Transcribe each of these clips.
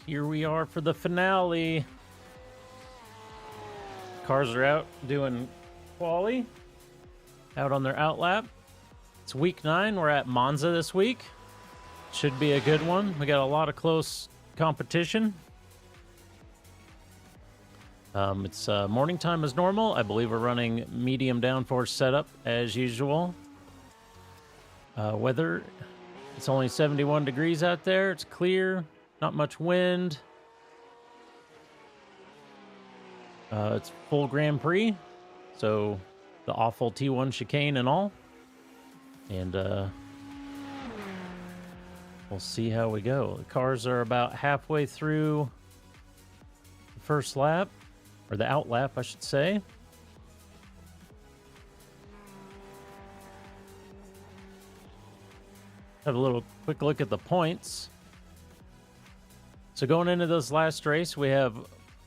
here we are for the finale. Cars are out doing quali, out on their outlap. It's week 9. We're at Monza this week. Should be a good one. We got a lot of close competition. It's morning time as normal. I believe we're running medium downforce setup as usual. Weather, it's only 71 degrees out there. It's clear, not much wind. It's full Grand Prix, so the awful T1 chicane and all. And we'll see how we go. The cars are about halfway through the first lap, or the out lap, I should say. Have a little quick look at the points. So going into this last race, we have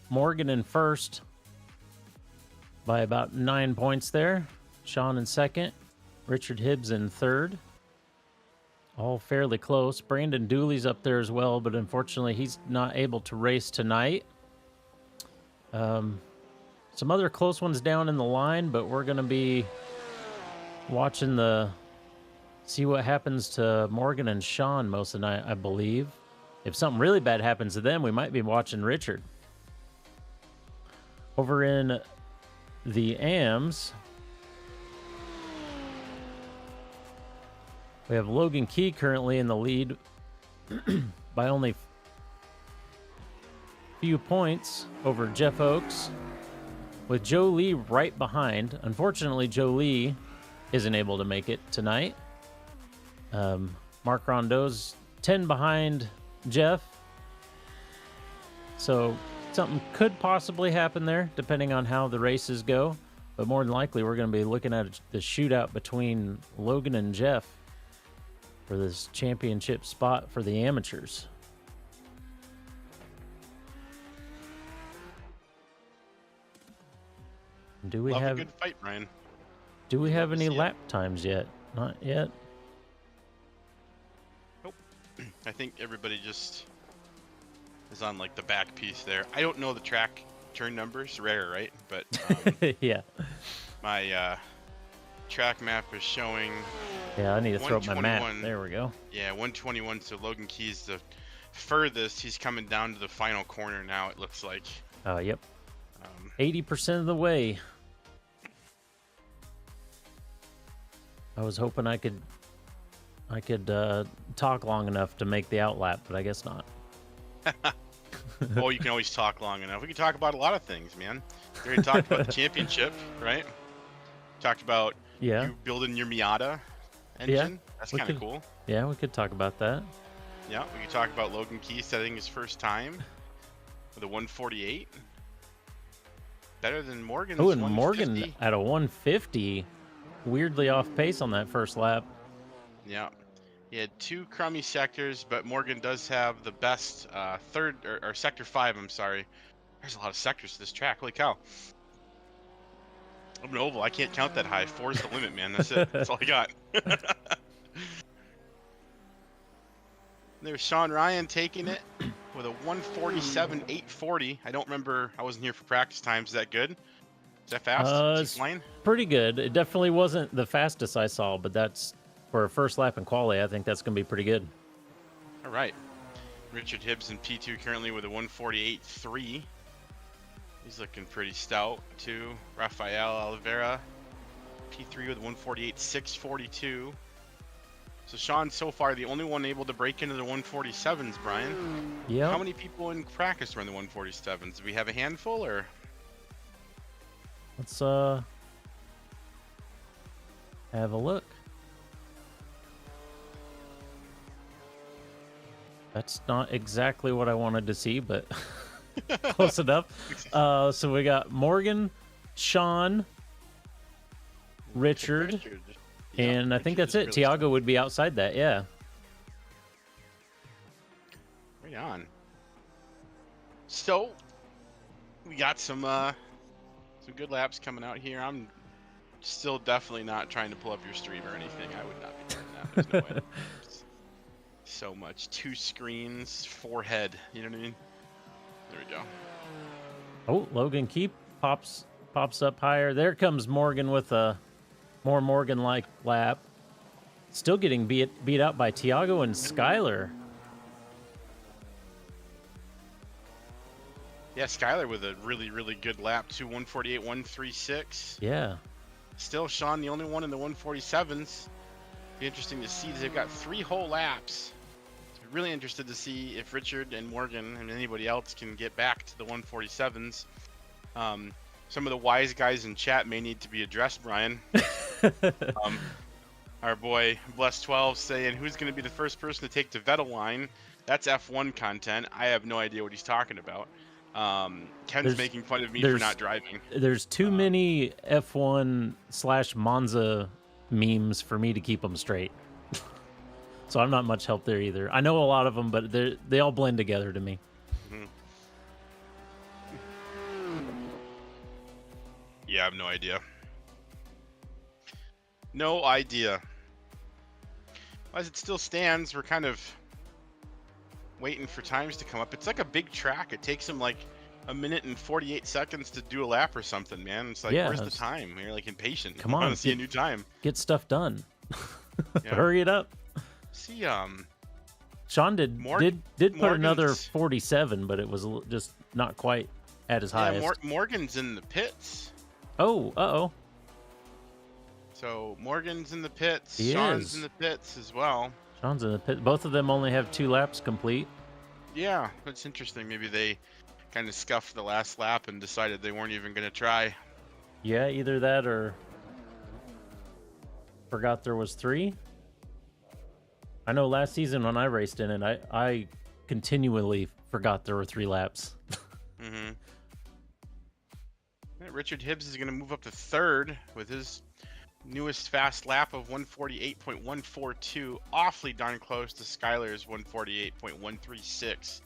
Morgan in first by about 9 points there. Sean in second. Richard Hibbs in third. All fairly close. Brandon Dooley's up there as well, but unfortunately he's not able to race tonight. Some other close ones down in the line, but we're going to be watching see what happens to Morgan and Sean most of the night, I believe. If something really bad happens to them, we might be watching Richard. Over in the AMs, we have Logan Key currently in the lead by only few points over Jeff Oakes, with Joe Lee right behind. Unfortunately, Joe Lee isn't able to make it tonight. Mark Rondeau's 10 behind Jeff. So something could possibly happen there, depending on how the races go. But more than likely, we're going to be looking at the shootout between Logan and Jeff for this championship spot for the amateurs. Do we have a good fight, Ryan? Do we have any lap times yet? Not yet. Nope. I think everybody just is on like the back piece there. I don't know the track turn numbers, rare, right? But yeah, my track map is showing. Yeah, I need to throw up my map. There we go. Yeah, 121. So Logan Key's the furthest. He's coming down to the final corner now. It looks like. Yep. 80% of the way. I was hoping I could talk long enough to make the outlap, but I guess not. Oh, you can always talk long enough. We can talk about a lot of things, man. We already talked about the championship, right? Talked about you building your Miata engine. Yeah, that's kind of cool. Yeah, we could talk about that. Yeah, we could talk about Logan Key setting his first time with a 148. Better than Morgan's. Oh, and Morgan at a 150. Weirdly off pace on that first lap. Yeah. He had 2 crummy sectors, but Morgan does have the best third or sector 5. I'm sorry. There's a lot of sectors to this track. Holy cow! I'm an oval. I can't count that high. 4 is the limit, man. That's it. That's all I got. There's Sean Ryan taking it with a 147.840. I don't remember. I wasn't here for practice times. Is that good? Is that fast? It's pretty good. It definitely wasn't the fastest I saw, but that's for a first lap in quali. I think that's going to be pretty good. All right. Richard Hibbs in P2 currently with a 148.3. He's looking pretty stout too. Rafael Oliveira, P3 with 148.642. So Sean, so far the only one able to break into the 147s. Brian. Yeah. How many people in practice run the 147s? Do we have a handful or? Let's have a look. That's not exactly what I wanted to see, but close enough. So we got Morgan, Sean, Richard, and I think that's it. Tiago would be outside that, yeah. Right on. So we got some good laps coming out here. I'm still definitely not trying to pull up your stream or anything. I would not be doing that. There's no way. So much. 2 screens, 4 head. You know what I mean? There we go. Oh, Logan Keep pops up higher. There comes Morgan with a more Morgan-like lap. Still getting beat out by Tiago and Skyler. Yeah, Skyler with a really, really good lap too. 148, 136. Yeah. Still, Sean, the only one in the 147s. Be interesting to see. They've got 3 whole laps. So really interested to see if Richard and Morgan and anybody else can get back to the 147s. Some of the wise guys in chat may need to be addressed, Brian. Our boy Bless12 saying, who's going to be the first person to take the Vettel line? That's F1 content. I have no idea what he's talking about. Ken's making fun of me for not driving. There's too many F1/Monza memes for me to keep them straight. So I'm not much help there either. I know a lot of them, but they all blend together to me. Mm-hmm. Yeah, I have no idea. No idea. As it still stands, we're kind of waiting for times to come up. It's like a big track. It takes them like a minute and 48 seconds to do a lap or something, man. It's like, where's the time? You're like impatient. Come on, I want to see a new time. Get stuff done. Hurry it up. See, Sean did put another 47, but it was just not quite at his highest. Morgan's in the pits. Oh, uh-oh. So Morgan's in the pits. He Sean's is. in the pits as well. Sean's in the pit. Both of them only have 2 laps complete. Yeah, that's interesting. Maybe they kind of scuffed the last lap and decided they weren't even going to try. Yeah, either that or forgot there was 3. I know last season when I raced in it, I continually forgot there were 3 laps. Mm-hmm. Yeah, Richard Hibbs is going to move up to 3rd with his newest fast lap of 148.142, awfully darn close to Skyler's 148.136,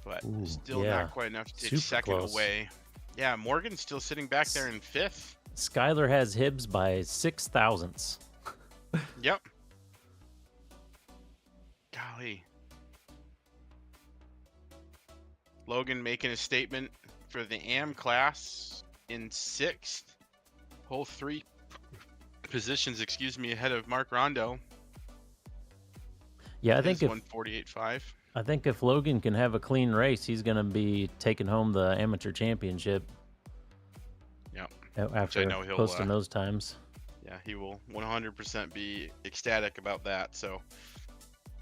but still not quite enough to take second away. Yeah, Morgan's still sitting back there in 5th. Skyler has Hibbs by 6 thousandths. Yep. Golly. Logan making a statement for the AM class in 6th. Whole 3 positions, ahead of Mark Rondo. Yeah, I think if 148.5. I think if Logan can have a clean race, he's going to be taking home the amateur championship. Yeah. After posting those times. Yeah, he will 100% be ecstatic about that. So,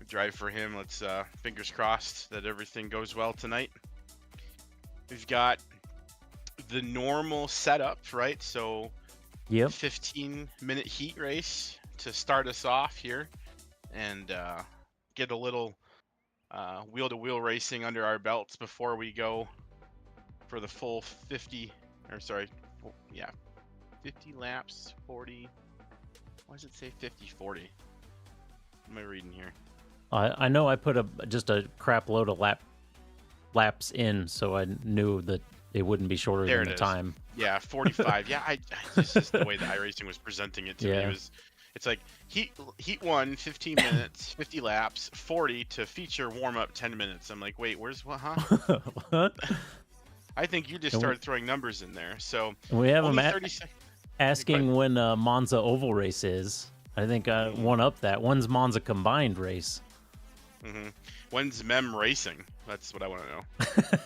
drive for him. Let's fingers crossed that everything goes well tonight. We've got the normal setup, right? So, 15-minute heat race to start us off here, and get a little wheel-to-wheel racing under our belts before we go for the full 50 laps, 40. Why does it say 50-40? What am I reading here? I know I put just a crap load of laps in, so I knew that it wouldn't be shorter than the time. Yeah, 45. Yeah, I just the way that iRacing was presenting it to me it's like heat 1, 15 minutes, 50 laps, 40 to feature warm up 10 minutes. I'm like, wait, where's what? Huh? What? I think you just started throwing numbers in there. So we have them asking when Monza oval race is. I think one up that. When's Monza combined race? Mm-hmm. When's Mem racing? That's what I want to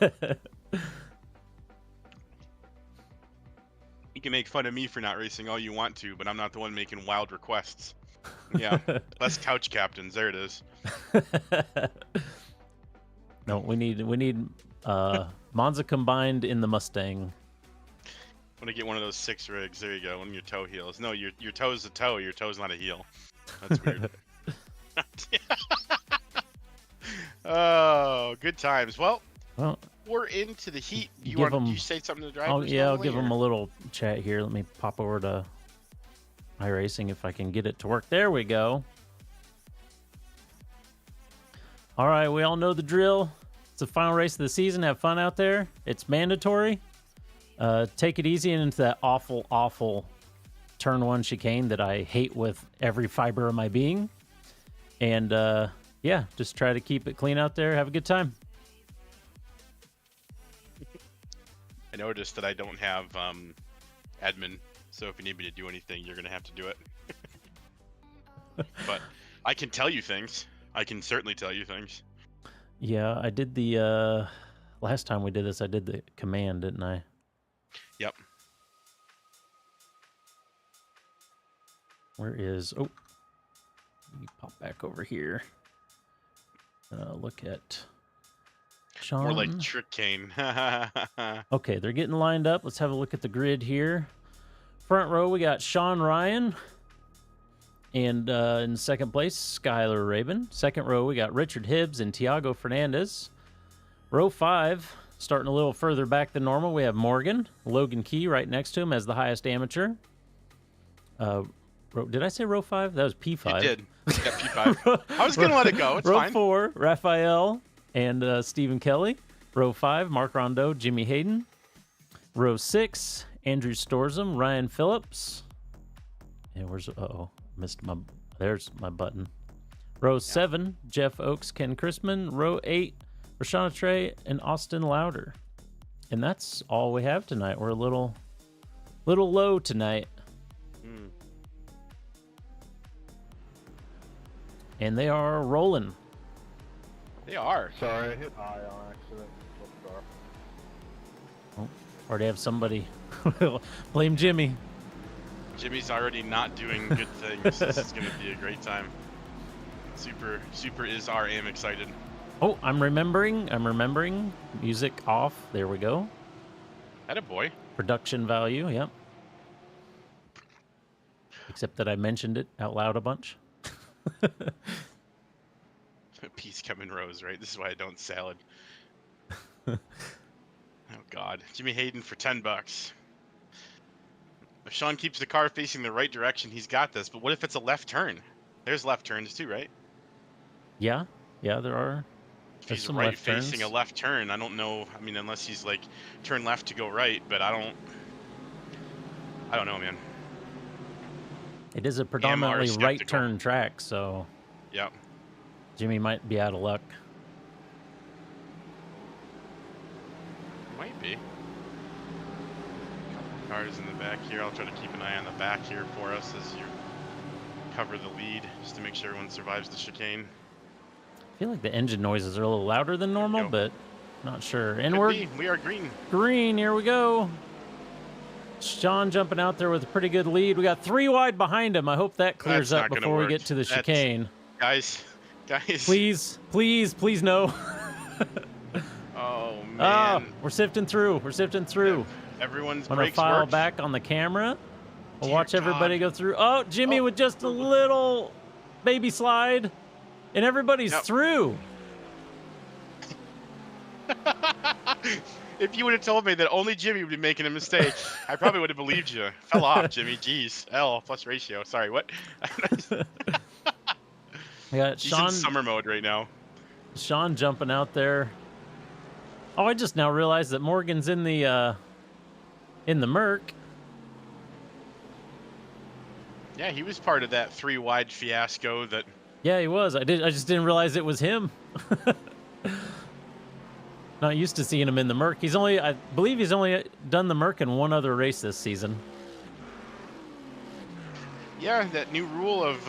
know. You can make fun of me for not racing all you want to, but I'm not the one making wild requests. Yeah, less couch captains. There it is. No, we need Monza combined in the Mustang. I'm gonna get one of those 6 rigs. There you go. One of your toe heels. No, your toe's a toe. Your toe's not a heel. That's weird. Oh, good times. Well, we're into the heat. You say something to the drivers? Oh yeah, I'll give them a little chat here. Let me pop over to iRacing if I can get it to work. There we go. All right, we all know the drill. It's the final race of the season. Have fun out there. It's mandatory. Take it easy into that awful turn 1 chicane that I hate with every fiber of my being. And yeah, just try to keep it clean out there. Have a good time. I noticed that I don't have admin, so if you need me to do anything, you're gonna have to do it. But I can tell you things. I can certainly tell you things. Yeah, I did the last time we did this, I did the command, didn't I? Yep. Where is... Oh. Let me pop back over here. Look at Sean. More like Trick Cane. Okay, they're getting lined up. Let's have a look at the grid here. Front row, we got Sean Ryan. And in second place, Skylar Rabin. Second row, we got Richard Hibbs and Tiago Fernandez. Row 5, starting a little further back than normal, we have Morgan. Logan Key right next to him as the highest amateur. Did I say row 5? That was P5. You did. Yeah, P5. I was going to let it go. It's row fine. 4, Raphael and Stephen Kelly. Row 5, Mark Rondeau, Jimmy Hayden. Row 6, Andrew Storzum, Ryan Phillips. And where's... Uh-oh. Missed my... There's my button. Row 7, Jeff Oakes, Ken Chrisman. Row 8, Rashana Trey and Austin Louder. And that's all we have tonight. We're a little low tonight. And they are rolling. They are. Sorry, I hit I on accident. Oh, already have somebody. Blame Jimmy. Jimmy's already not doing good things. This is going to be a great time. Super is our am excited. Oh, I'm remembering. Music off. There we go. Attaboy. Production value, yep. Except that I mentioned it out loud a bunch. Peace come in rows, right? This is why I don't salad. Oh God, Jimmy Hayden for $10. If Sean keeps the car facing the right direction, he's got this. But what if it's a left turn? There's left turns too, right? Yeah, there are. If he's right facing a left turn, I don't know. I mean, unless he's like turn left to go right, but I don't know, man. It is a predominantly right turn track, so yep. Jimmy might be out of luck. Might be. Cars in the back here. I'll try to keep an eye on the back here for us as you cover the lead, just to make sure everyone survives the chicane. I feel like the engine noises are a little louder than normal, but not sure. And we are green. Green, here we go. Sean jumping out there with a pretty good lead. We got 3 wide behind him. I hope that clears up before we get to the chicane. Guys. Please no. Oh, man. We're sifting through. Everyone's I'm going to file back on the camera. We'll watch everybody go through. Oh, Jimmy with just a little baby slide. And everybody's through. If you would have told me that only Jimmy would be making a mistake, I probably would have believed you. Fell off, Jimmy. Jeez. L plus ratio. Sorry, what? He's in summer mode right now. Sean jumping out there. Oh, I just now realized that Morgan's in the Merc. Yeah, he was part of that 3 wide fiasco that... Yeah, he was. I just didn't realize it was him. Not used to seeing him in the Merc. I believe he's only done the Merc in one other race this season. Yeah, that new rule of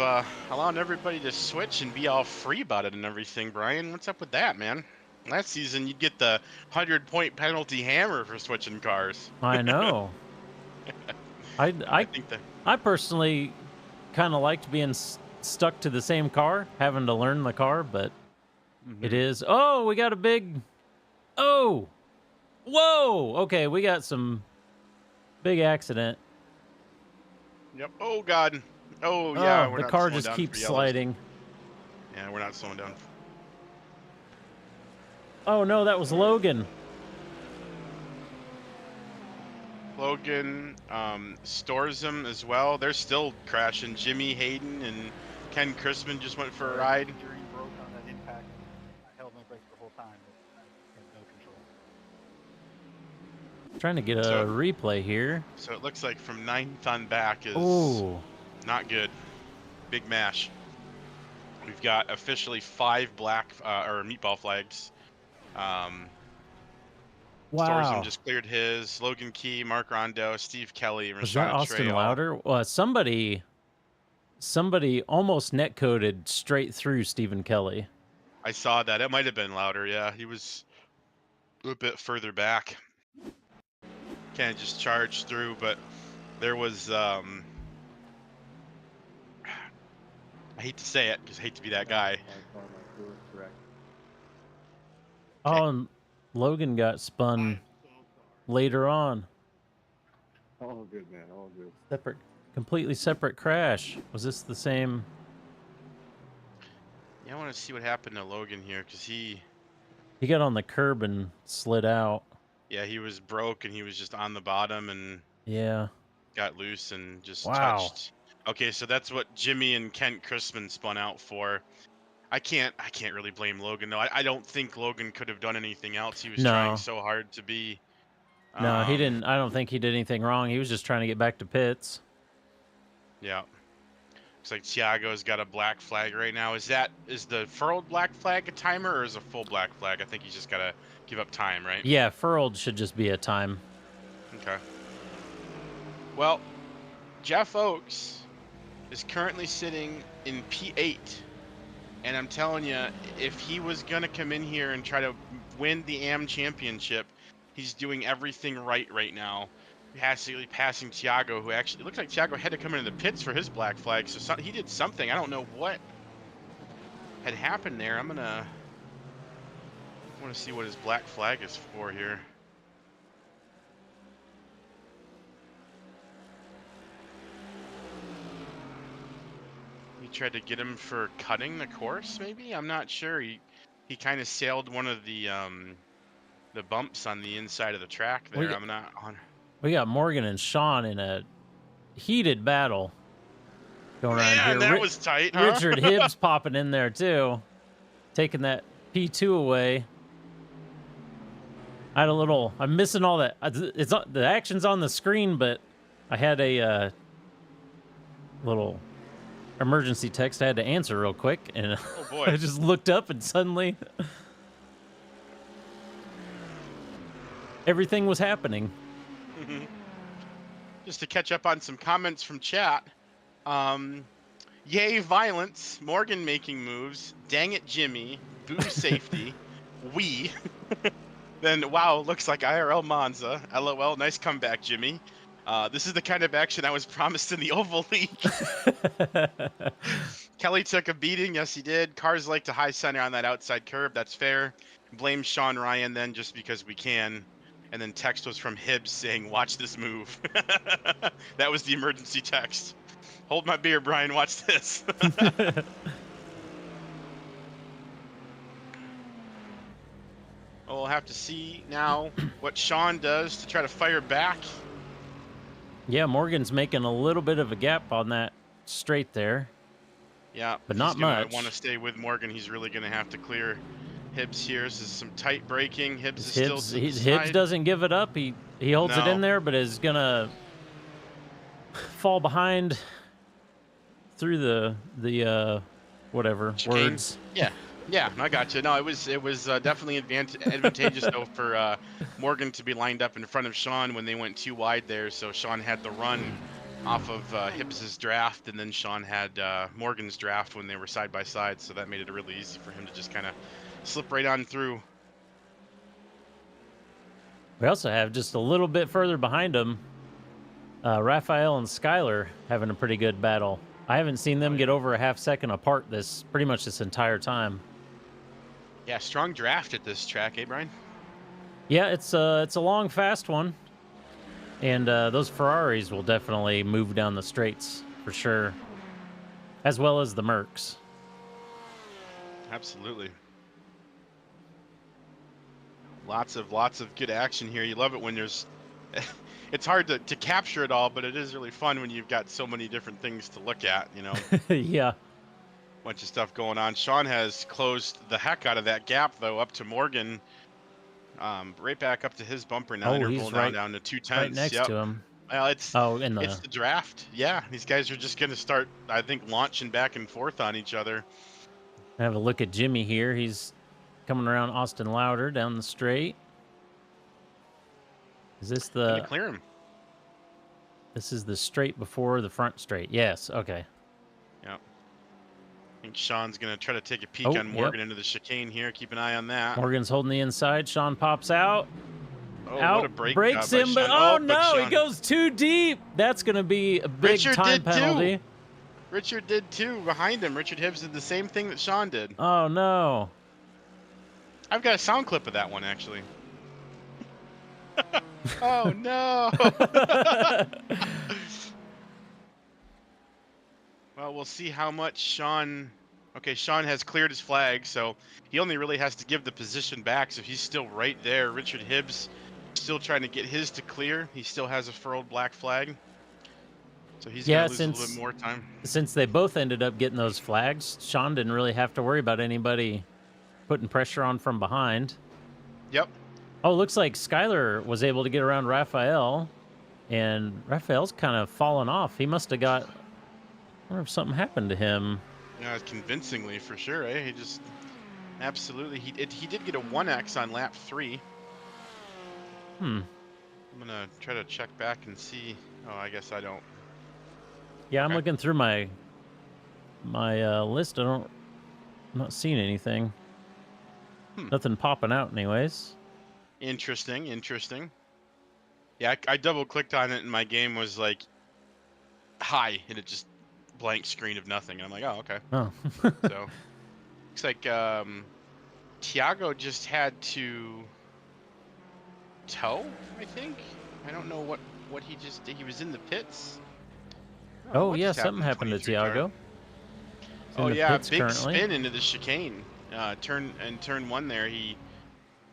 allowing everybody to switch and be all free about it and everything, Brian. What's up with that, man? Last season, you'd get the 100-point penalty hammer for switching cars. I know. I personally kind of liked being stuck to the same car, having to learn the car, but it is... Oh, we got a big... Oh! Whoa! Okay, we got some big accident. Yep. Oh, God. Oh, yeah. The car just keeps sliding. Yeah, we're not slowing down. Oh, no, that was Logan. Logan, Storzum as well. They're still crashing. Jimmy Hayden and Ken Chrisman just went for a ride. Broke on that impact. I held my brakes the whole time, but I had no control. Trying to get a replay here. So it looks like from 9th on back is not good. Big mash. We've got officially 5 black or meatball flags. Wow. just cleared his. Logan Key, Mark Rondo, Steve Kelly, Was that Rashawn Austin Trey. Lauder? Somebody almost net coded straight through Stephen Kelly. I saw that. It might have been Louder. Yeah, he was a bit further back. Kind of just charged through, but there was I hate to say it because I hate to be that guy. Oh, and Logan got spun later on. All good, man. All good. Completely separate crash. Was this the same? Yeah, I want to see what happened to Logan here because he He got on the curb and slid out. yeah, he was broke and he was just on the bottom and Yeah. got loose and just Wow. touched. Okay, so that's what Jimmy and Kent Chrisman spun out for. I can't really blame Logan though. I don't think Logan could have done anything else. He was trying so hard to be. No, he didn't. I don't think he did anything wrong. He was just trying to get back to pits. Yeah. Looks like Thiago's got a black flag right now. Is the furled black flag a timer or is a full black flag? I think he's just got to give up time, right? Yeah, furled should just be a time. Okay. Well, Jeff Oakes is currently sitting in P8. And I'm telling you, if he was going to come in here and try to win the AM championship, he's doing everything right now. Passing Thiago, who actually, it looks like Thiago had to come into the pits for his black flag. So he did something. I don't know what had happened there. I want to see what his black flag is for here. He tried to get him for cutting the course, maybe? I'm not sure. He kind of sailed one of the bumps on the inside of the track there. I'm not on. We got Morgan and Sean in a heated battle going on here. That was tight, huh? Richard Hibbs popping in there too, taking that P2 away. I had a little. I'm missing all that. It's the action's on the screen, but I had a little emergency text I had to answer real quick, and oh boy. I just looked up and suddenly everything was happening. Just to catch up on some comments from chat. Yay violence, Morgan making moves, dang it Jimmy, boo safety, we. Then wow, looks like IRL Monza. LOL, nice comeback Jimmy. This is the kind of action I was promised in the Oval League. Kelly took a beating, yes he did. Cars like to high center on that outside curb, that's fair. Blame Sean Ryan then just because we can. And then text was from Hibbs saying, watch this move. That was the emergency text. Hold my beer, Brian, watch this. We'll have to see now what Sean does to try to fire back. Yeah, Morgan's making a little bit of a gap on that straight there. Yeah, but not much. I want to stay with Morgan. He's really going to have to clear Hibbs here. This is some tight braking. Hibbs doesn't give it up. He holds it in there, but is gonna fall behind through the whatever chicane. Words. Yeah, I got you. No, it was definitely advantageous though for Morgan to be lined up in front of Sean when they went too wide there. So Sean had the run off of Hibbs's draft, and then Sean had Morgan's draft when they were side by side. So that made it really easy for him to just kind of slip right on through. We also have just a little bit further behind him, Raphael and Skylar having a pretty good battle. I haven't seen them get over a half second apart pretty much this entire time. Yeah, strong draft at this track, eh, Brian? Yeah, it's a long, fast one, and those Ferraris will definitely move down the straights for sure, as well as the Mercs. Absolutely. Lots of good action here. You love it when there's it's hard to capture it all, but it is really fun when you've got so many different things to look at, you know. Yeah. Bunch of stuff going on. Sean has closed the heck out of that gap though, up to Morgan. Right back up to his bumper now. He's down to 2 tenths. Right next to him. Well, it's the draft. Yeah, these guys are just going to start, I think, launching back and forth on each other. Have a look at Jimmy here. He's coming around Austin Lauder down the straight. Is this Gonna the... clear him. This is the straight before the front straight. Yes, okay. Yep. I think Sean's gonna try to take a peek Oh, on Morgan into the chicane here. Keep an eye on that. Morgan's holding the inside. Sean pops out. Oh, what a Out, break breaks by him, but Sean. oh But no, he Sean. goes too deep. That's going to be a big Richard time did penalty. too. Richard did too. Behind him, Richard Hibbs did the same thing that Sean did. Oh no. I've got a sound clip of that one actually. Oh no. Well, we'll see how much Sean... Okay, Sean has cleared his flag, so he only really has to give the position back, so he's still right there. Richard Hibbs still trying to get his to clear. He still has a furled black flag. So he's going to lose a little bit more time. Since they both ended up getting those flags, Sean didn't really have to worry about anybody putting pressure on from behind. Yep. Oh, looks like Skyler was able to get around Raphael, and Raphael's kind of fallen off. He must have got... I wonder if something happened to him. Yeah, convincingly for sure, eh? He just... Absolutely. He did get a 1x on lap 3. Hmm. I'm going to try to check back and see... Oh, I guess I don't... Yeah, I'm Okay. looking through my list. I'm not seeing anything. Nothing popping out anyways. Interesting, interesting. Yeah, I double clicked on it and my game was like hi, and it just blank screen of nothing. And I'm like, oh, okay. Oh. So looks like Tiago just had to tow, I think. I don't know what he just did. He was in the pits. Oh, What yeah, just something happened to 23 car? Tiago. Oh yeah, big spin into the chicane. Turn 1 there. He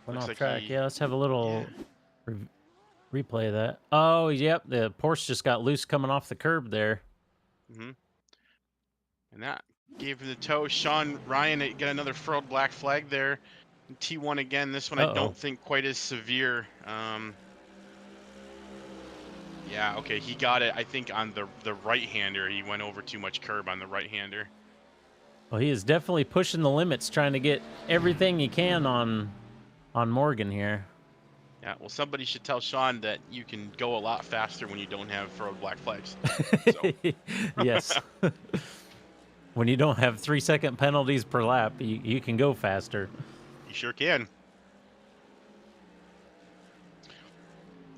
Went looks off like track. he- Yeah, let's have a little replay of that. Oh, yep, the Porsche just got loose coming off the curb there. And that gave him the tow. Sean Ryan got another furled black flag there. T1 again. This one I don't think quite as severe. Yeah, okay, he got it. I think on the right-hander. He went over too much curb on the right-hander. Well, he is definitely pushing the limits, trying to get everything he can on Morgan here. Yeah, well, somebody should tell Sean that you can go a lot faster when you don't have furled black flags. Yes. When you don't have 3-second penalties per lap, you can go faster. You sure can.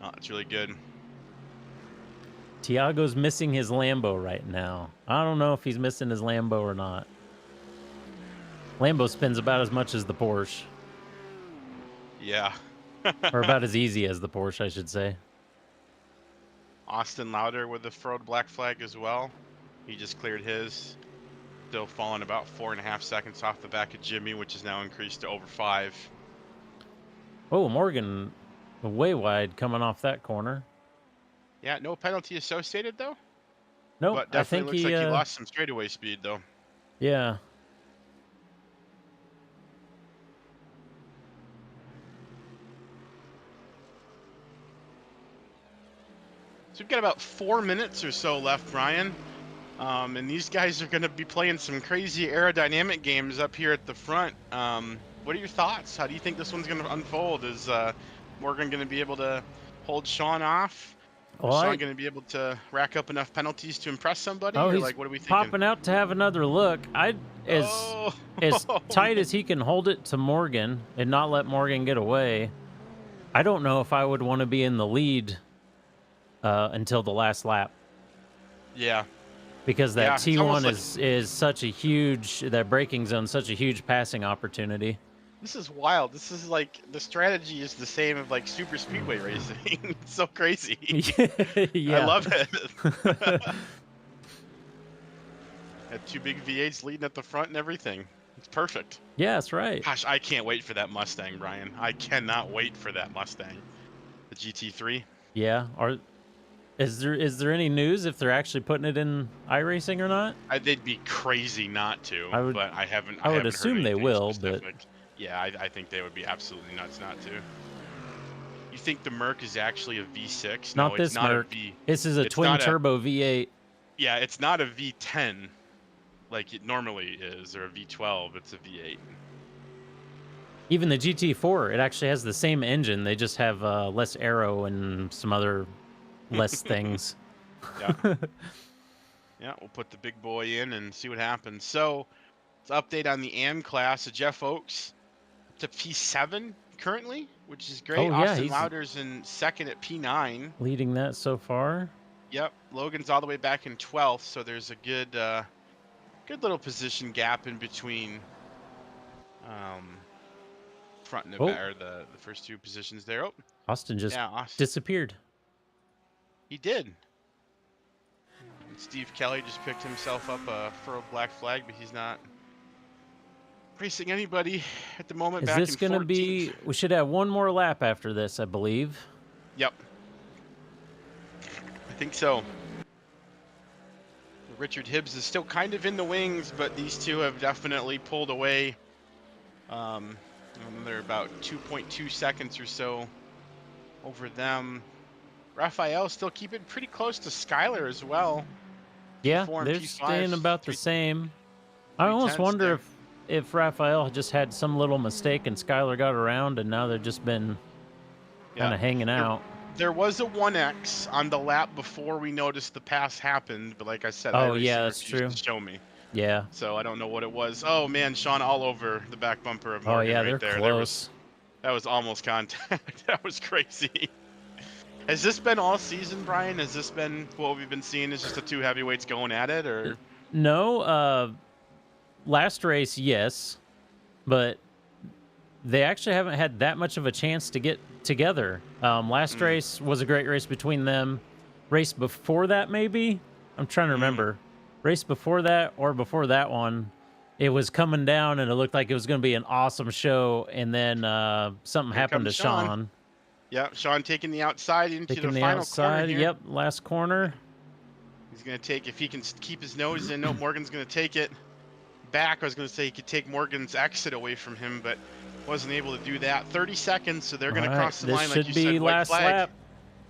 Oh, that's really good. Tiago's missing his Lambo right now. I don't know if he's missing his Lambo or not. Lambo spins about as much as the Porsche. Yeah. Or about as easy as the Porsche, I should say. Austin Lauder with the furled black flag as well. He just cleared his. Still falling about 4.5 seconds off the back of Jimmy, which is now increased to over 5. Oh, Morgan way wide coming off that corner. Yeah, no penalty associated though. Nope, But I think definitely looks like he lost some straightaway speed though. Yeah. So we've got about 4 minutes or so left, Brian. And these guys are going to be playing some crazy aerodynamic games up here at the front. What are your thoughts? How do you think this one's going to unfold? Is Morgan going to be able to hold Sean off? Is Sean going to be able to rack up enough penalties to impress somebody? Oh, or he's like, what are we thinking? popping out to have another look. As tight as he can hold it to Morgan and not let Morgan get away, I don't know if I would want to be in the lead until the last lap. Yeah. Because that T1 like, is such a huge, that braking zone, such a huge passing opportunity. This is wild. This is like, the strategy is the same of like super speedway racing. It's so crazy. Yeah. I love it. Had 2 big V8s leading at the front and everything. It's perfect. Yeah, that's right. Gosh, I can't wait for that Mustang, Brian. I cannot wait for that Mustang. The GT3. Yeah. Is there any news if they're actually putting it in iRacing or not? They'd be crazy not to, but I haven't. I would assume they will, specific. But yeah, I think they would be absolutely nuts not to. You think the Merc is actually a V6? Not No, this it's not Merc. A V. This is a twin turbo V8. Yeah, it's not a V10 like it normally is, or a V12. It's a V8. Even the GT4, it actually has the same engine. They just have less aero and some other less things. Yeah. Yeah, we'll put the big boy in and see what happens. So, it's an update on the AM class. So Jeff Oakes up to P7 currently, which is great. Oh, yeah, Austin he's Lauder's in second at P9. leading that so far. Yep, Logan's all the way back in 12th, so there's a good good little position gap in between front and the back, or the first two positions there. Oh, Austin just yeah, Austin. disappeared. He did. And Steve Kelly just picked himself up a furrowed black flag, but he's not racing anybody at the moment. Is back this in going to 14th. be... We should have one more lap after this, I believe. Yep. I think so. Richard Hibbs is still kind of in the wings, but these two have definitely pulled away. They're about 2.2 seconds or so over them. Raphael still keeping pretty close to Skyler as well. Yeah, P4 and they're P5, staying about the same. I three almost tenths wonder there. if Raphael just had some little mistake and Skyler got around, and now they've just been kind of hanging out. There was a 1X on the lap before we noticed the pass happened, but like I said, Oh, iRacing yeah, that's refused true. to show me. Yeah. So I don't know what it was. Oh man, Sean all over the back bumper of Morgan Oh, yeah, right they're there. close. That was almost contact. That was crazy. Has this been all season, Brian? Has this been what we've been seeing? Is just the two heavyweights going at it, or? No, last race, yes, but they actually haven't had that much of a chance to get together. Last race was a great race between them. Race before that, maybe? I'm trying to remember. Race before that or before that one, it was coming down and it looked like it was going to be an awesome show, and then something Here happened to comes Sean. Sean. Yeah, Sean taking the outside into Taking the the final outside, corner here. yep, last corner. He's going to take, if he can keep his nose in, no, Morgan's going to take it back. I was going to say he could take Morgan's exit away from him, but wasn't able to do that. 30 seconds, so they're going to All right, cross the this line, like should you be said, white last flag. lap.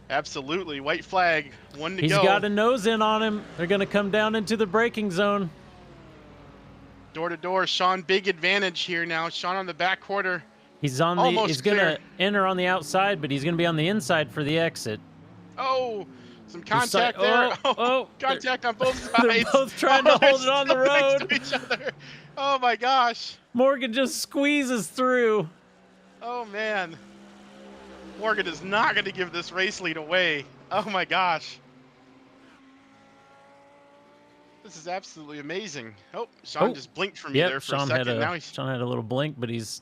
Absolutely, white flag, one to He's go. got a nose in on him. They're going to come down into the braking zone. Door to door, Sean, big advantage here now. Sean on the back quarter. He's on Almost he's going to clear. enter on the outside, but he's going to be on the inside for the exit. Oh, some contact there. Contact on both sides. They're both trying to they're hold it on the still next road. to each other. Oh my gosh. Morgan just squeezes through. Oh man. Morgan is not going to give this race lead away. Oh my gosh. This is absolutely amazing. Oh, Sean just blinked for me there for a second. Now he's... Sean had a little blink, but he's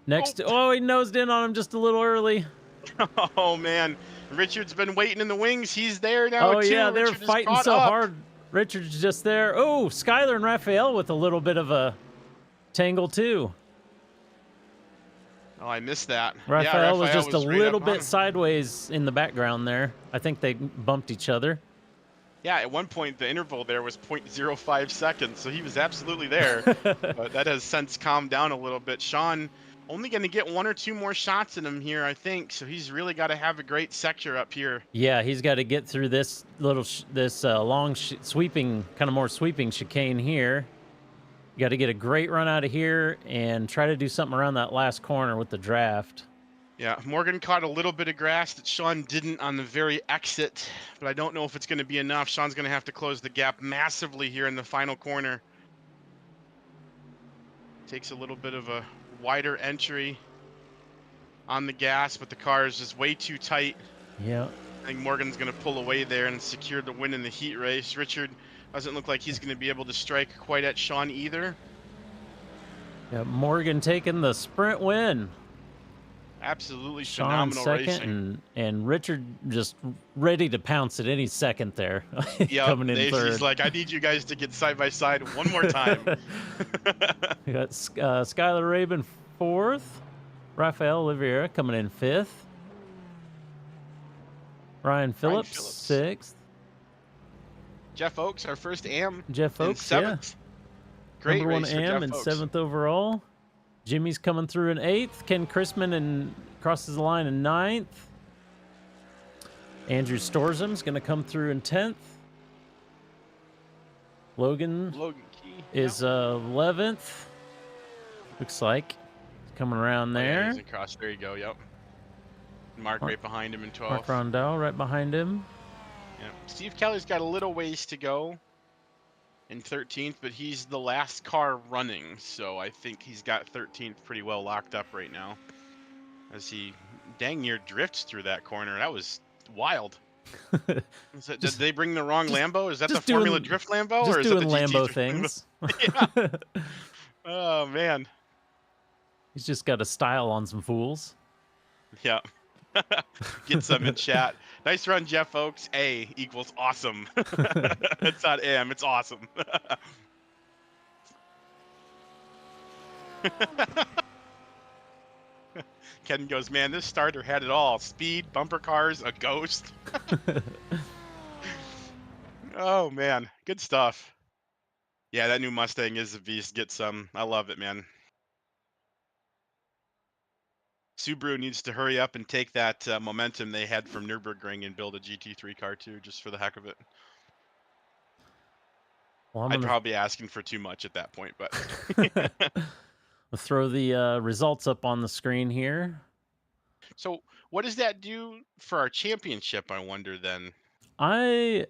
next to... Oh, he nosed in on him just a little early. Oh, man. Richard's been waiting in the wings. He's there now, oh, too. yeah, they're Richard fighting so hard. Richard's just there. Oh, Skyler and Raphael with a little bit of a tangle, too. Oh, I missed that. Raphael was just a right little up on bit him. sideways in the background there. I think they bumped each other. Yeah, at one point the interval there was 0.05 seconds, so he was absolutely there. But that has since calmed down a little bit. Sean only going to get one or two more shots in him here, I think. So he's really got to have a great sector up here. Yeah, he's got to get through this little long sweeping, kind of more sweeping chicane here. You got to get a great run out of here and try to do something around that last corner with the draft. Yeah, Morgan caught a little bit of grass that Sean didn't on the very exit, but I don't know if it's going to be enough. Sean's going to have to close the gap massively here in the final corner. Takes a little bit of a wider entry on the gas, but the car is just way too tight. Yeah. I think Morgan's going to pull away there and secure the win in the heat race. Richard doesn't look like he's going to be able to strike quite at Sean either. Yeah, Morgan taking the sprint win. Absolutely Sean phenomenal second, racing. and Richard just ready to pounce at any second there. Yeah, coming in third. he's like, I need you guys to get side by side one more time. We got Skylar Rabin fourth, Rafael Oliveira coming in fifth, Ryan Phillips sixth, Jeff Oakes, our first AM. Jeff Oakes, seventh. Great number one race for AM Jeff and Oakes. seventh overall. Jimmy's coming through in eighth. Ken Chrisman and crosses the line in ninth. Andrew Storzum's going to come through in 10th. Logan Logan Key is 11th. Looks like coming around Oh, yeah, there. he's in cross. There you go. Yep. Mark right behind him in 12th. Mark Rondell right behind him. Yep. Steve Kelly's got a little ways to go in 13th, but he's the last car running, so I think he's got 13th pretty well locked up right now. As he dang near drifts through that corner. That was wild. Did they bring the wrong Lambo? Is that the Formula Drift Lambo, or is that the Lambo GT3 things? Yeah. Oh man. He's just got a style on some fools. Yeah. Get some in chat. Nice run, Jeff Oakes. A equals awesome. It's not M, it's awesome. Ken goes, man, this starter had it all. Speed, bumper cars, a ghost. Oh, man. Good stuff. Yeah, that new Mustang is a beast. Get some. I love it, man. Subaru needs to hurry up and take that momentum they had from Nürburgring and build a GT3 car too, just for the heck of it. Well, I'd probably be asking for too much at that point, but We'll throw the results up on the screen here. So what does that do for our championship, I wonder then? I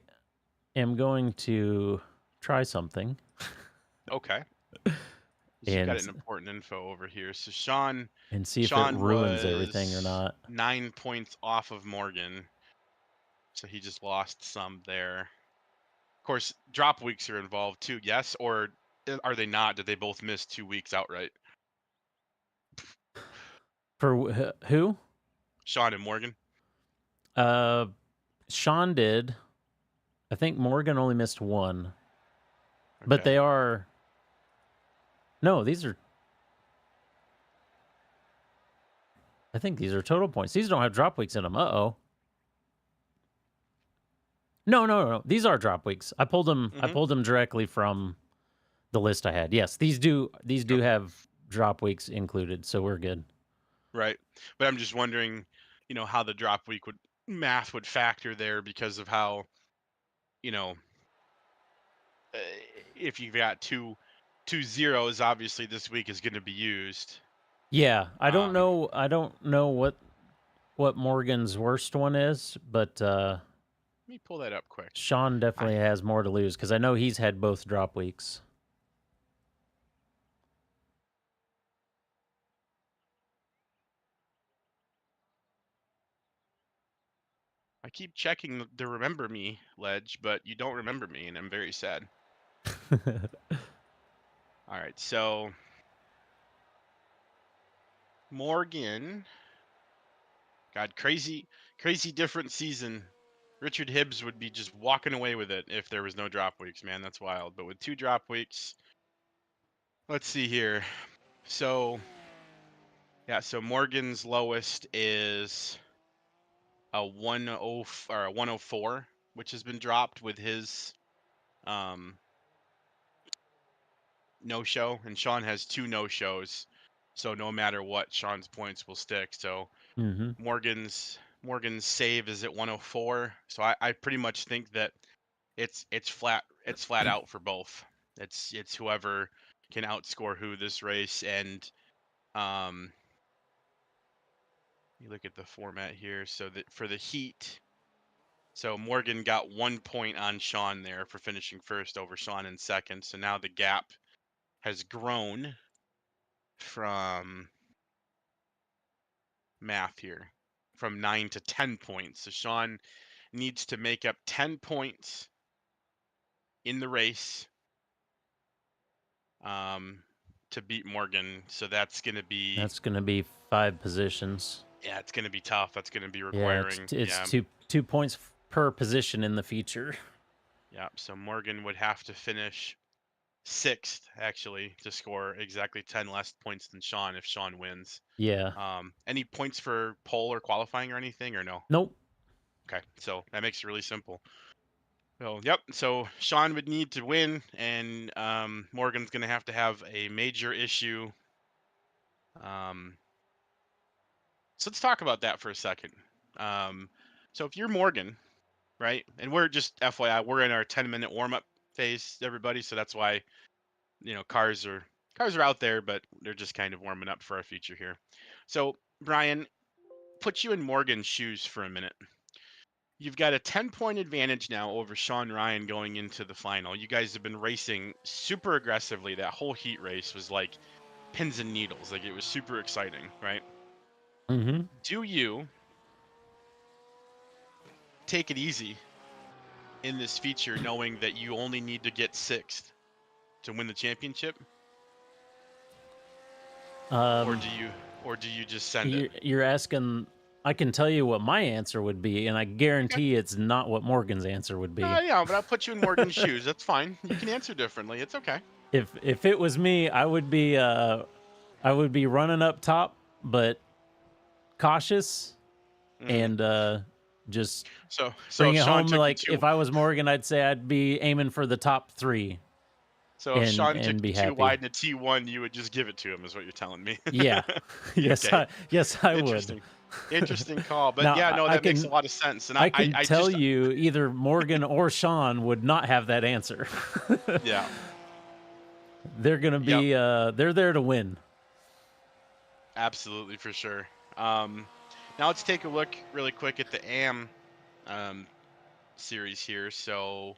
am going to try something. Okay. You got an important info over here. So Sean and see if it ruins everything or not. 9 points off of Morgan. So he just lost some there. Of course, drop weeks are involved too, yes? Or are they not? Did they both miss 2 weeks outright? For who? Sean and Morgan? Sean did. I think Morgan only missed 1. Okay. But they are... No, these are... I think these are total points. These don't have drop weeks in them. Uh-oh. No. These are drop weeks. I pulled them. I pulled them directly from the list I had. Yes, these do have drop weeks included, so we're good. Right, but I'm just wondering, how the drop week math would factor there because of how, if you've got two zeros, obviously this week is going to be used. Yeah, I don't know. I don't know what Morgan's worst one is, but let me pull that up quick. Sean definitely has more to lose because I know he's had both drop weeks. I keep checking the remember me ledge, but you don't remember me, and I'm very sad. All right, so Morgan, God, crazy different season. Richard Hibbs would be just walking away with it if there was no drop weeks, man. That's wild. But with 2 drop weeks, let's see here. So, yeah, so Morgan's lowest is a 10 or a 104, which has been dropped with his no-show, and Sean has 2 no-shows. So no matter what, Sean's points will stick. So Morgan's save is at 104. So I pretty much think that it's flat out for both. It's whoever can outscore who this race. And you look at the format here. So that for the heat, so Morgan got 1 point on Sean there for finishing first over Sean in second. So now the gap has grown from math here from 9 to 10 points. So Sean needs to make up 10 points in the race to beat Morgan. So that's going to be 5 positions. Yeah, it's going to be tough. That's going to be requiring. Yeah, it's 2 points per position in the feature. Yeah, so Morgan would have to finish 6th actually to score exactly 10 less points than Sean if Sean wins. Yeah. Any points for pole or qualifying or anything or no? Nope. Okay, so that makes it really simple. So, yep. So Sean would need to win, and Morgan's going to have a major issue. So let's talk about that for a second. So if you're Morgan, right, and we're just FYI, we're in our 10-minute warm-up phase, everybody. So that's why, cars are Cars are out there, but they're just kind of warming up for our future here. So, Brian, put you in Morgan's shoes for a minute. You've got a 10-point advantage now over Sean Ryan going into the final. You guys have been racing super aggressively. That whole heat race was like pins and needles. Like, it was super exciting, right? Mm-hmm. Do you take it easy in this feature knowing that you only need to get 6th to win the championship? Or do you just send it? You're asking. I can tell you what my answer would be, and I guarantee it's not what Morgan's answer would be. Yeah, but I'll put you in Morgan's shoes. That's fine. You can answer differently. It's okay. If it was me, I would be running up top, but cautious and just so bring if it Sean home. took Like you if I was Morgan, I'd say I'd be aiming for the top 3. So if Sean and took be you happy. too wide in a T1, you would just give it to him, is what you're telling me. Yeah. Yes, Okay. I Interesting. would. Interesting call. But Now, yeah, no, that makes a can- lot of sense. And I can I tell just, you either Morgan or Sean would not have that answer. yeah, They're gonna be they're there to win. absolutely, for sure. Now let's take a look really quick at the AM series here. So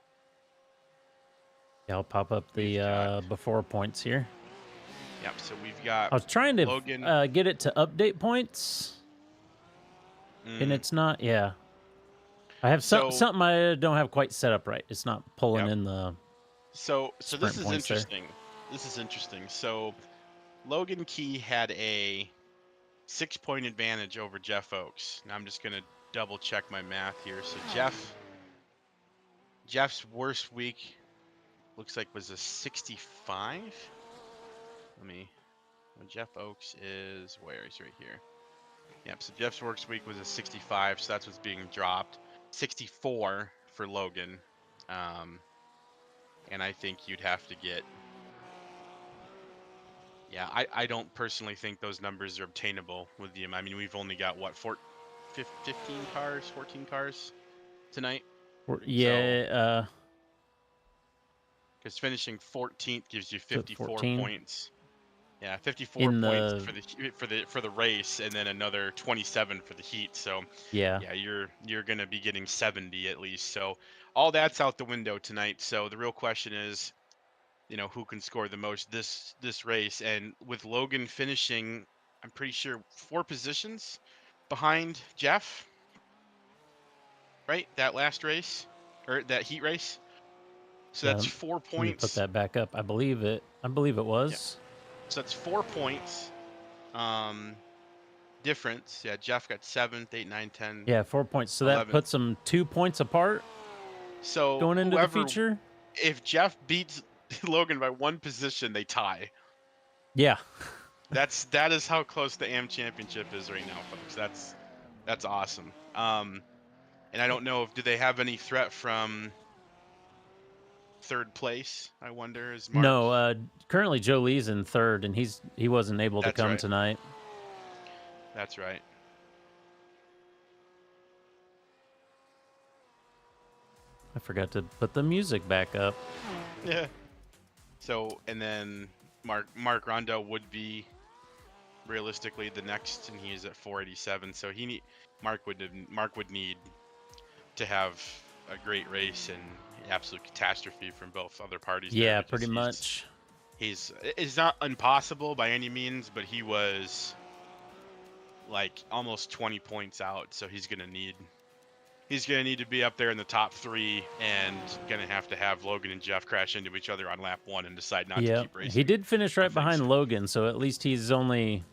Yeah, I'll pop up We've the got- before points here. yep, so we've got I was trying to Logan. get it to update points, and it's not. Yeah, I have So- something I don't have quite set up right. It's not pulling Yep. in the. So sprint this is points there. interesting. This is interesting. So Logan Key had a 6-point advantage over Jeff Oakes. Now I'm just gonna double check my math here. So Jeff's worst week looks like was a 65. Jeff Oakes is where? He's right here. Yep. So Jeff's worst week was a 65. So that's what's being dropped. 64 for Logan. And I think you'd have to get. Yeah, I don't personally think those numbers are obtainable with the. I mean, we've only got what 15 cars, 14 cars tonight. Yeah. Because finishing 14th gives you 54 14? points. Yeah, 54 In points for the race, and then another 27 for the heat. So Yeah. you're gonna be getting 70 at least. So all that's out the window tonight. So the real question is, who can score the most this race? And with Logan finishing, I'm pretty sure 4 positions behind Jeff. Right, that last race or that heat race. So that's 4 Let me points. put that back up. I believe it was. So that's 4 points difference. Yeah, Jeff got 7th, 8, 9, 10. Yeah, 4 points. So 11. that puts them 2 points apart So going into the feature. If Jeff beats Logan by 1 position, they tie. Yeah. That is how close the AM championship is right now, folks. That's awesome. And I don't know do they have any threat from 3rd place? I wonder. Is Mark? No, currently Joe Lee's in 3rd, and he wasn't able to That's come right. tonight. That's right. I forgot to put the music back up. Yeah. So, and then Mark Rondo would be realistically the next, and he is at 487. So Mark would need to have a great race and absolute catastrophe from both other parties. Yeah, pretty much. It's not impossible by any means, but he was like almost 20 points out, so he's gonna need to be up there in the top 3, and gonna have to have Logan and Jeff crash into each other on lap 1 and decide not to keep racing. He did finish right behind so. Logan, so at least he's only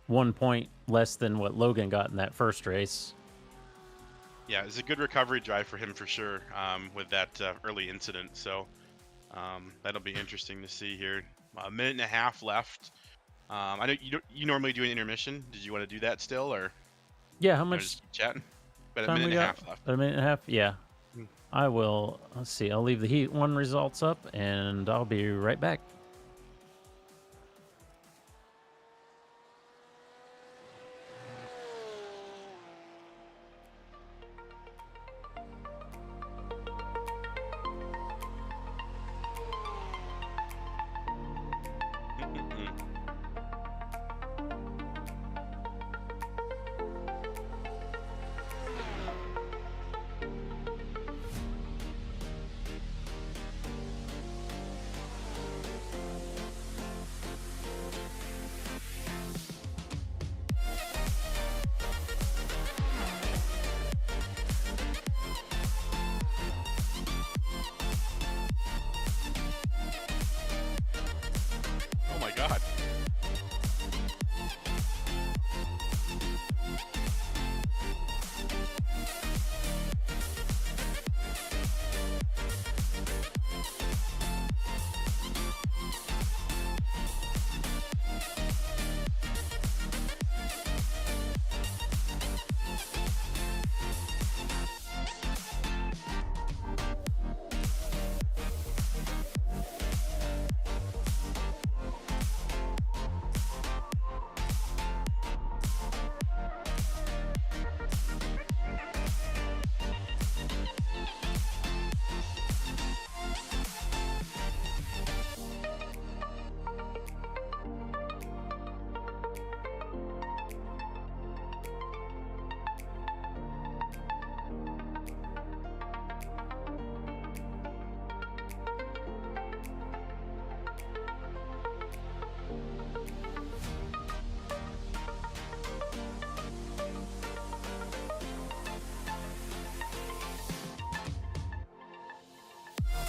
1 point less than what Logan got in that first race. Yeah, it's a good recovery drive for him for sure, with that early incident. So that'll be interesting to see here. A minute and a half left. I know you normally do an intermission. Did you want to do that still, or Yeah, how wanna much just keep chatting? But a time minute we and a got? half left. A minute and a half? Yeah. Hmm. I will. Let's see. I'll leave the Heat 1 results up, and I'll be right back.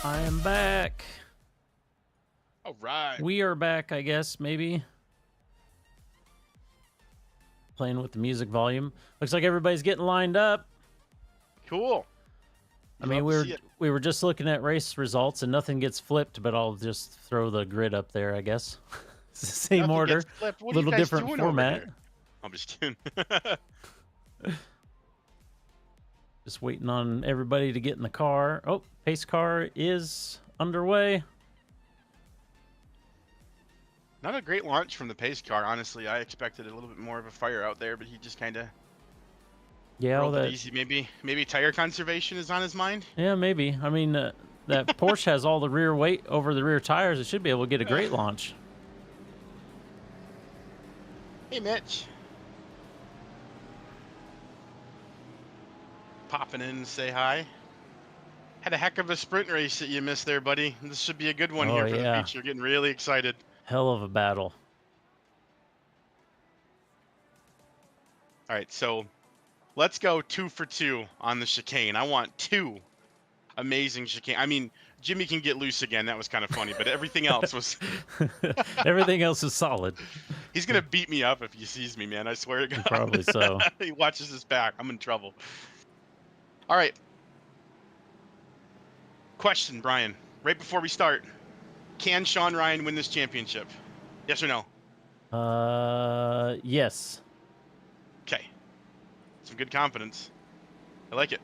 I am back. All right. We are back, I guess, maybe. Playing with the music volume. Looks like everybody's getting lined up. Cool. I mean, we were just looking at race results and nothing gets flipped, but I'll just throw the grid up there, I guess. It's the same Nothing order, gets flipped. What are little you guys different doing over format. here? I'm just kidding. Just waiting on everybody to get in the car. Oh, pace car is underway. Not a great launch from the pace car, honestly. I expected a little bit more of a fire out there, but he just kind of rolled it easy. Maybe tire conservation is on his mind. Yeah, maybe. I mean, that Porsche has all the rear weight over the rear tires. It should be able to get a great launch. Hey, Mitch. Popping in to say hi. Had a heck of a sprint race that you missed there, buddy. This should be a good one here for the future. Getting really excited. Hell of a battle. All right, so let's go 2 for 2 on the chicane. I want 2 amazing chicane. I mean, Jimmy can get loose again. That was kind of funny, but everything else was... Everything else is solid. He's going to beat me up if he sees me, man. I swear to God. Probably so. He watches his back. I'm in trouble. All right. Question, Brian. Right before we start. Can Sean Ryan win this championship? Yes or no? Yes. Okay. Some good confidence. I like it.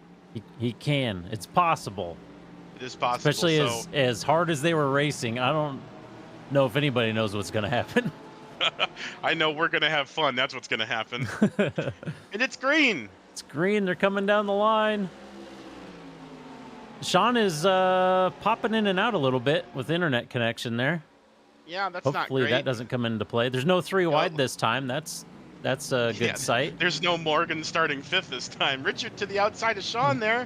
He can. It's possible. It is possible. Especially as hard as they were racing. I don't know if anybody knows what's going to happen. I know we're going to have fun. That's what's going to happen. And it's green. It's green. They're coming down the line. Sean is popping in and out a little bit with internet connection there. Yeah, that's not great. Hopefully that doesn't come into play. There's no 3 wide this time. That's a good sight. There's no Morgan starting 5th this time. Richard to the outside of Sean there.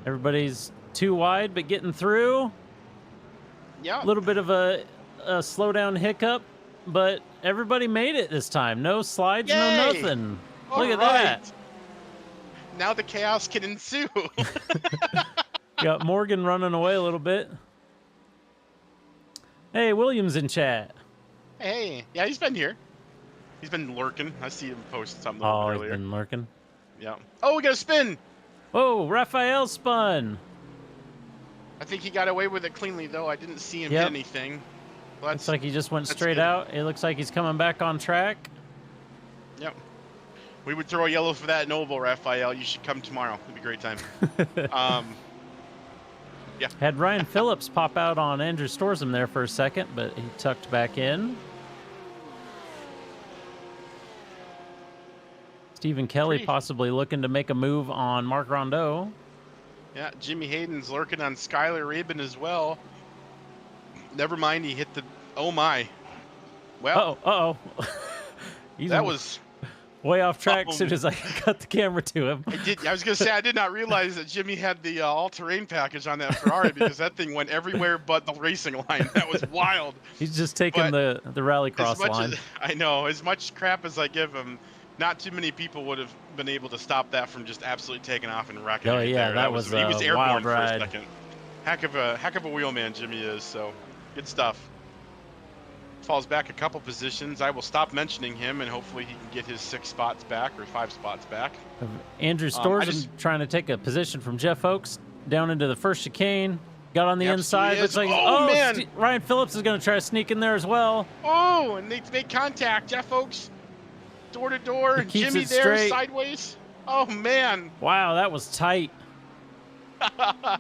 Everybody's 2 wide, but getting through. Yeah. A little bit of a slowdown hiccup, but everybody made it this time. No slides, Yay! no nothing. All Look at right. that. Now the chaos can ensue. Got Morgan running away a little bit. Hey, William's in chat. Hey, yeah, he's been here. He's been lurking. I see him post something earlier. He's been lurking. Yeah. Oh, we got a spin. Oh, Raphael spun. I think he got away with it cleanly, though. I didn't see him hit anything. Well, looks like he just went straight good. out. It looks like he's coming back on track. Yep. We would throw a yellow for that Noble, Raphael. You should come tomorrow. It'd be a great time. Yeah. Had Ryan Phillips pop out on Andrew Storsum there for a second, but he tucked back in. Stephen Kelly possibly looking to make a move on Mark Rondeau. Yeah, Jimmy Hayden's lurking on Skylar Rabin as well. Never mind, he hit the... Oh, my. Well... Uh-oh. That was... way off track as soon as I got the camera to him. I was going to say, I did not realize that Jimmy had the all-terrain package on that Ferrari because that thing went everywhere but the racing line. That was wild. He's just taking the rallycross line. I know. As much crap as I give him, not too many people would have been able to stop that from just absolutely taking off and wrecking it. Oh, yeah, that was he was a airborne wild for a ride. second. Heck of a wheelman Jimmy is, so good stuff. Falls back a couple positions. I will stop mentioning him, and hopefully he can get his 6 spots back or 5 spots back. Andrew Storsum trying to take a position from Jeff Oakes down into the first chicane. Got on the inside. Looks like man. Ryan Phillips is going to try to sneak in there as well. Oh, and they make contact. Jeff Oakes door to door. Jimmy there straight. Sideways. Oh man. Wow, that was tight. A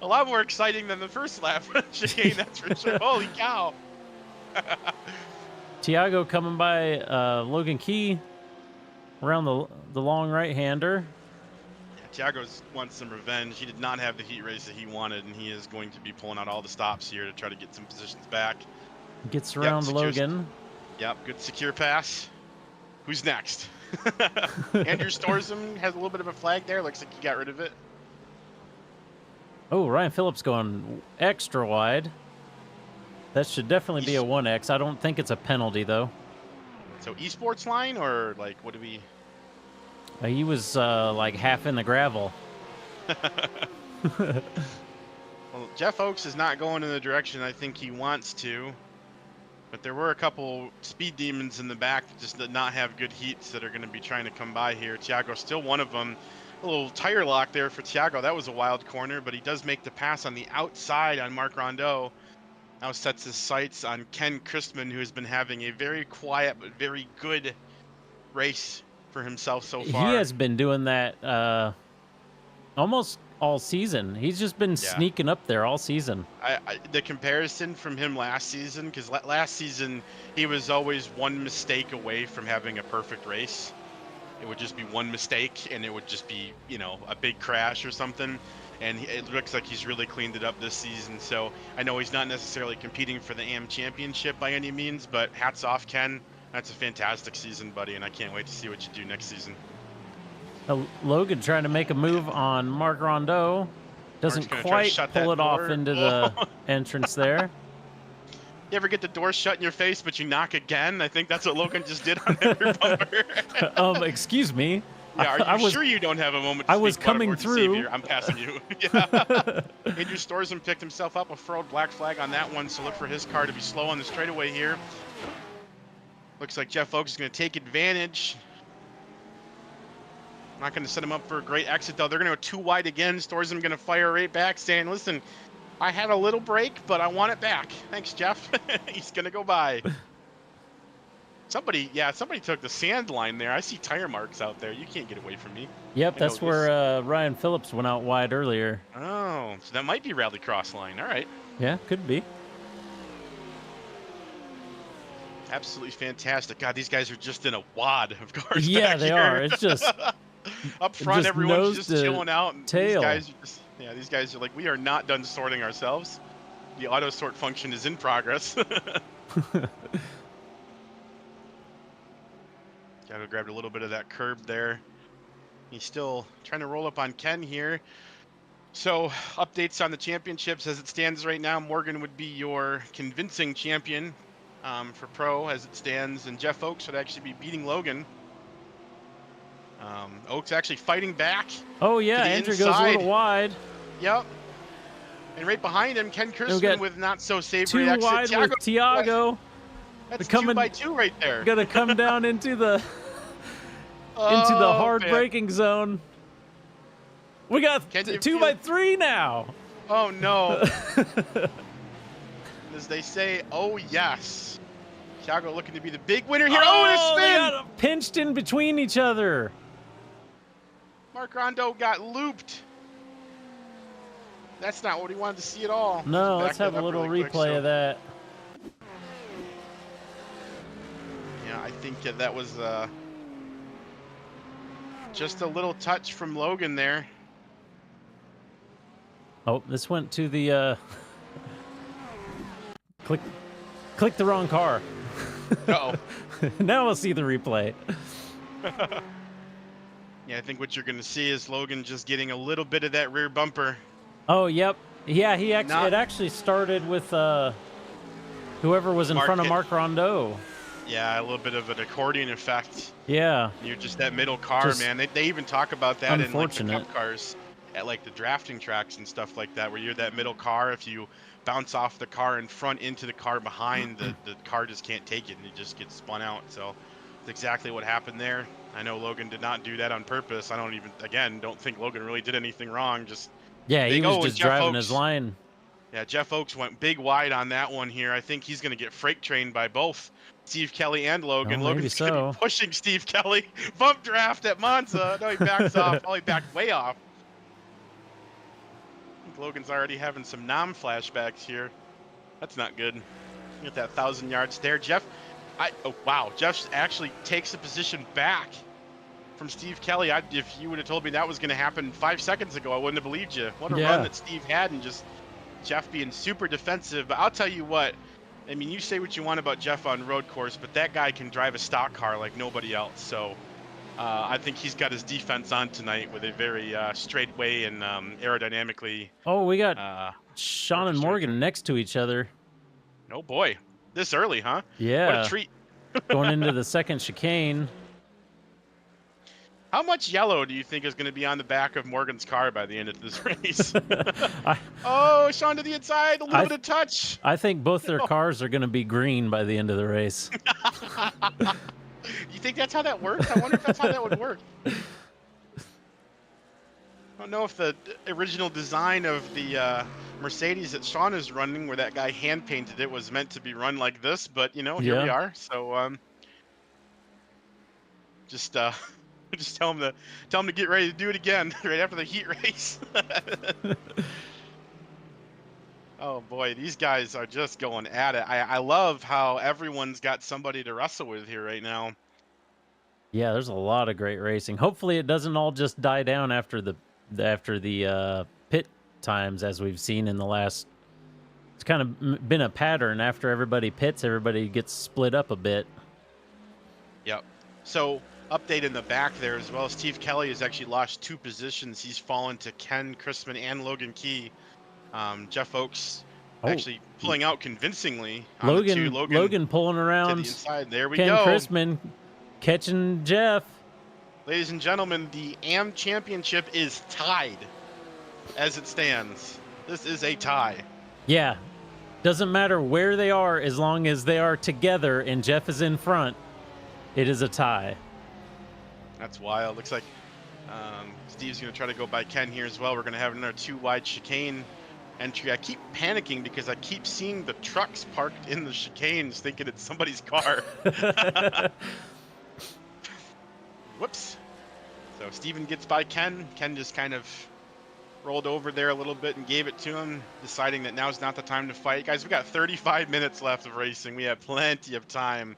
lot more exciting than the first lap chicane, that's for sure. Holy cow. Tiago coming by Logan Key around the long right-hander. Yeah, Tiago wants some revenge. He did not have the heat race that he wanted, and he is going to be pulling out all the stops here to try to get some positions back. Gets around Logan. Yep, good secure pass. Who's next? Andrew Storsum has a little bit of a flag there. Looks like he got rid of it. Oh, Ryan Phillips going extra wide. That should definitely be a 1X. I don't think it's a penalty, though. So esports line, or like, what do we... He was like half in the gravel. Well, Jeff Oakes is not going in the direction I think he wants to. But there were a couple speed demons in the back that just did not have good heats that are going to be trying to come by here. Thiago still one of them. A little tire lock there for Thiago. That was a wild corner, but he does make the pass on the outside on Marc Rondeau. Now sets his sights on Ken Christman, who has been having a very quiet but very good race for himself so far. He has been doing that almost all season. He's just been sneaking up there all season. The comparison from him last season, because last season he was always one mistake away from having a perfect race. It would just be one mistake, and it would just be, you know, a big crash or something. And it looks like he's really cleaned it up this season. So I know he's not necessarily competing for the AM championship by any means, but hats off, Ken. That's a fantastic season, buddy, and I can't wait to see what you do next season. Logan trying to make a move on Marc Rondeau. Doesn't quite pull it off into the entrance there. You ever get the door shut in your face, but you knock again? I think that's what Logan just did on that rear bumper. Excuse me. Yeah, are you sure you don't have a moment to I was coming through. Here? I'm passing you. Yeah. Andrew Storsman picked himself up a furrowed black flag on that one, so look for his car to be slow on the straightaway here. Looks like Jeff Oakes is going to take advantage. Not going to set him up for a great exit, though. They're going to go too wide again. Storsman going to fire right back, saying, listen, I had a little break, but I want it back. Thanks, Jeff. He's going to go by. Somebody took the sand line there. I see tire marks out there. You can't get away from me. Yep, that's where Ryan Phillips went out wide earlier. Oh, so that might be Rallycross line. All right. Yeah, could be. Absolutely fantastic. God, these guys are just in a wad of cars. Yeah, back they here. are. It's just up front, everyone's just chilling out. And tail. These guys are like, we are not done sorting ourselves. The auto sort function is in progress. Gotta grab a little bit of that curb there. He's still trying to roll up on Ken here. So, updates on the championships as it stands right now. Morgan would be your convincing champion for pro as it stands, and Jeff Oakes would actually be beating Logan. Oakes actually fighting back. Oh yeah, Andrew goes a little wide. Yep. And right behind him, Ken Christman with not so savory too exit. Wide with Thiago. That's 2x2 right there. Gonna come down into the hard braking zone. We got 2x3 now. Oh no. As they say, oh yes. Thiago looking to be the big winner here. Oh, and a spin! They got pinched in between each other. Marc Rondeau got looped. That's not what he wanted to see at all. No, let's have a little replay of that. Yeah, I think that was just a little touch from Logan there. Oh, this went to the click the wrong car. Uh-oh. Now we'll see the replay. Yeah, I think what you're going to see is Logan just getting a little bit of that rear bumper. Oh, yep. Yeah, it actually started with whoever was in front of Marc Rondeau. Yeah, a little bit of an accordion effect. Yeah. You're just that middle car, man. They even talk about that in like the cup cars at like the drafting tracks and stuff like that, where you're that middle car. If you bounce off the car in front into the car behind, the car just can't take it and it just gets spun out. So it's exactly what happened there. I know Logan did not do that on purpose. I don't think Logan really did anything wrong. Yeah, he was just driving his line. Yeah, Jeff Oakes went big wide on that one here. I think he's going to get freight trained by both Steve Kelly and Logan. Logan's going to be pushing Steve Kelly. Bump draft at Monza. No, he backs off. Oh, he backed way off. I think Logan's already having some flashbacks here. That's not good. Get that 1,000-yard stare. Jeff, oh, wow. Jeff actually takes the position back from Steve Kelly. If you would have told me that was going to happen 5 seconds ago, I wouldn't have believed you. What a run that Steve had, and just Jeff being super defensive. But I'll tell you what, I mean, you say what you want about Jeff on road course, but that guy can drive a stock car like nobody else. So I think he's got his defense on tonight with a very straight way and aerodynamically. Oh, we got Sean and Morgan next to each other. Oh, boy. This early, huh? Yeah. What a treat. Going into the second chicane. How much yellow do you think is going to be on the back of Morgan's car by the end of this race? I, Oh, Sean to the inside, a little I, bit of touch. I think both their cars are going to be green by the end of the race. You think that's how that works? I wonder if that's how that would work. I don't know if the original design of the Mercedes that Sean is running, where that guy hand painted it, was meant to be run like this, but you know, here we Yeah. are. So just just tell him to get ready to do it again right after the heat race. Oh boy, these guys are just going at it. I love how everyone's got somebody to wrestle with here right now. Yeah, there's a lot of great racing. Hopefully, it doesn't all just die down after the pit times, as we've seen in the last. It's kind of been a pattern. After everybody pits, everybody gets split up a bit. Yep. So update in the back there as well. Steve Kelly has actually lost 2 positions. He's fallen to Ken Chrisman and Logan Key. Jeff Oakes Oh, actually pulling out convincingly on the 2. Logan pulling to around. the inside. There we Ken go. Chrisman catching Jeff. Ladies and gentlemen, the AM Championship is tied as it stands. This is a tie. Yeah, doesn't matter where they are as long as they are together and Jeff is in front. It is a tie. That's wild. Looks like Steve's going to try to go by Ken here as well. We're going to have another 2-wide chicane entry. I keep panicking because I keep seeing the trucks parked in the chicanes thinking it's somebody's car. Whoops. So Steven gets by Ken. Ken just kind of rolled over there a little bit and gave it to him, deciding that now's not the time to fight. Guys, we got 35 minutes left of racing. We have plenty of time.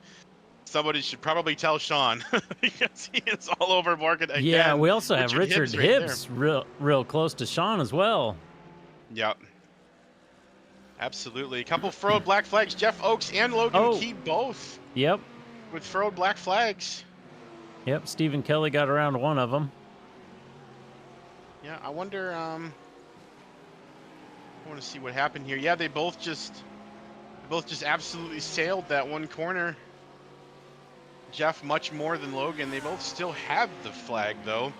Somebody should probably tell Sean because he is all over Morgan again. Yeah, we also have Richard Hibbs right real close to Sean as well. Yep. Absolutely. A couple furrowed black flags. Jeff Oakes and Logan Key both. Yep. With furrowed black flags. Yep, Stephen Kelly got around one of them. Yeah, I wonder, I want to see what happened here. Yeah, they both just absolutely sailed that one corner. Jeff much more than Logan. They both still have the flag though.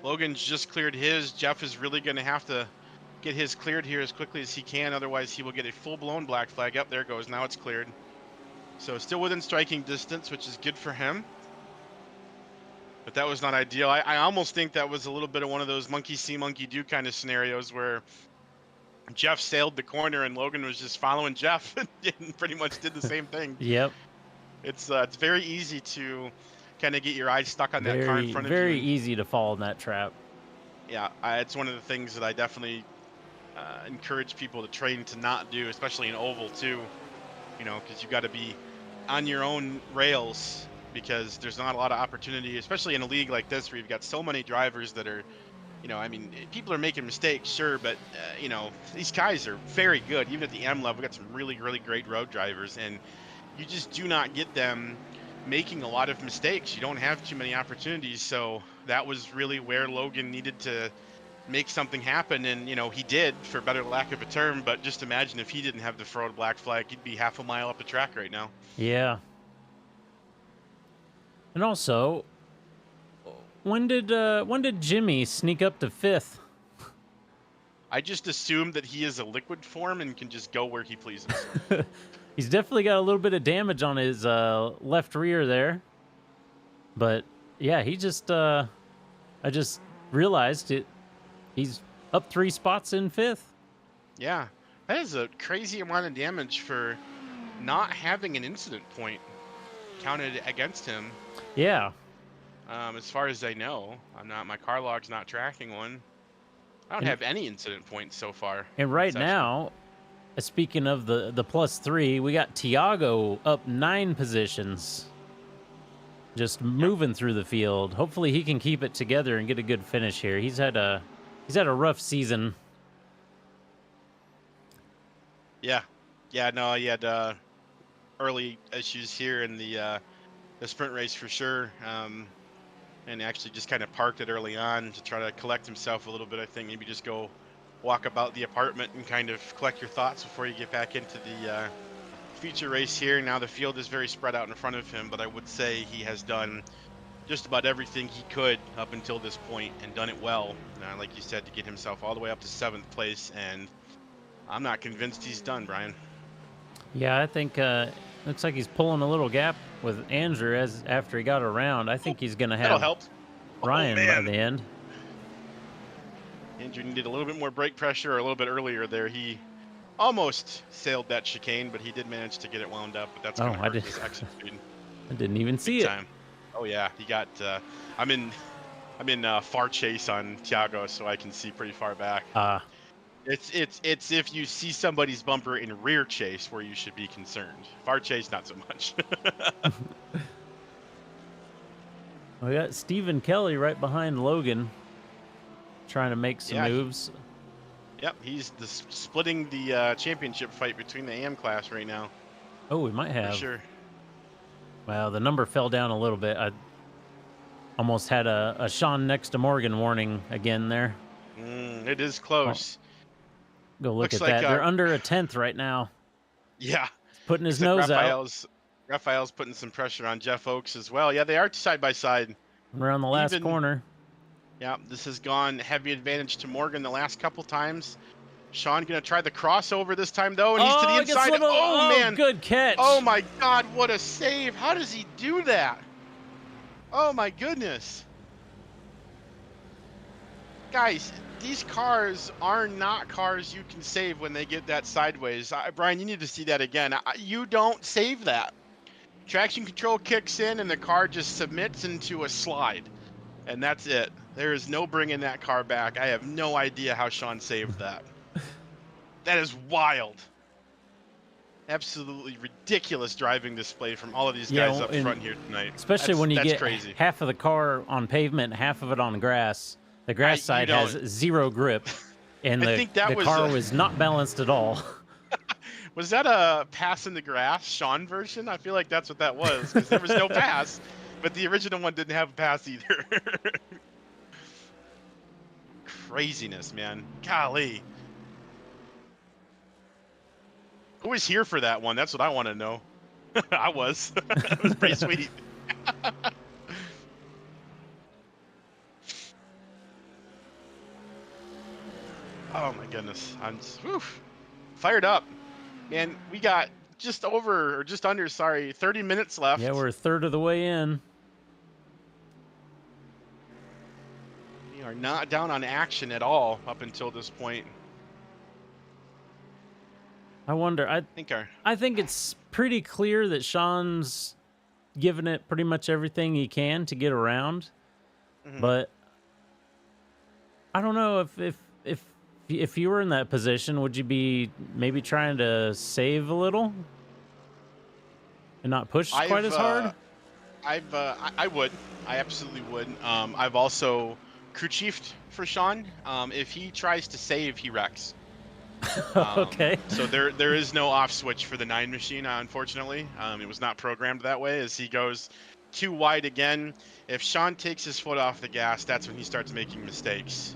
Logan's just cleared his. Jeff is really going to have to get his cleared here as quickly as he can. Otherwise, he will get a full-blown black flag. Up there it goes. Now it's cleared. So still within striking distance, which is good for him. But that was not ideal. I almost think that was a little bit of one of those monkey see, monkey do kind of scenarios where Jeff sailed the corner and Logan was just following Jeff and pretty much did the same thing. Yep. It's very easy to kind of get your eyes stuck on that car in front of you. Very easy to fall in that trap. Yeah, it's one of the things that I definitely encourage people to train to not do, especially in oval too. You know, because you got to be on your own rails, because there's not a lot of opportunity, especially in a league like this where you've got so many drivers that are, you know, I mean, people are making mistakes, sure, but you know, these guys are very good. Even at the M level, we got some really, really great road drivers, and you just do not get them making a lot of mistakes. You don't have too many opportunities. So that was really where Logan needed to make something happen. And, you know, he did, for better lack of a term, but just imagine if he didn't have the furrowed black flag, he'd be half a mile up the track right now. Yeah. And also, when did Jimmy sneak up to 5th? I just assumed that he is a liquid form and can just go where he pleases. He's definitely got a little bit of damage on his left rear there. But yeah, he just I just realized it. He's up 3 spots in 5th. Yeah, that is a crazy amount of damage for not having an incident point counted against him. Yeah. As far as I know, my car log's not tracking one. I don't have any incident points so far. And right now, speaking of the +3, we got Tiago up 9 positions. Just moving through the field. Hopefully he can keep it together and get a good finish here. He's had a rough season. Yeah. No, he had early issues here in the sprint race for sure. And actually just kind of parked it early on to try to collect himself a little bit. I think maybe just go walk about the apartment and kind of collect your thoughts before you get back into the feature race here. Now the field is very spread out in front of him, but I would say he has done just about everything he could up until this point and done it well. Like you said, to get himself all the way up to 7th place, and I'm not convinced he's done, Brian. Yeah, I think looks like he's pulling a little gap with Andrew as after he got around. I think he's going to That'll have help. Ryan by the end. Andrew needed a little bit more brake pressure, or a little bit earlier there. He almost sailed that chicane, but he did manage to get it wound up. But that's going to hurt his exit speed. I didn't even see it. Oh yeah, he got. I'm in far chase on Tiago, so I can see pretty far back. It's if you see somebody's bumper in rear chase where you should be concerned. Far chase, not so much. We got Stephen Kelly right behind Logan, trying to make some moves. Yep, he's splitting the championship fight between the AM class right now. Oh, we might have. For sure. Wow, the number fell down a little bit. I almost had a Sean next to Morgan warning again there. It is close. Go look at that. They're under a 10th right now. Yeah. He's putting his nose out. Raphael's putting some pressure on Jeff Oakes as well. Yeah, they are side by side. Around the last corner. Yeah, this has gone heavy advantage to Morgan the last couple times. Sean going to try the crossover this time, though, and he's to the inside. Oh, man. Good catch. Oh, my God, what a save. How does he do that? Oh, my goodness. Guys, these cars are not cars you can save when they get that sideways. Brian, you need to see that again. You don't save that. Traction control kicks in, and the car just submits into a slide. And that's it. There is no bringing that car back. I have no idea how Sean saved that. That is wild. Absolutely ridiculous driving display from all of these guys up front here tonight. Especially when you get half of the car on pavement, half of it on grass. The grass side has zero grip, and the car was not balanced at all. Was that a pass in the grass, Sean version? I feel like that's what that was, because there was no pass, but the original one didn't have a pass either. Craziness, man. Golly. Who was here for that one? That's what I want to know. I was. It was pretty sweet. Oh my goodness. I'm fired up. Man, we got just under 30 minutes left. Yeah, we're a third of the way in. We are not down on action at all up until this point. I wonder. I think it's pretty clear that Sean's given it pretty much everything he can to get around, but I don't know if you were in that position, would you be maybe trying to save a little and not push quite as hard? I would. I absolutely would. I've also crew chiefed for Sean. If he tries to save, he wrecks. Okay. So there is no off switch for the 9 machine, unfortunately. It was not programmed that way. As he goes too wide again, if Sean takes his foot off the gas, that's when he starts making mistakes.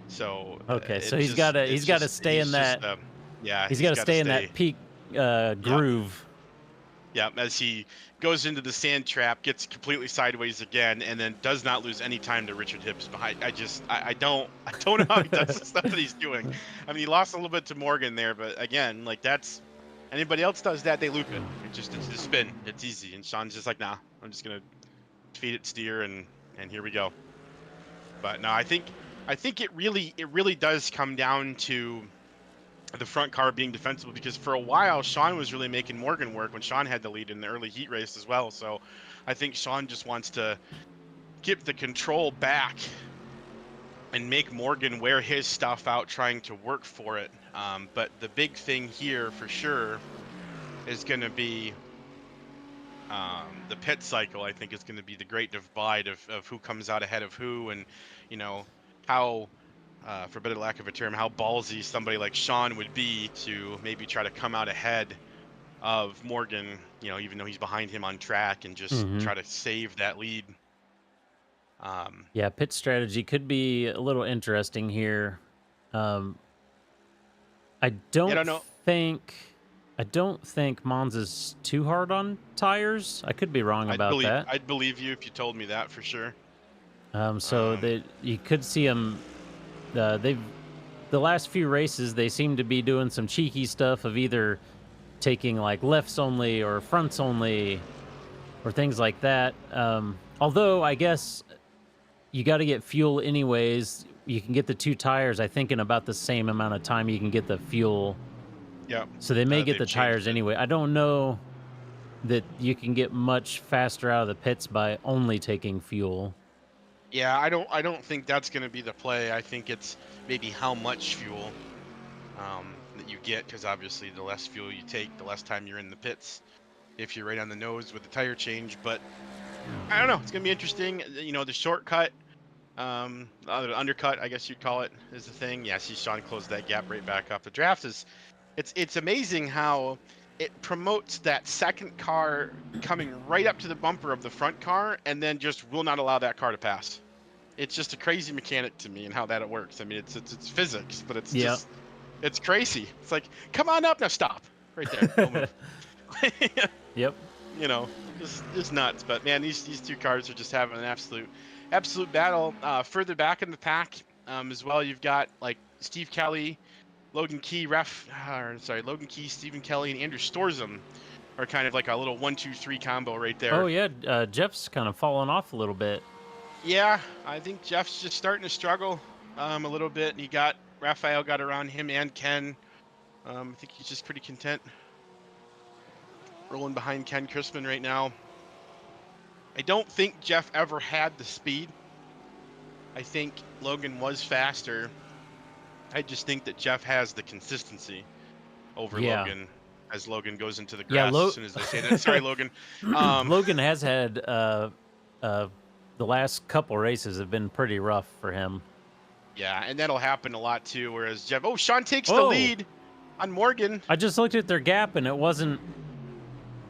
So okay, so he's got to stay in that. He's got to stay in that peak groove. Yeah, as he goes into the sand trap, gets completely sideways again, and then does not lose any time to Richard Hibbs behind. I don't know how he does the stuff that he's doing. I mean, he lost a little bit to Morgan there, but again, like that's anybody else does that, they loop it. It's a spin. It's easy, and Sean's just like, nah, I'm just gonna feed it steer, and here we go. But no, I think it really does come down to the front car being defensible, because for a while Sean was really making Morgan work when Sean had the lead in the early heat race as well. So I think Sean just wants to get the control back and make Morgan wear his stuff out trying to work for it. But the big thing here for sure is going to be the pit cycle. I think is going to be the great divide of who comes out ahead of who, and how for better lack of a term, how ballsy somebody like Sean would be to maybe try to come out ahead of Morgan, even though he's behind him on track, and just try to save that lead. Yeah, pit strategy could be a little interesting here. I don't think I don't think Monza's too hard on tires. I could be wrong about that. I'd believe you if you told me that for sure. So you could see them. The last few races they seem to be doing some cheeky stuff of either taking like lefts only or fronts only or things like that. Although I guess you got to get fuel anyways. You can get the 2 tires, I think, in about the same amount of time you can get the fuel. Yeah. So they may get the they've tires changed it. anyway. I don't know that you can get much faster out of the pits by only taking fuel. Yeah, I don't think that's going to be the play. I think it's maybe how much fuel that you get, because obviously the less fuel you take, the less time you're in the pits if you're right on the nose with the tire change. But I don't know. It's going to be interesting. You know, the shortcut, the undercut, I guess you'd call it, is the thing. Yeah, see Sean closed that gap right back up. The draft is, it's amazing how it promotes that second car coming right up to the bumper of the front car and then just will not allow that car to pass. It's just a crazy mechanic to me and how that it works. I mean, it's physics, but it's just, it's crazy. It's like, come on up now, stop right there. Don't move. Yep. You know, just nuts. But man, these 2 cars are just having an absolute battle. Further back in the pack, as well, you've got like Steve Kelly, Logan Key, Logan Key, Stephen Kelly, and Andrew Storzum are kind of like a little 1-2-3 combo right there. Oh yeah, Jeff's kind of fallen off a little bit. Yeah, I think Jeff's just starting to struggle a little bit. He got Raphael got around him and Ken. I think he's just pretty content rolling behind Ken Chrisman right now. I don't think Jeff ever had the speed. I think Logan was faster. I just think that Jeff has the consistency over Logan as Logan goes into the grass as soon as I say that. Sorry, Logan. Logan has had the last couple races have been pretty rough for him. Yeah, and that'll happen a lot too. Whereas Jeff, Sean takes the lead on Morgan. I just looked at their gap and it wasn't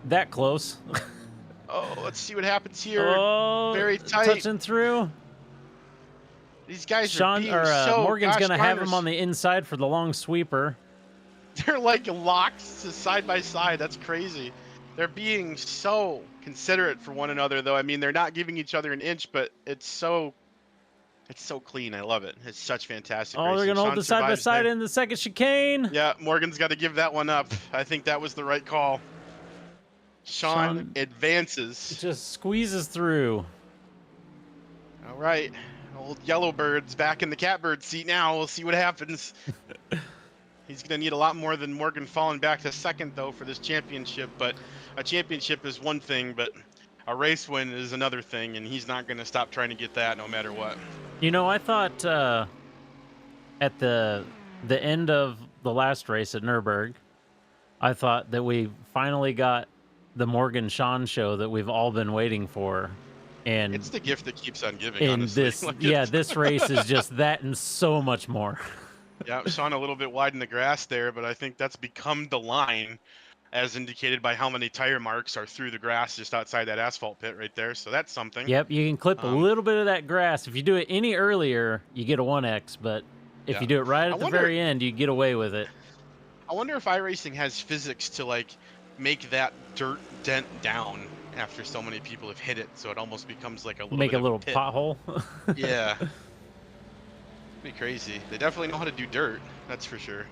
that close. Let's see what happens here. Very tight. Touching through. These guys are being so Morgan's going to have him on the inside for the long sweeper. They're like locked side by side. That's crazy. They're being so considerate for one another, though. I mean, they're not giving each other an inch, but it's so clean. I love it. It's such fantastic racing. They're going to hold the side by side in the second chicane. Yeah, Morgan's got to give that one up. I think that was the right call. Sean advances. Just squeezes through. All right. Old Yellowbird's back in the catbird seat now. We'll see what happens. He's going to need a lot more than Morgan falling back to second, though, for this championship. But a championship is one thing, but a race win is another thing, and he's not going to stop trying to get that no matter what. You know, I thought at the end of the last race at Nürburgring, I thought that we finally got the Morgan-Sean show that we've all been waiting for. And it's the gift that keeps on giving, and honestly. This race is just that and so much more. Yeah, Sean a little bit wide in the grass there, but I think that's become the line as indicated by how many tire marks are through the grass just outside that asphalt pit right there. So that's something. Yep, you can clip a little bit of that grass. If you do it any earlier, you get a 1X, but if you do it right at the very end, you get away with it. I wonder if iRacing has physics to like make that dirt dent down after so many people have hit it, so it almost becomes like a little make a little pothole. Yeah. Be crazy. They definitely know how to do dirt, that's for sure.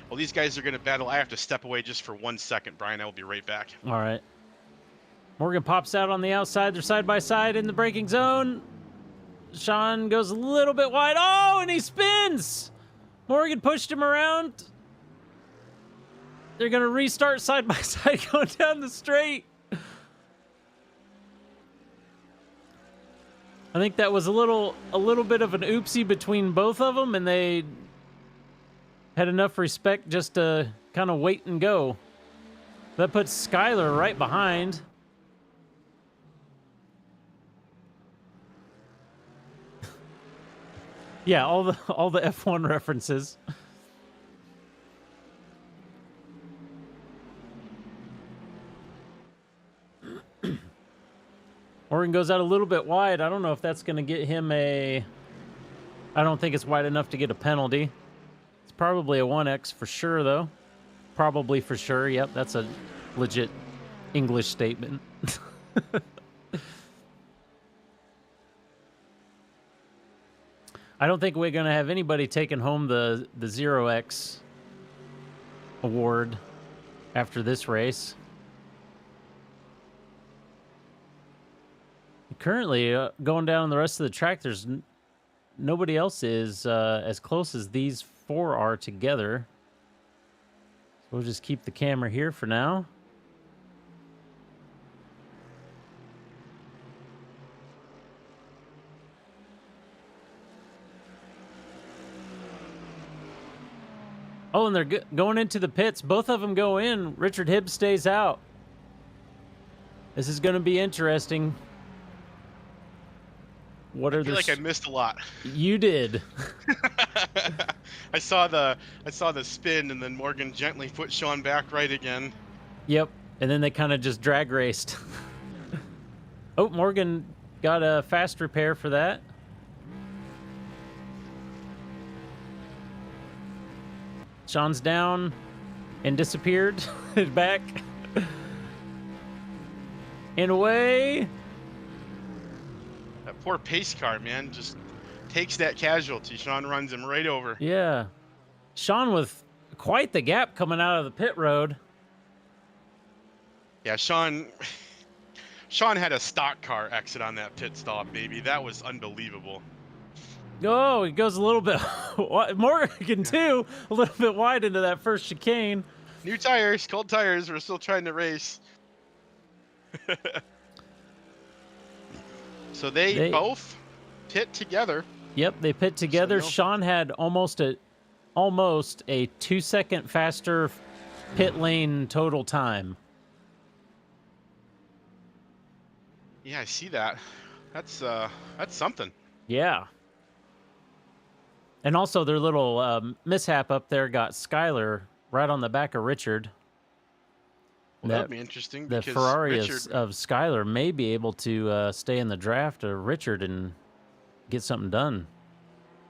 Well, these guys are going to battle. I have to step away just for 1 second, Brian. I will be right back. All right. Morgan pops out on the outside. They're side by side in the braking zone. Sean goes a little bit wide. Oh, and he spins. Morgan pushed him around. They're going to restart side by side going down the straight. I think that was a little bit of an oopsie between both of them, and they had enough respect just to kind of wait and go. That puts Skylar right behind. Yeah, all the F1 references. Morgan goes out a little bit wide. I don't know if that's going to get him a... I don't think it's wide enough to get a penalty. It's probably a 1X for sure, though. probably for sure. Yep, that's a legit English statement. I don't think we're going to have anybody taking home the 0x award after this race. Currently, going down the rest of the track, there's nobody else is as close as these four are together. So we'll just keep the camera here for now. Oh, and they're going into the pits. Both of them go in. Richard Hibbs stays out. This is going to be interesting. What are I feel like I missed a lot. You did. I saw the spin, and then Morgan gently put Sean back right again. Yep, and then they kind of just drag raced. Oh, Morgan got a fast repair for that. Sean's down and disappeared. Back and away. That poor pace car, man, just takes that casualty. Sean runs him right over. Yeah. Sean with quite the gap coming out of the pit road. Yeah, Sean had a stock car exit on that pit stop, baby. That was unbelievable. Oh, he goes a little bit Morgan too, a little bit wide into that first chicane. New tires, cold tires. We're still trying to race. So they both pit together. Yep, they pit together. So Sean had almost a 2-second faster pit lane total time. Yeah, I see that. That's something. Yeah. And also their little mishap up there got Skyler right on the back of Richard. Well, that'd be interesting. The because Ferrari Richard... of Skyler may be able to stay in the draft of Richard and get something done.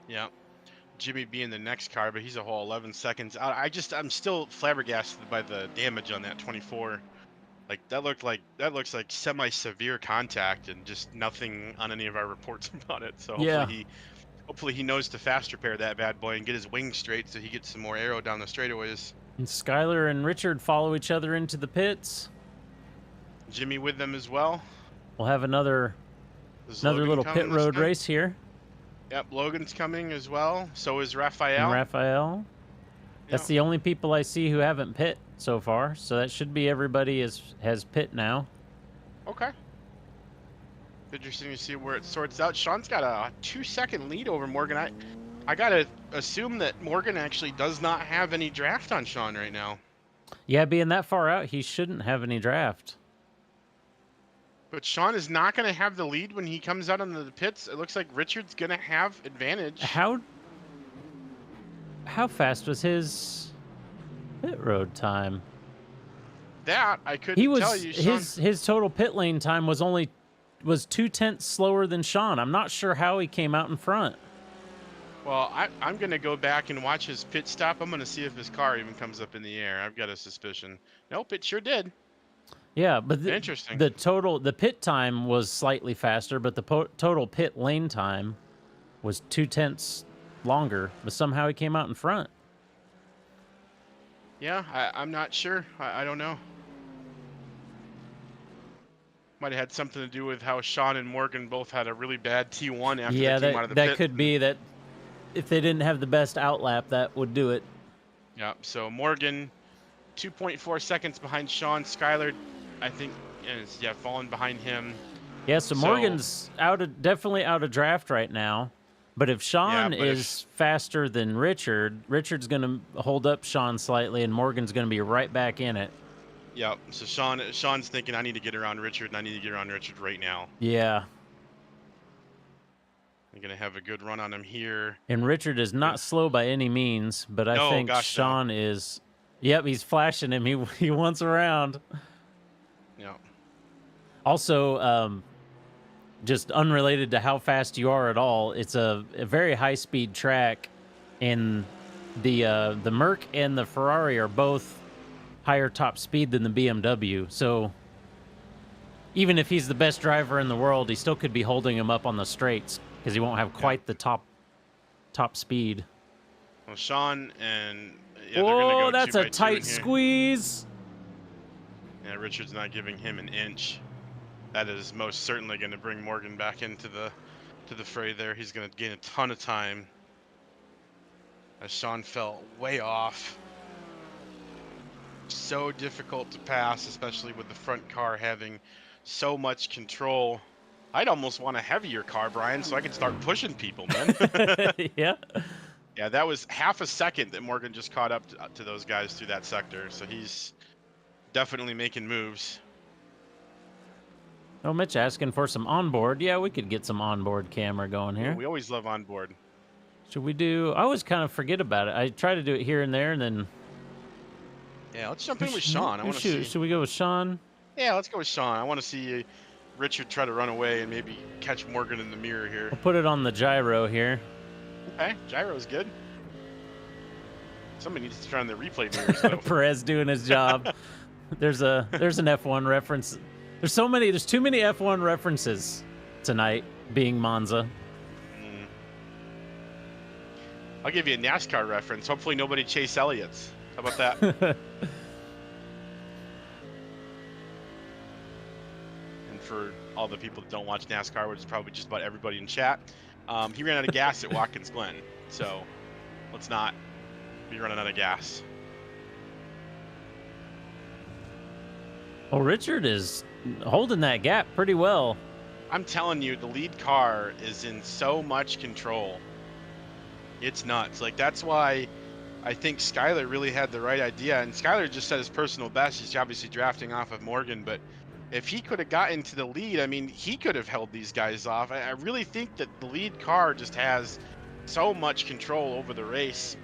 Yeah. Jimmy being the next car, but he's a whole 11 seconds out. I'm still flabbergasted by the damage on that 24. Like that looks like semi-severe contact and just nothing on any of our reports about it. So hopefully he knows to fast repair that bad boy and get his wings straight so he gets some more aero down the straightaways. And Skyler and Richard follow each other into the pits. Jimmy with them as well. We'll have another little pit road race here. Yep, Logan's coming as well. So is Raphael. And Raphael. That's the only people I see who haven't pit so far. So that should be everybody has pit now. Okay. Interesting to see where it sorts out. Sean's got a 2-second lead over Morgan. I gotta assume that Morgan actually does not have any draft on Sean right now. Yeah, being that far out, he shouldn't have any draft. But Sean is not going to have the lead when he comes out into the pits. It looks like Richard's going to have advantage. How fast was his pit road time? That I couldn't tell you, Sean. His total pit lane time was 0.2 slower than Sean. I'm not sure how he came out in front. Well, I'm going to go back and watch his pit stop. I'm going to see if his car even comes up in the air. I've got a suspicion. Nope, it sure did. Yeah, but interesting. The pit time was slightly faster, but the total pit lane time was 0.2 longer. But somehow he came out in front. Yeah, I'm not sure. I don't know. Might have had something to do with how Sean and Morgan both had a really bad T1 after they came out of the pit. That could be that. If they didn't have the best outlap, that would do it. Yeah. So Morgan, 2.4 seconds behind Sean. Skyler, I think, is falling behind him. Yeah. So Morgan's definitely out of draft right now. But if Sean is faster than Richard's going to hold up Sean slightly, and Morgan's going to be right back in it. Yep. So Sean's thinking, I need to get around Richard, and I need to get around Richard right now. Yeah. I'm going to have a good run on him here. And Richard is not slow by any means, but I think Sean is. Yep, he's flashing him. He wants around. Yeah. Also, just unrelated to how fast you are at all, it's a very high-speed track, and the Merc and the Ferrari are both higher top speed than the BMW. So even if he's the best driver in the world, he still could be holding him up on the straights because he won't have quite the top speed. Well, Sean and they're Whoa, gonna go that's 2 a by 2 in tight here. squeeze. Yeah, Richard's not giving him an inch. That is most certainly going to bring Morgan back into the fray there. He's going to gain a ton of time as Sean fell way off. So difficult to pass, especially with the front car having so much control. I'd almost want a heavier car, Brian, so I could start pushing people, man. Yeah. Yeah, that was half a second that Morgan just caught up to those guys through that sector. So he's definitely making moves. Oh, Mitch asking for some onboard. Yeah, we could get some onboard camera going here. Yeah, we always love onboard. Should we do... I always kind of forget about it. I try to do it here and there, and then... Yeah, let's jump in with Sean. I want to see. Should we go with Sean? Yeah, let's go with Sean. I want to see Richard try to run away and maybe catch Morgan in the mirror here. We'll put it on the gyro here. Okay, gyro's good. Somebody needs to turn on the replay mirrors, though. Perez doing his job. There's an F1 reference. There's too many F1 references tonight, being Monza. I'll give you a NASCAR reference. Hopefully nobody Chase Elliott's. How about that? And for all the people that don't watch NASCAR, which is probably just about everybody in chat, he ran out of gas at Watkins Glen. So let's not be running out of gas. Well, Richard is holding that gap pretty well. I'm telling you, the lead car is in so much control. It's nuts. Like, that's why I think Skyler really had the right idea. And Skyler just set his personal best. He's obviously drafting off of Morgan. But if he could have gotten to the lead, I mean, he could have held these guys off. I really think that the lead car just has so much control over the race,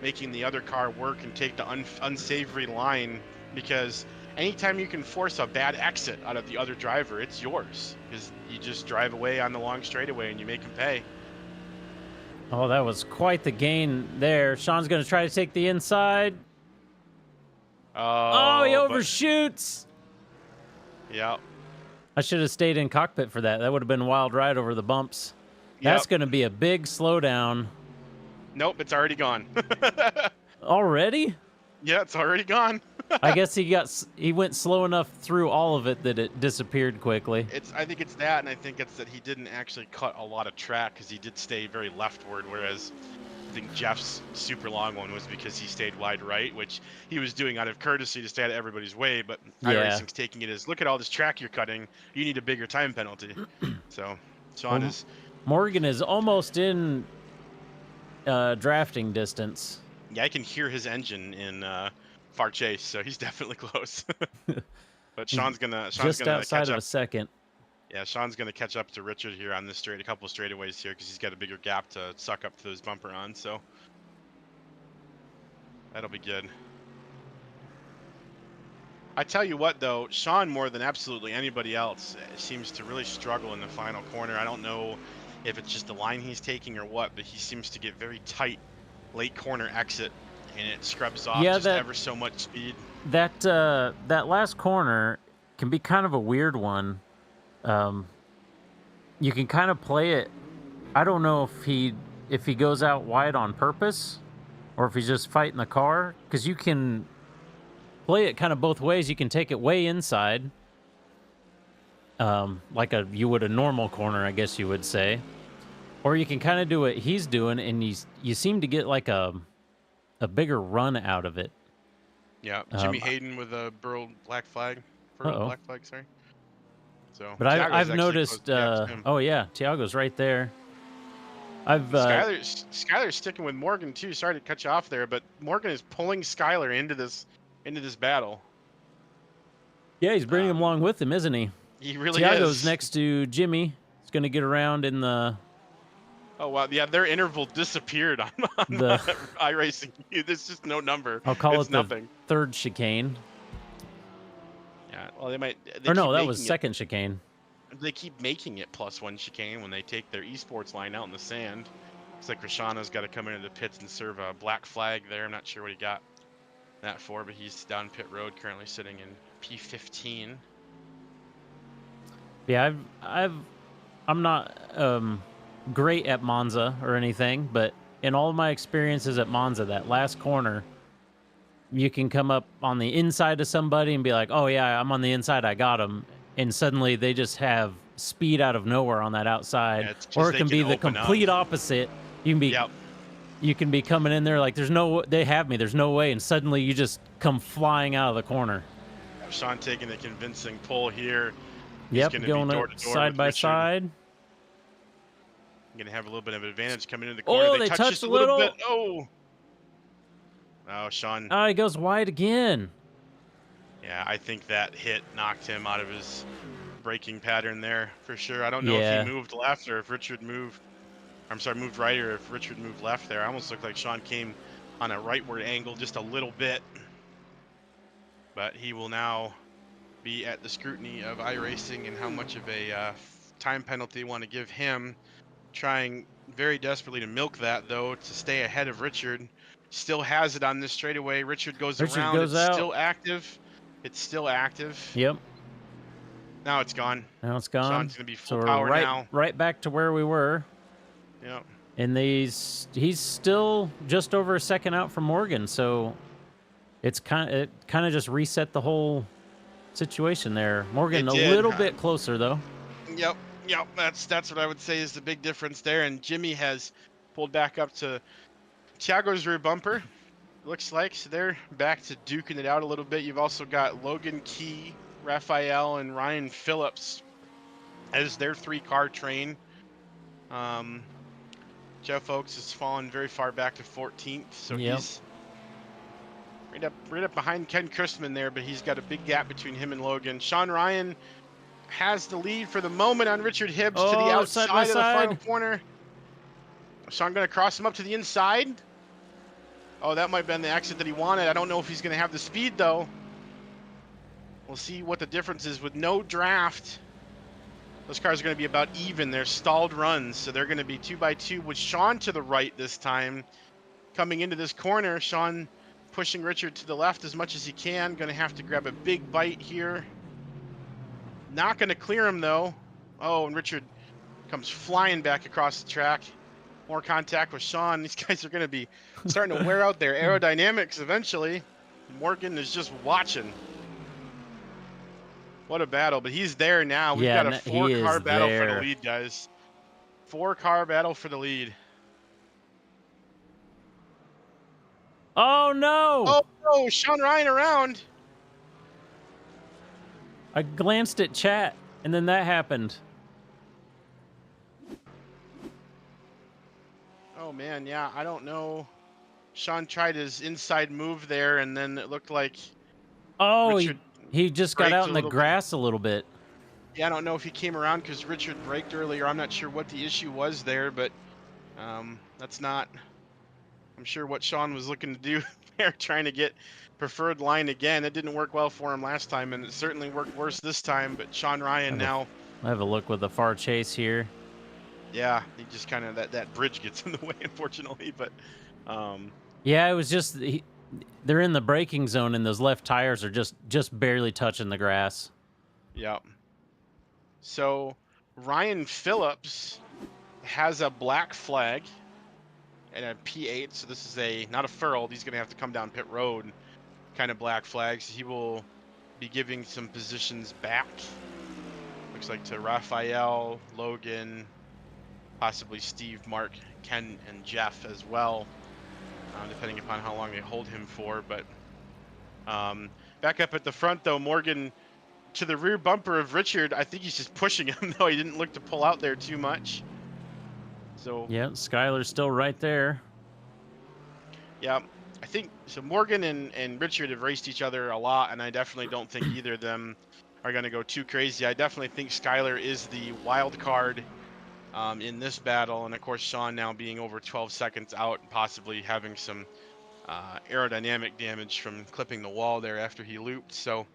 making the other car work and take the unsavory line, because anytime you can force a bad exit out of the other driver, it's yours, because you just drive away on the long straightaway and you make them pay. Oh, that was quite the gain there. Sean's going to try to take the inside. Oh, he overshoots. Yeah. I should have stayed in cockpit for that. That would have been a wild ride over the bumps. Yep. That's going to be a big slowdown. Nope, it's already gone. Already? Yeah, it's already gone. I guess he went slow enough through all of it that it disappeared quickly. I think it's that, and I think it's that he didn't actually cut a lot of track, because he did stay very leftward, whereas I think Jeff's super long one was because he stayed wide right, which he was doing out of courtesy to stay out of everybody's way, but iRacing's taking it as, look at all this track you're cutting, you need a bigger time penalty. So Sean is... Morgan is almost in drafting distance. Yeah, I can hear his engine in far chase, so he's definitely close. But Sean's gonna just outside catch of up. a second. Yeah, Sean's gonna catch up to Richard here on this a couple of straightaways here, because he's got a bigger gap to suck up to those bumper on. So that'll be good. I tell you what, though, Sean more than absolutely anybody else seems to really struggle in the final corner. I don't know if it's just the line he's taking or what, but he seems to get very tight late corner exit, and it scrubs off just ever so much speed. That last corner can be kind of a weird one. You can kind of play it. I don't know if he goes out wide on purpose or if he's just fighting the car, because you can play it kind of both ways. You can take it way inside, like you would a normal corner, I guess you would say. Or you can kind of do what he's doing, and you seem to get like a bigger run out of it. Yeah, Jimmy Hayden with a burl black flag. Black flag, sorry. So, but I've noticed. Oh yeah, Thiago's right there. Skyler's sticking with Morgan too. Sorry to cut you off there, but Morgan is pulling Skyler into this battle. Yeah, he's bringing him along with him, isn't he? He really Thiago's is. next to Jimmy. He's going to get around in the... Oh, wow. Yeah, their interval disappeared on the iRacing. There's just no number. I'll call it's it nothing. The third chicane. Yeah, well, they might... Or no, that was second chicane. They keep making it +1 chicane when they take their esports line out in the sand. Looks like Rashana's got to come into the pits and serve a black flag there. I'm not sure what he got. that for, but he's down pit road, currently sitting in P15. Yeah, I'm not great at Monza or anything, but in all of my experiences at Monza, that last corner, you can come up on the inside of somebody and be like, "Oh yeah, I'm on the inside, I got him," and suddenly they just have speed out of nowhere on that outside, Yeah, it's or because it they can can be the open up. complete opposite. You can be Yep. you can be coming in there like there's no, they have me, there's no way, and suddenly you just come flying out of the corner. Sean taking a convincing pull here. He's Yep, going to be going door up to door side with by Richard. side. Going to have a little bit of advantage coming into the corner. Oh, They they touch touched just a a little bit. little. Oh. Oh, Sean. Oh, he goes wide again. Yeah, I think that hit knocked him out of his braking pattern there for sure. I don't know if he Yeah. moved left or if Richard moved. I'm sorry, moved right, or if Richard moved left there. I almost looked like Sean came on a rightward angle just a little bit. But he will now be at the scrutiny of iRacing and how much of a time penalty you want to give him. Trying very desperately to milk that, though, to stay ahead of Richard. Still has it on this straightaway. Richard goes Richard around. goes It's out. still active. It's still active. Yep. Now it's gone. Now it's gone. Sean's going to be So full we're power now. right back to where we were. Yep. And he's still just over a second out from Morgan, so it kind of just reset the whole situation there. Morgan It a did. little bit closer though. Yep. That's what I would say is the big difference there. And Jimmy has pulled back up to Thiago's rear bumper. Looks like so they're back to duking it out a little bit. You've also got Logan Key, Raphael, and Ryan Phillips as their 3-car train. Jeff Oakes has fallen very far back to 14th, so Yep. he's right up behind Ken Christman there, but he's got a big gap between him and Logan. Sean Ryan has the lead for the moment on Richard Hibbs to the outside side by of the side. final corner. Sean going to cross him up to the inside. Oh, that might have been the exit that he wanted. I don't know if he's going to have the speed, though. We'll see what the difference is with no draft. Those cars are going to be about even. They're stalled runs, so they're going to be 2x2 with Sean to the right this time. Coming into this corner, Sean pushing Richard to the left as much as he can. Going to have to grab a big bite here. Not going to clear him, though. Oh, and Richard comes flying back across the track. More contact with Sean. These guys are going to be starting to wear out their aerodynamics eventually. Morgan is just watching. What a battle, but he's there now. We've got a 4-car battle for the lead, guys. 4-car battle for the lead. Oh no! Oh no, Sean Ryan around. I glanced at chat and then that happened. Oh man, yeah, I don't know. Sean tried his inside move there, and then it looked like Oh, Richard he just got braked out a in the little bit. grass a little bit. Yeah, I don't know if he came around because Richard braked earlier. I'm not sure what the issue was there, but that's not, I'm sure, what Sean was looking to do there, trying to get preferred line again. It didn't work well for him last time, and it certainly worked worse this time, but Sean Ryan now. I have a look with the far chase here. Yeah, he just kind of, that bridge gets in the way, unfortunately, but yeah, it was just they're in the braking zone and those left tires are just barely touching the grass. yeah. So Ryan Phillips has a black flag and a P8, so this is not a furled. He's going to have to come down pit road, kind of black flags. He will be giving some positions back. Looks like to Raphael, Logan, possibly Steve, Mark, Ken, and Jeff as well, depending upon how long they hold him for. But back up at the front, though, Morgan to the rear bumper of Richard. I think he's just pushing him, though. He didn't look to pull out there too much. So yeah, Skylar's still right there. Yeah, I think so. Morgan and Richard have raced each other a lot, and I definitely don't think either of them are going to go too crazy. I definitely think Skylar is the wild card in this battle, and of course Sean now being over 12 seconds out and possibly having some aerodynamic damage from clipping the wall there after he looped. So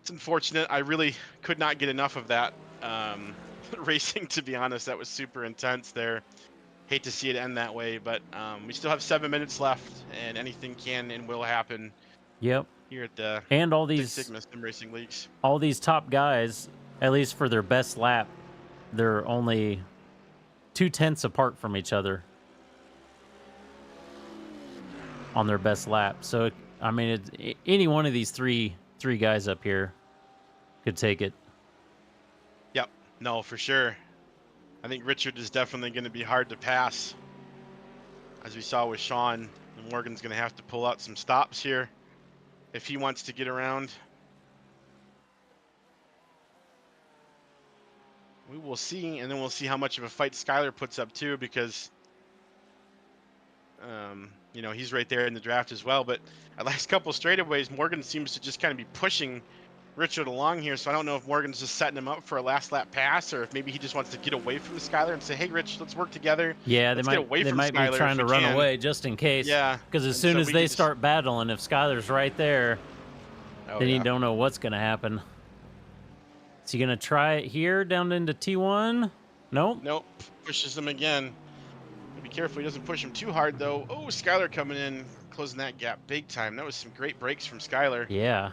it's unfortunate. I really could not get enough of that racing, to be honest. That was super intense there. Hate to see it end that way, but we still have 7 minutes left, and anything can and will happen Yep. here at the And all Six these Sigma Sim Racing Leagues. top guys, at least for their best lap, they're only 0.2 apart from each other on their best lap. So I mean, any one of these three guys up here could take it. Yep. No, for sure. I think Richard is definitely going to be hard to pass. As we saw with Sean, and Morgan's going to have to pull out some stops here if he wants to get around. We will see, and then we'll see how much of a fight Skylar puts up too, because you know, he's right there in the draft as well. But at last couple straightaways, Morgan seems to just kind of be pushing Richard along here. So I don't know if Morgan's just setting him up for a last lap pass, or if maybe he just wants to get away from Skylar and say, "Hey, Rich, let's work together." Yeah, let's they get away from might be Skylar trying if to we run can. away just in case. Yeah. Because as And soon so as we they can just- start battling, if Skylar's right there, then you don't know what's going to happen. Is he going to try it here down into T1? Nope. Nope. Pushes him again. Be careful he doesn't push him too hard, though. Oh, Skylar coming in, closing that gap big time. That was some great breaks from Skylar. Yeah.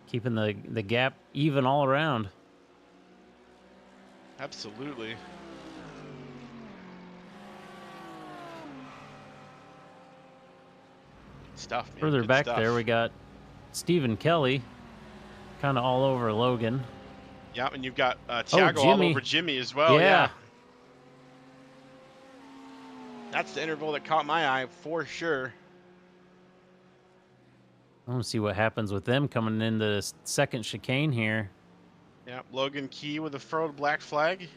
Keeping the gap even all around. Absolutely. Good stuff, man. Further Good back stuff. there, we got Stephen Kelly kind of all over Logan. Yeah, and you've got Thiago all Jimmy. over Jimmy as well. Yeah. That's the interval that caught my eye for sure. I want to see what happens with them coming into the second chicane here. Yeah, Logan Key with a furrowed black flag.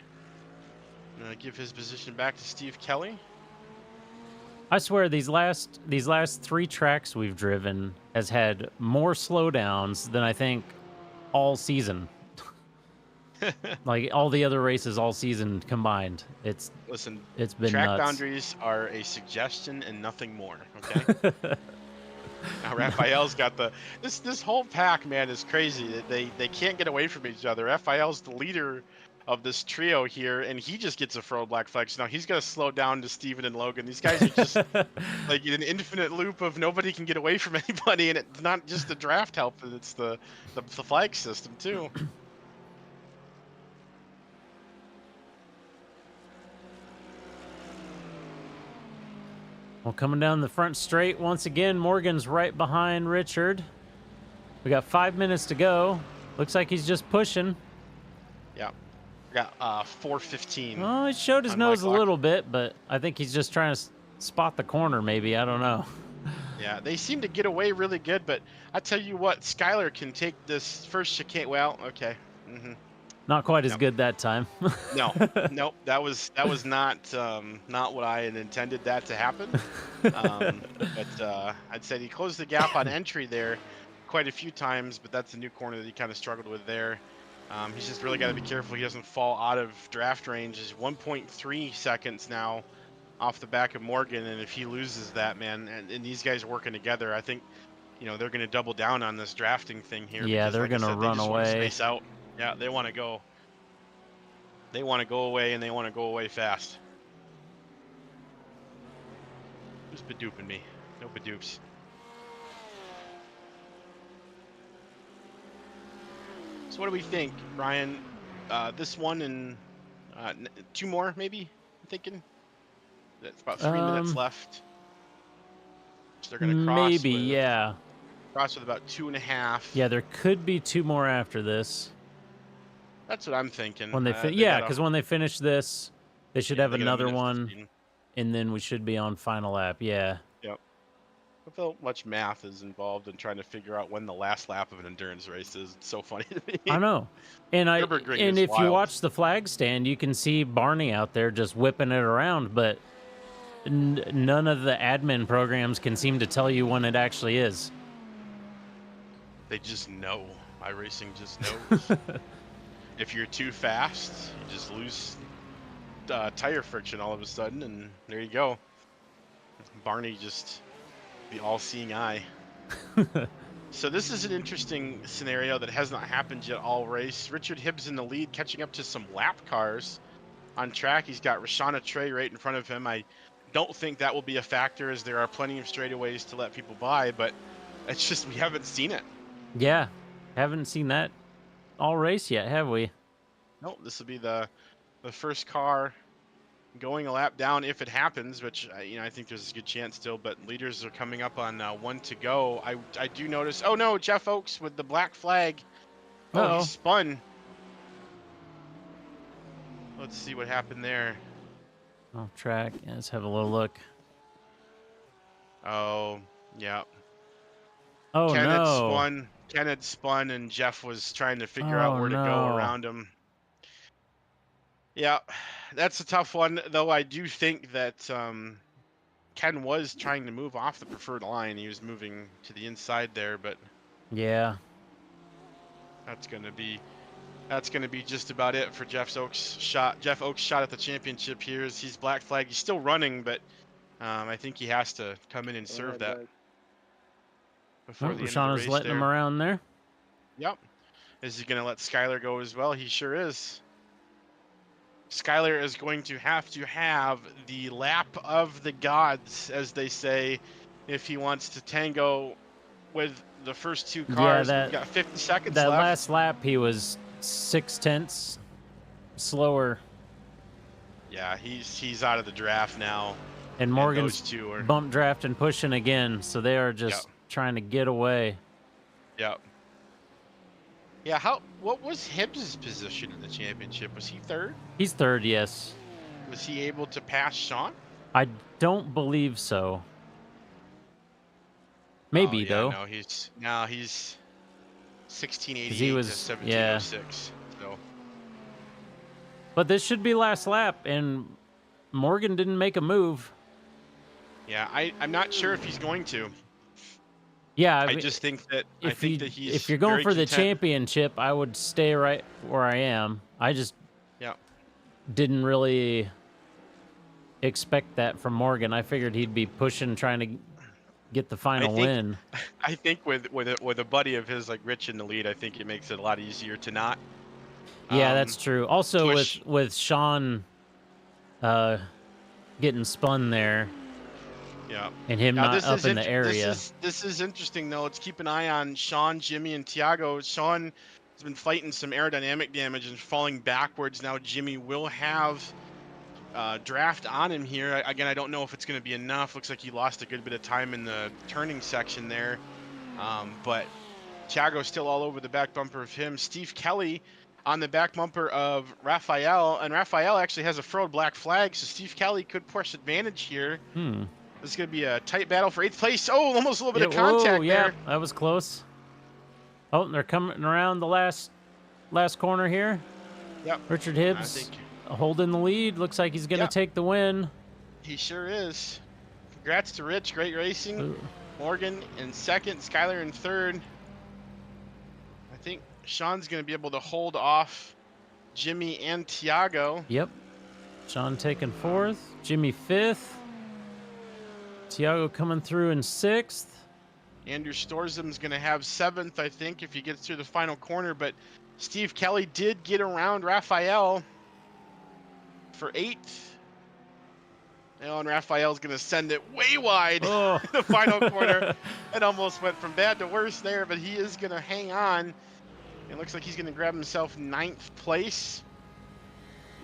Give his position back to Steve Kelly. I swear these last 3 tracks we've driven has had more slowdowns than I think all season. Like all the other races all season combined. It's been track nuts. boundaries are a suggestion and nothing more. Okay. Now Raphael's got this whole pack, man, is crazy. They can't get away from each other. Raphael's the leader of this trio here, and he just gets a furrowed black flag. So now he's got to slow down to Steven and Logan. These guys are just like in an infinite loop of nobody can get away from anybody, and it's not just the draft help, it's the flag system too. Well, coming down the front straight once again, Morgan's right behind Richard. We got 5 minutes to go. Looks like he's just pushing. Yeah, we got 4:15. Well, he showed his nose a little bit, but I think he's just trying to spot the corner. Maybe, I don't know. Yeah, they seem to get away really good, but I tell you what, Skylar can take this first chicane. Well, okay. Not quite as good that time. No, nope. That was not what I had intended that to happen. But I'd say he closed the gap on entry there quite a few times, but that's a new corner that he kind of struggled with there. He's just really got to be careful he doesn't fall out of draft range. He's 1.3 seconds now off the back of Morgan, and if he loses that, man, and these guys working together, I think, you know, they're going to double down on this drafting thing here. Yeah, because, they're like going to run away. Space out. Yeah, they want to go. They want to go away, and they want to go away fast. Who's badooping me? No badoops. So what do we think, Brian? This one and 2 more, maybe? I'm thinking. That's about 3 minutes left. So they're going to cross. Maybe, yeah. Cross with about 2.5. Yeah, there could be 2 more after this. That's what I'm thinking. When they because when they finish this, they should have another one, 15. and then we should be on final lap. Yeah. Yep. I feel much math is involved in trying to figure out when the last lap of an endurance race is. It's so funny to me. I know. And if you watch the flag stand, you can see Barney out there just whipping it around, but none of the admin programs can seem to tell you when it actually is. They just know. iRacing just knows. If you're too fast, you just lose tire friction all of a sudden, and there you go. Barney just the all-seeing eye. So this is an interesting scenario that has not happened yet all race. Richard Hibbs in the lead, catching up to some lap cars. on track. He's got Rashana Trey right in front of him. I don't think that will be a factor, as there are plenty of straightaways to let people by, but it's just we haven't seen it. Yeah, haven't seen that all race yet, have we? Nope, this will be the first car going a lap down if it happens, which I think there's a good chance still. But leaders are coming up on 1 to go. I do notice. Oh no, Jeff Oakes with the black flag. Oh, he Uh-oh. spun. Let's see what happened there. Off track. Yeah, let's have a little look. Oh, yeah. Oh Ken no. had spun, and Jeff was trying to figure out where to go around him. Yeah, that's a tough one, though. I do think that Ken was trying to move off the preferred line. He was moving to the inside there, but yeah, that's gonna be just about it for Jeff Oakes' shot. Jeff Oakes' shot at the championship here is he's black flag. He's still running, but I think he has to come in and serve that before the end of the Rashana's race letting there. him around there. Yep. Is he gonna let Skyler go as well? He sure is. Skyler is going to have the lap of the gods, as they say, if he wants to tango with the first two cars. Yeah, We've got 50 seconds that left. last lap, he was 0.6 slower. Yeah, he's out of the draft now. And Morgan's those two are bump draft and pushing again, so they are just trying to get away. Yep. Yeah, what was Hibbs' position in the championship? Was he third? He's third, yes. Was he able to pass Sean? I don't believe so. Maybe though. No, he's 1688 he was, to 1706. So. But this should be last lap, and Morgan didn't make a move. Yeah, I'm not sure if he's going to. Yeah, I just think that he's if you're going very for the content. championship, I would stay right where I am. I just didn't really expect that from Morgan. I figured he'd be pushing, trying to get the final win. I think with a buddy of his like Rich in the lead, I think it makes it a lot easier to not. Yeah, that's true. Also, with Sean getting spun there. Yeah. And him not up in the area. This is interesting, though. Let's keep an eye on Sean, Jimmy, and Tiago. Sean has been fighting some aerodynamic damage and falling backwards. Now Jimmy will have draft on him here. Again, I don't know if it's going to be enough. Looks like he lost a good bit of time in the turning section there. But Tiago's still all over the back bumper of him. Steve Kelly on the back bumper of Raphael. And Raphael actually has a furrowed black flag, so Steve Kelly could push advantage here. This is going to be a tight battle for 8th place. Oh, almost a little bit of contact there. That was close. Oh, they're coming around the last corner here. Yep. Richard Hibbs holding the lead. Looks like he's going to take the win. He sure is. Congrats to Rich. Great racing. Morgan in second. Skyler in third. I think Sean's going to be able to hold off Jimmy and Tiago. Yep. Sean taking fourth. Jimmy fifth. Tiago coming through in sixth. Andrew Storzum's going to have seventh, I think, if he gets through the final corner. But Steve Kelly did get around Raphael for eighth. And Raphael's going to send it way wide in the final corner. It almost went from bad to worse there, but he is going to hang on. It looks like he's going to grab himself 9th place.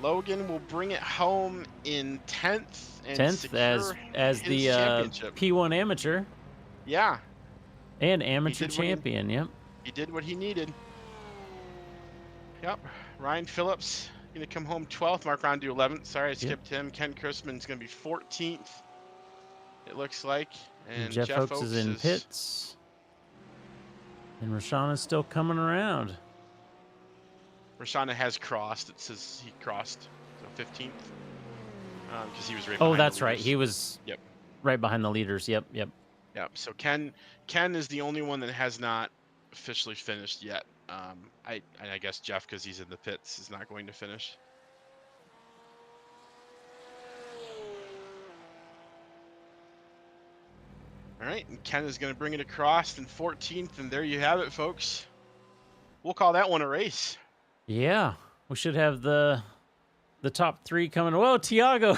Logan will bring it home in 10th. And 10th as the P1 amateur. Yeah. And amateur champion, yep. He did what he needed. Yep. Ryan Phillips going to come home 12th. Mark Rondu 11th. Sorry, I skipped him. Ken Chrisman's going to be 14th. It looks like. And Jeff Oakes is in pits. And Rashana's still coming around. Rashana has crossed. It says he crossed. So 15th. Because he was right behind that's the right. He was right behind the leaders. Yep. So Ken is the only one that has not officially finished yet. I guess Jeff, because he's in the pits, is not going to finish. All right, and Ken is going to bring it across in 14th, and there you have it, folks. We'll call that one a race. Yeah, we should have the the top 3 coming. Whoa, Tiago,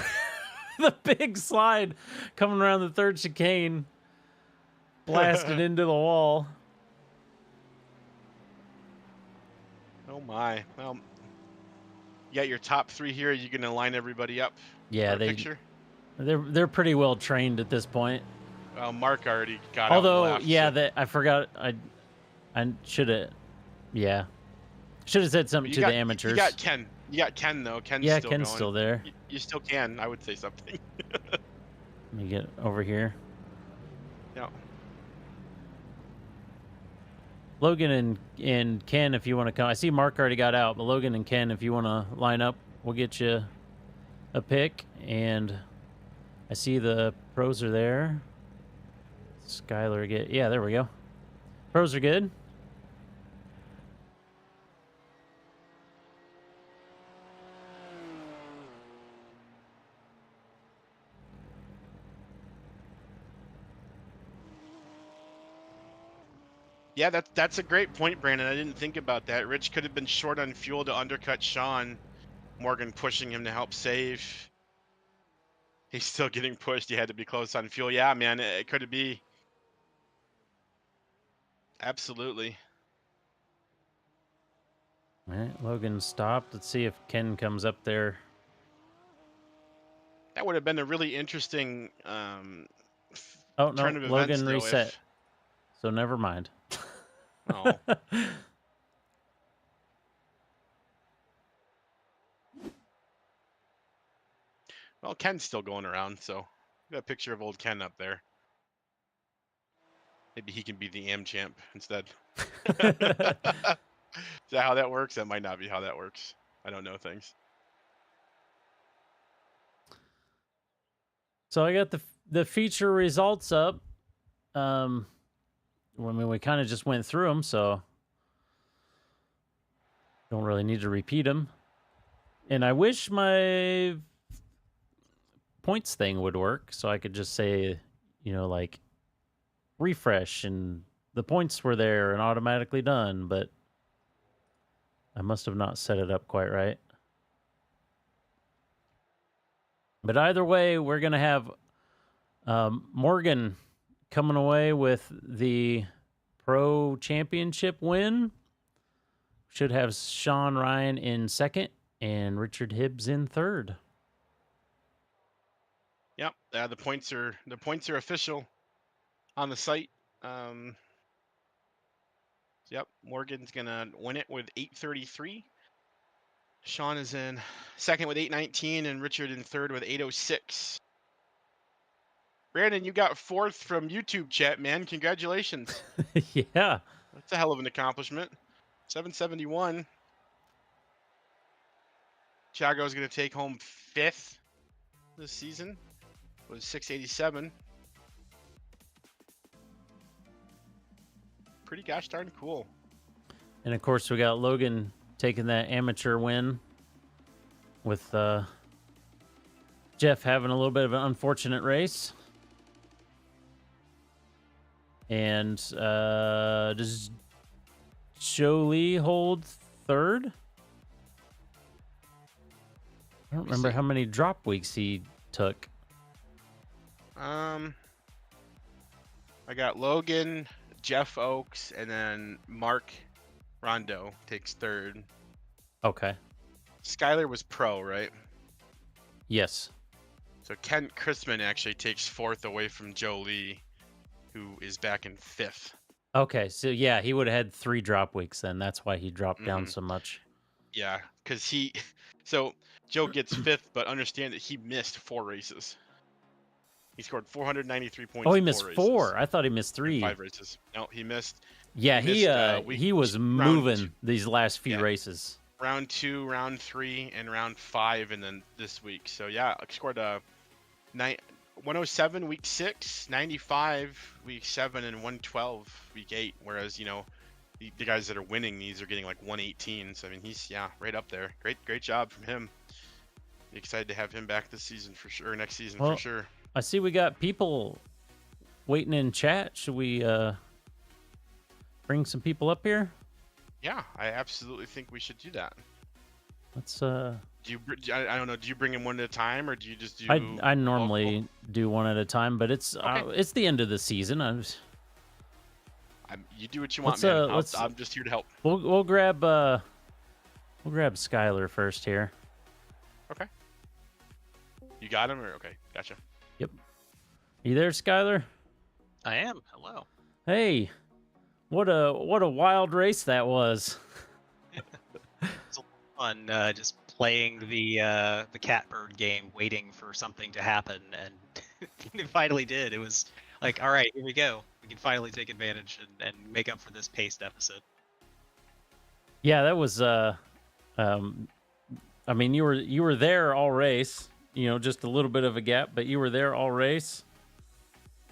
the big slide coming around the 3rd chicane, blasted into the wall. Oh my. Well, you got your top 3 here. Are you going to line everybody up Yeah, for a picture? they're pretty well trained at this point. Well, Mark already got out Although, and left, yeah, so. that I forgot. I should have. Yeah, should have said something to the amateurs. You got Ken. You got Ken though. Ken's Yeah, still Ken's going. still there. You still can. I would say something. Let me get over here. Yeah. Logan and Ken, if you want to come. I see Mark already got out, but Logan and Ken, if you want to line up, we'll get you a pick. And I see the pros are there. Skylar, yeah, there we go. Pros are good. Yeah, that's a great point, Brandon. I didn't think about that. Rich could have been short on fuel to undercut Sean. Morgan pushing him to help save. He's still getting pushed. He had to be close on fuel. Yeah, man, it could be. Absolutely. All right, Logan stopped. Let's see if Ken comes up there. That would have been a really interesting Oh no, turn of events, Logan though, reset. So never mind. Oh. Well, Ken's still going around, so we got a picture of old Ken up there. Maybe he can be the AM champ instead. Is that how that works? That might not be how that works. I don't know things. So I got the feature results up. I mean, we kind of just went through them, so don't really need to repeat them. And I wish my points thing would work, so I could just say, you know, like refresh, and the points were there and automatically done, but I must have not set it up quite right. But either way, we're going to have Morgan coming away with the Pro Championship win. Should have Sean Ryan in 2nd and Richard Hibbs in 3rd. Yep, the points are official on the site. Yep, Morgan's gonna win it with 833. Sean is in 2nd with 819, and Richard in 3rd with 806. Brandon, you got 4th from YouTube chat, man. Congratulations. Yeah. That's a hell of an accomplishment. 771. Thiago's going to take home 5th this season with 687. Pretty gosh darn cool. And of course, we got Logan taking that amateur win with Jeff having a little bit of an unfortunate race. And does Jolie hold 3rd? I don't remember how many drop weeks he took. I got Logan, Jeff Oakes, and then Mark Rondo takes 3rd. Okay. Skylar was pro, right? Yes. So Kent Chrisman actually takes 4th away from Jolie, who is back in 5th. Okay, so yeah, he would have had 3 drop weeks then. That's why he dropped down so much. Yeah, because so Joe gets 5th, but understand that he missed 4 races. He scored 493 points. Oh, he in missed 4 races. 4. I thought he missed 3. 5 races. No, he missed. Yeah, he was moving these last few races. Round 2, round 3, and round 5, and then this week. So yeah, scored 107 week 6, 95 week 7, and 112 week 8. Whereas the guys that are winning these are getting like 118. So I mean, he's right up there. Great job from him. Excited to have him back this season for sure, or next season for sure. I see we got people waiting in chat. Should we bring some people up here? Yeah, I absolutely think we should do that. Let's I don't know. Do you bring him one at a time, or do you just do? I normally do one at a time, but it's the end of the season. You do what you want, man. Let's I'm just here to help. we'll grab Skylar first here. Okay. You got him, or okay, gotcha. Yep. You there, Skylar? I am. Hello. Hey, what a wild race that was. It's fun just playing the catbird game, waiting for something to happen, and it finally did. It was like, all right, here we go. We can finally take advantage and make up for this pace deficit. Yeah, that was I mean, you were there all race, just a little bit of a gap, but you were there all race.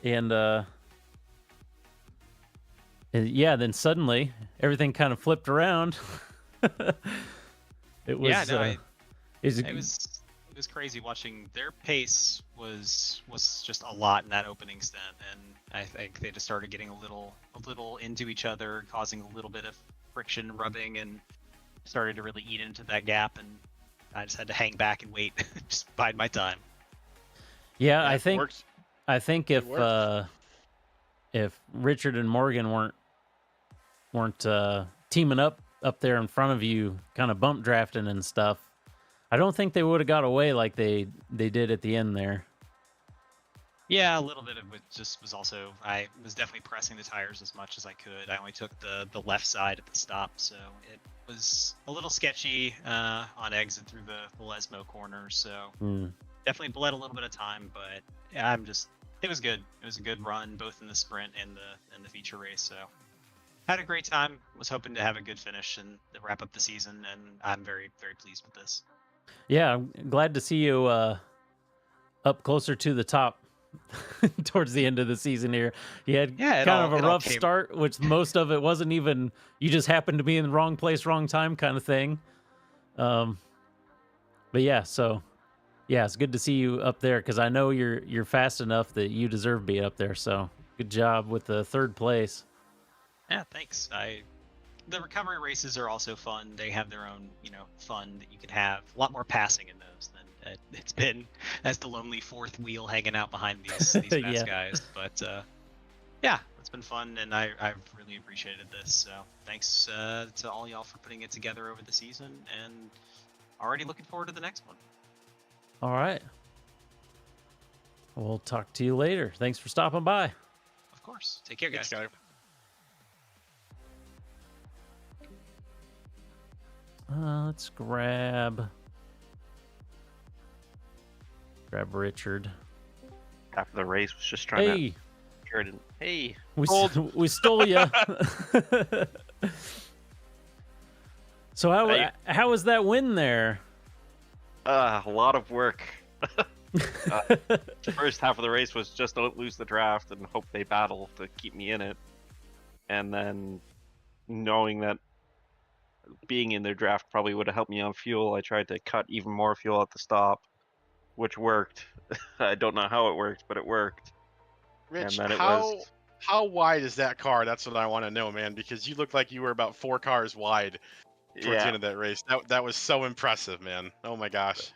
And yeah, then suddenly everything kind of flipped around. It was it was crazy watching. Their pace was just a lot in that opening stint, and I think they just started getting a little into each other, causing a little bit of friction, rubbing, and started to really eat into that gap. And I just had to hang back and wait, just bide my time. Yeah, Yeah, I think if Richard and Morgan weren't teaming up there in front of you, kind of bump drafting and stuff, I don't think they would have got away like they did at the end there. Yeah, a little bit of it just was also, I was definitely pressing the tires as much as I could. I only took the left side at the stop, so it was a little sketchy on exit through the Lesmo corner, so definitely bled a little bit of time, but yeah, it was good. It was a good run, both in the sprint and the feature race, so had a great time. Was hoping to have a good finish and wrap up the season, and I'm very, very pleased with this. Yeah, I'm glad to see you up closer to the top towards the end of the season here. You had kind of a rough start, which most of it wasn't even, you just happened to be in the wrong place, wrong time kind of thing. But yeah, so yeah, it's good to see you up there because I know you're fast enough that you deserve to be up there. So good job with the third place. Yeah, thanks. The recovery races are also fun. They have their own, fun that you can have. A lot more passing in those than it's been as the lonely fourth wheel hanging out behind these fast guys. But yeah, it's been fun, and I've really appreciated this. So thanks to all y'all for putting it together over the season, and already looking forward to the next one. All right. We'll talk to you later. Thanks for stopping by. Of course. Take care, guys. Thanks, Skyler. Let's grab Richard. After the race, was just trying to. Hey, we stole you. So how was that win there? A lot of work. The first half of the race was just don't lose the draft and hope they battle to keep me in it, and then knowing that being in their draft probably would have helped me on fuel, I tried to cut even more fuel at the stop, which worked. I don't know how it worked, but it worked. Rich, and then how wide is that car? That's what I want to know, man, because you look like you were about 4 cars wide towards the end of that race. That was so impressive, man. Oh my gosh.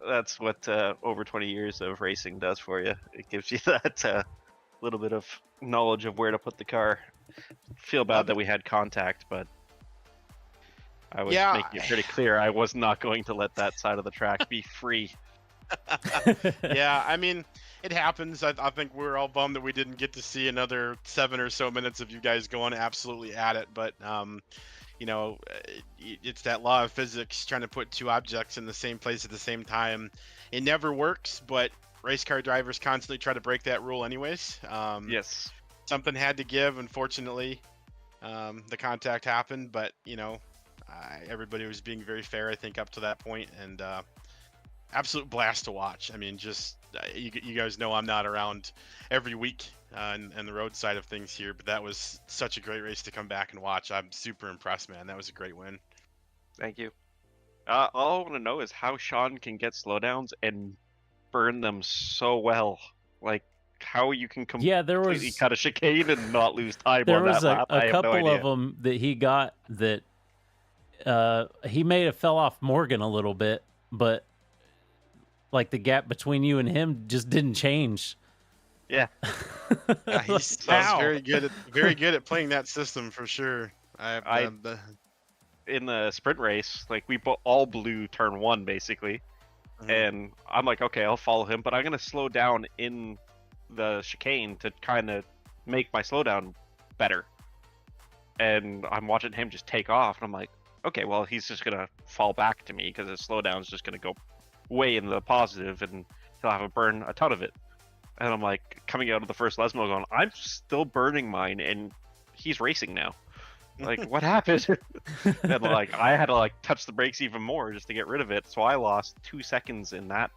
That's what over 20 years of racing does for you. It gives you that little bit of knowledge of where to put the car. Feel bad that we had contact, but I was making it pretty clear I was not going to let that side of the track be free. Yeah, I mean, it happens. I think we're all bummed that we didn't get to see another 7 or so minutes of you guys going absolutely at it. But, it's that law of physics, trying to put 2 objects in the same place at the same time. It never works, but race car drivers constantly try to break that rule anyways. Yes. Something had to give. Unfortunately, the contact happened, but, everybody was being very fair, I think, up to that point, and absolute blast to watch. I mean, just you guys know I'm not around every week and the road side of things here, but that was such a great race to come back and watch. I'm super impressed, man. That was a great win. Thank you. All I want to know is how Sean can get slowdowns and burn them so well. Like, how you can completely cut a chicane and not lose time on that lap. There was a couple of them that he got that he may have fell off Morgan a little bit, but like the gap between you and him just didn't change. Yeah. Yeah, he's How? very good at playing that system for sure. In the sprint race, like we all blew turn 1 basically, and I'm like, okay, I'll follow him, but I'm gonna slow down in the chicane to kind of make my slowdown better. And I'm watching him just take off, and I'm like, okay, well, he's just gonna fall back to me because his slowdown's just gonna go way in the positive, and he'll have to burn a ton of it. And I'm like, coming out of the first Lesmo going, I'm still burning mine, and he's racing now. Like, what happened? And like, I had to like touch the brakes even more just to get rid of it. So I lost 2 seconds in that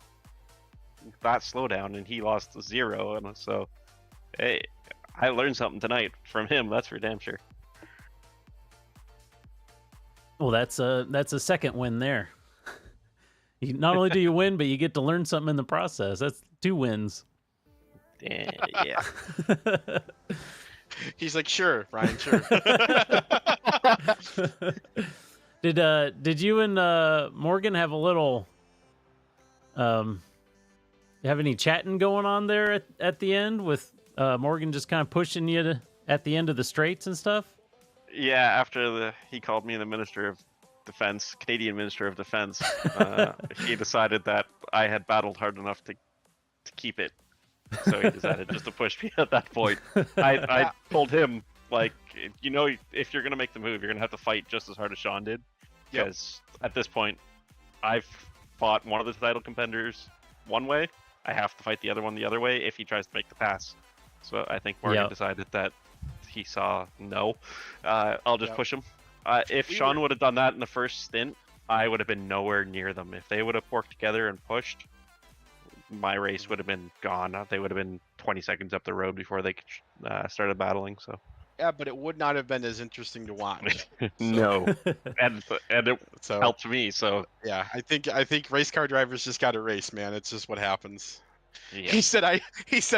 slowdown, and he lost 0. And so, hey, I learned something tonight from him. That's for damn sure. Well, that's a second win there. Not only do you win, but you get to learn something in the process. That's 2 wins. Yeah. He's like, sure, Ryan, sure. Did you and Morgan have a little have any chatting going on there at the end with Morgan just kind of pushing you at the end of the straights and stuff? Yeah, after he called me the Minister of Defense, Canadian Minister of Defense, he decided that I had battled hard enough to keep it. So he decided just to push me at that point. I told him, like, you know, if you're going to make the move, you're going to have to fight just as hard as Sean did. Because at this point, I've fought one of the title contenders one way. I have to fight the other one the other way if he tries to make the pass. So I think Morgan decided that he saw no. I'll just push him. If Sean would have done that in the first stint, I would have been nowhere near them. If they would have worked together and pushed, my race would have been gone. They would have been 20 seconds up the road before they started battling. So Yeah, but it would not have been as interesting to watch. no, and it helped me. So yeah, I think race car drivers just got to race, man. It's just what happens. yeah. He said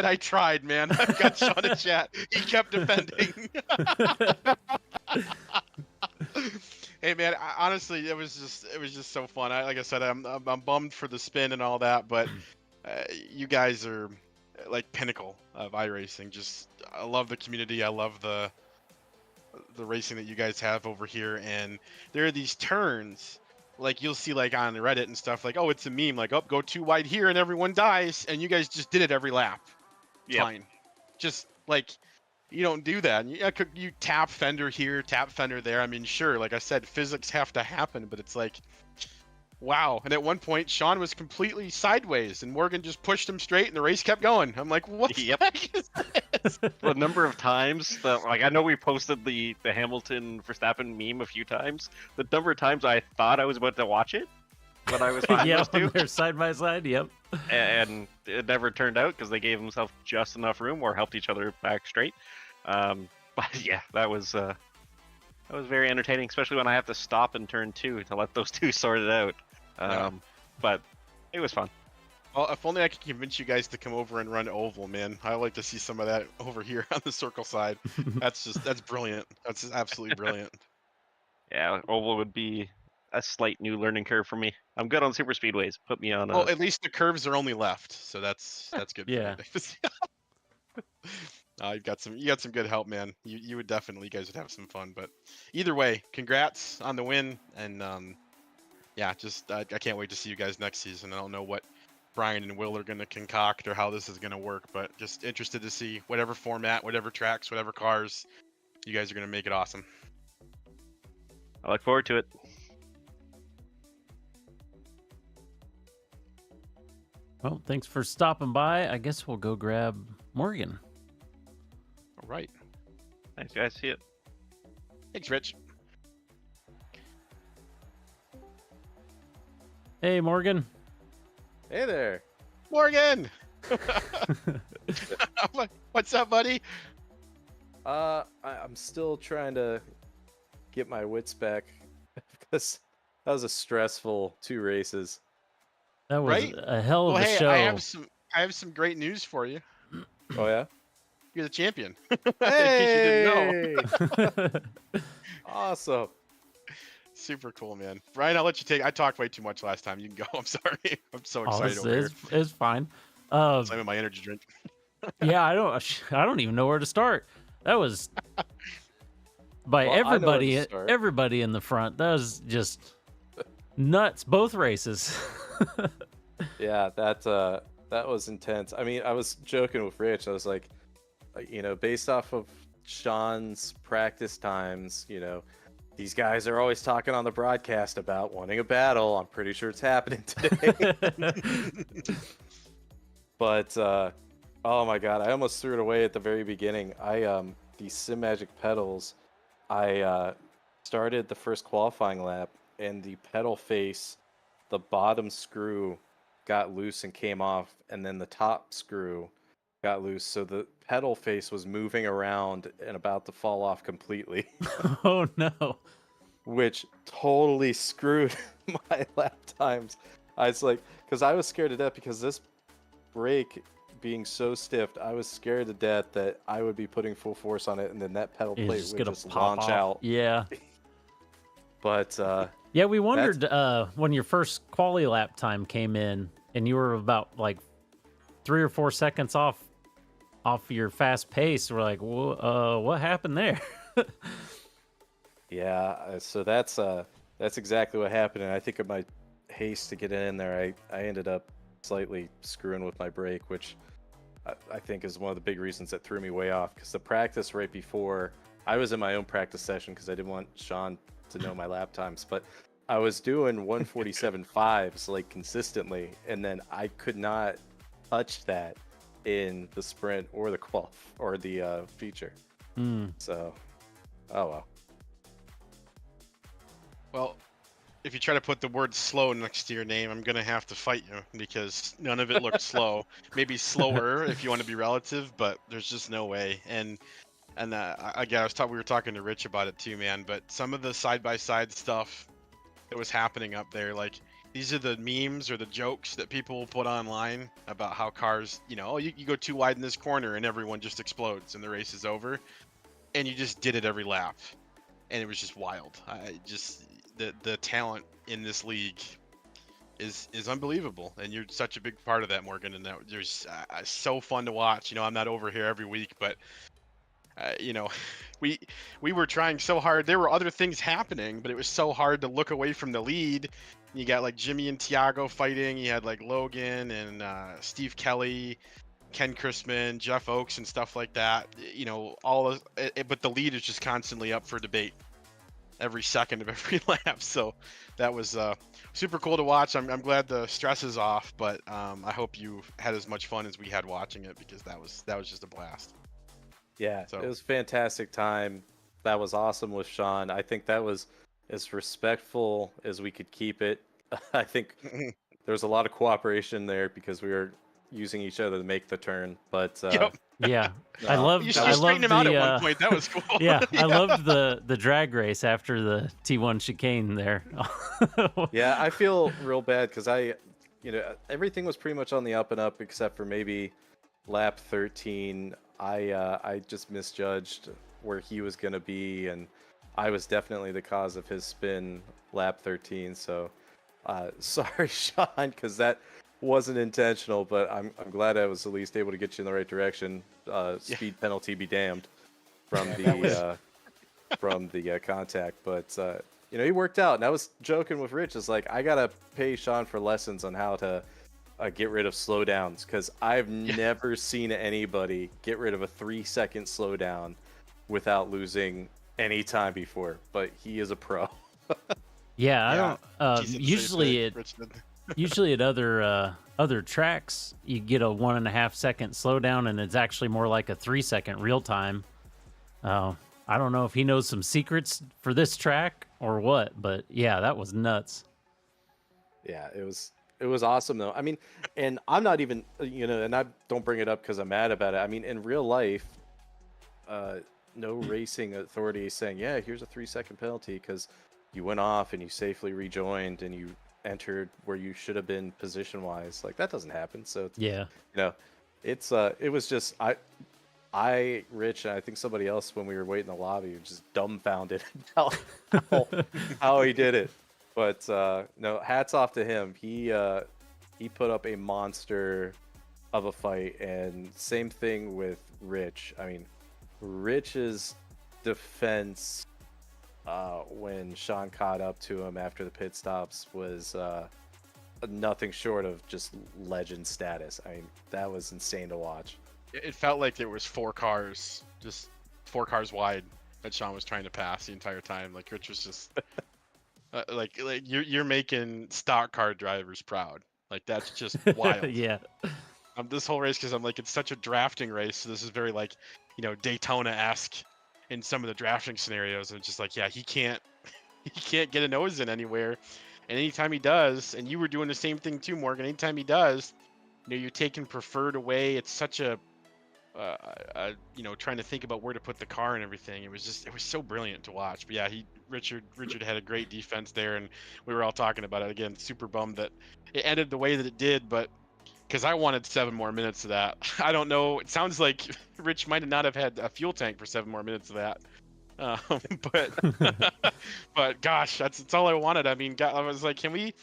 I tried, man. I've got Sean in chat. He kept defending. Hey man, honestly, it was just so fun. Like I said, I'm bummed for the spin and all that, but you guys are like pinnacle of iRacing. Just I love the community. I love the racing that you guys have over here, and there are these turns like you'll see like on Reddit and stuff like, oh, it's a meme, like, oh, go too wide here and everyone dies, and you guys just did it every lap. Fine. Just like, you don't do that. You tap fender here, tap fender there. I mean, sure, like I said, physics have to happen, but it's like, wow. And at one point, Sean was completely sideways, and Morgan just pushed him straight, and the race kept going. I'm like, what the heck is this? The number of times that, like, I know we posted the Hamilton Verstappen meme a few times. The number of times I thought I was about to watch it when I was behind those two. They're side by side. Yep. And it never turned out because they gave themselves just enough room or helped each other back straight. But yeah, that was very entertaining, especially when I have to stop in turn 2 to let those two sort it out. But it was fun. Well, if only I could convince you guys to come over and run oval, man. I like to see some of that over here on the circle side. That's brilliant. That's just absolutely brilliant. Yeah, oval would be a slight new learning curve for me. I'm good on super speedways. Put me on. Well, at least the curves are only left, so that's good. Yeah. You got some good help, man. You would definitely, you guys would have some fun. But either way, congrats on the win, and yeah, just I can't wait to see you guys next season. I don't know what Brian and Will are going to concoct or how this is going to work, but just interested to see whatever format, whatever tracks, whatever cars, you guys are going to make it awesome. I look forward to it. Well, thanks for stopping by. I guess we'll go grab Morgan. All right. Thanks, guys. See it. Thanks, Rich. Hey, Morgan. Hey there. Morgan! What's up, buddy? I'm still trying to get my wits back because that was a stressful 2 races. That was Right? a hell of a hey, show. I have some great news for you. Oh yeah? You're the champion. Hey! In case you didn't know. Awesome. Super cool, man. Brian, I'll let you take. I talked way too much last time. You can go. I'm sorry. I'm so Oh, excited over here. it's fine. Slamming my energy drink. Yeah, I don't even know where to start. That was by Well, I know where to everybody start. everybody in the front. That was just nuts, both races. Yeah, that was intense. I mean, I was joking with Rich. I was like, based off of Sean's practice times, these guys are always talking on the broadcast about wanting a battle. I'm pretty sure it's happening today. But oh my god, I almost threw it away at the very beginning. These Sim Magic pedals, I started the first qualifying lap, and the pedal face, the bottom screw got loose and came off, and then the top screw got loose, so the pedal face was moving around and about to fall off completely. Oh no. Which totally screwed my lap times. I was like, because I was scared to death because this brake being so stiff, I was scared to death that I would be putting full force on it and then that pedal It's plate just would gonna just pop launch off. out. Yeah. But Yeah, we wondered when your first quali lap time came in and you were about like 3 or 4 seconds off your fast pace. We're like, what happened there? yeah, so that's exactly what happened. And I think of my haste to get in there, I ended up slightly screwing with my brake, which I think is one of the big reasons that threw me way off. Because the practice right before, I was in my own practice session because I didn't want Sean to know my lap times, but I was doing 147.5s like consistently, and then I could not touch that in the sprint or the or the feature. So, oh well. Well, if you try to put the word slow next to your name, I'm gonna have to fight you because none of it looked slow. Maybe slower if you want to be relative, but there's just no way. And again, we were talking to Rich about it too, man. But some of the side by side stuff that was happening up there, like these are the memes or the jokes that people will put online about how cars, you go too wide in this corner and everyone just explodes and the race is over, and you just did it every lap, and it was just wild. The talent in this league is unbelievable, and you're such a big part of that, Morgan. And that there's so fun to watch. I'm not over here every week, but we were trying so hard. There were other things happening, but it was so hard to look away from the lead. You got like Jimmy and Tiago fighting. You had like Logan and Steve Kelly, Ken Chrisman, Jeff Oakes, and stuff like that. But the lead is just constantly up for debate every second of every lap. So that was super cool to watch. I'm glad the stress is off, but I hope you had as much fun as we had watching it, because that was just a blast. Yeah, So it was a fantastic time. That was awesome with Sean. I think that was as respectful as we could keep it. I think there was a lot of cooperation there because we were using each other to make the turn. But Yep. Yeah, no, I loved. You I straightened loved him out the. at one point. That was cool. Yeah, I loved the drag race after the T1 chicane there. yeah, I feel real bad because everything was pretty much on the up and up except for maybe lap 13. I just misjudged where he was going to be, and I was definitely the cause of his spin lap 13. So sorry, Sean, because that wasn't intentional, but I'm glad I was at least able to get you in the right direction. Speed penalty be damned from the contact, but he worked out. And I was joking with Rich, it's like I gotta pay Sean for lessons on how to get rid of slowdowns, because I've never seen anybody get rid of a 3-second slowdown without losing any time before. But he is a pro. Yeah, I don't. He's in Usually shape, it. Usually at other tracks, you get a 1.5 second slowdown, and it's actually more like a 3-second real time. I don't know if he knows some secrets for this track or what, but yeah, that was nuts. Yeah, it was awesome though. I mean, and I'm not even and I don't bring it up because I'm mad about it. I mean, in real life, no racing authority is saying, yeah, here's a 3-second penalty because you went off and you safely rejoined and you entered where you should have been position wise. Like, that doesn't happen. So Yeah, it was just Rich, and I think somebody else when we were waiting in the lobby was just dumbfounded how he did it. But no, hats off to him. He put up a monster of a fight, and same thing with Rich. I mean, Rich's defense when Sean caught up to him after the pit stops was nothing short of just legend status. I mean, that was insane to watch. It felt like there was 4 cars, just 4 cars wide that Sean was trying to pass the entire time. Like Rich was just like you're making stock car drivers proud. Like that's just wild. Yeah. This whole race, because I'm like, it's such a drafting race. So this is very like, Daytona-esque in some of the drafting scenarios. And it's just like, yeah, he can't get a nose in anywhere. And anytime he does, and you were doing the same thing too, Morgan. Anytime he does, you're taking preferred away. It's such a trying to think about where to put the car and everything. It was so brilliant to watch. But yeah, Richard had a great defense there, and we were all talking about it again. Super bummed that it ended the way that it did, but because I wanted 7 more minutes of that. I don't know. It sounds like Rich might not have had a fuel tank for 7 more minutes of that. But gosh, that's all I wanted. I mean, I was like, can we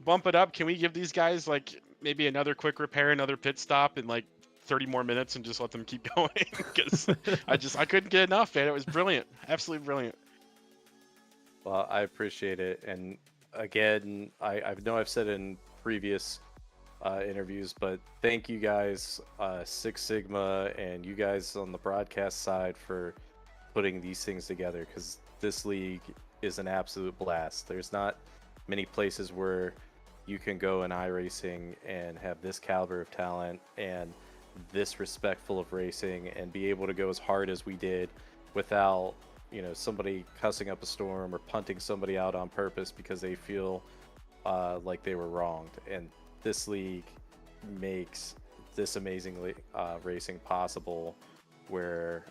bump it up? Can we give these guys like maybe another quick repair, another pit stop in like 30 more minutes and just let them keep going? Because I couldn't get enough, man. It was brilliant. Absolutely brilliant. Well, I appreciate it. And again, I know I've said in previous interviews, but thank you guys, Six Sigma, and you guys on the broadcast side for putting these things together, because this league is an absolute blast. There's not many places where you can go in iRacing and have this caliber of talent and this respectful of racing and be able to go as hard as we did without somebody cussing up a storm or punting somebody out on purpose because they feel like they were wronged. And this league makes this amazing racing possible, where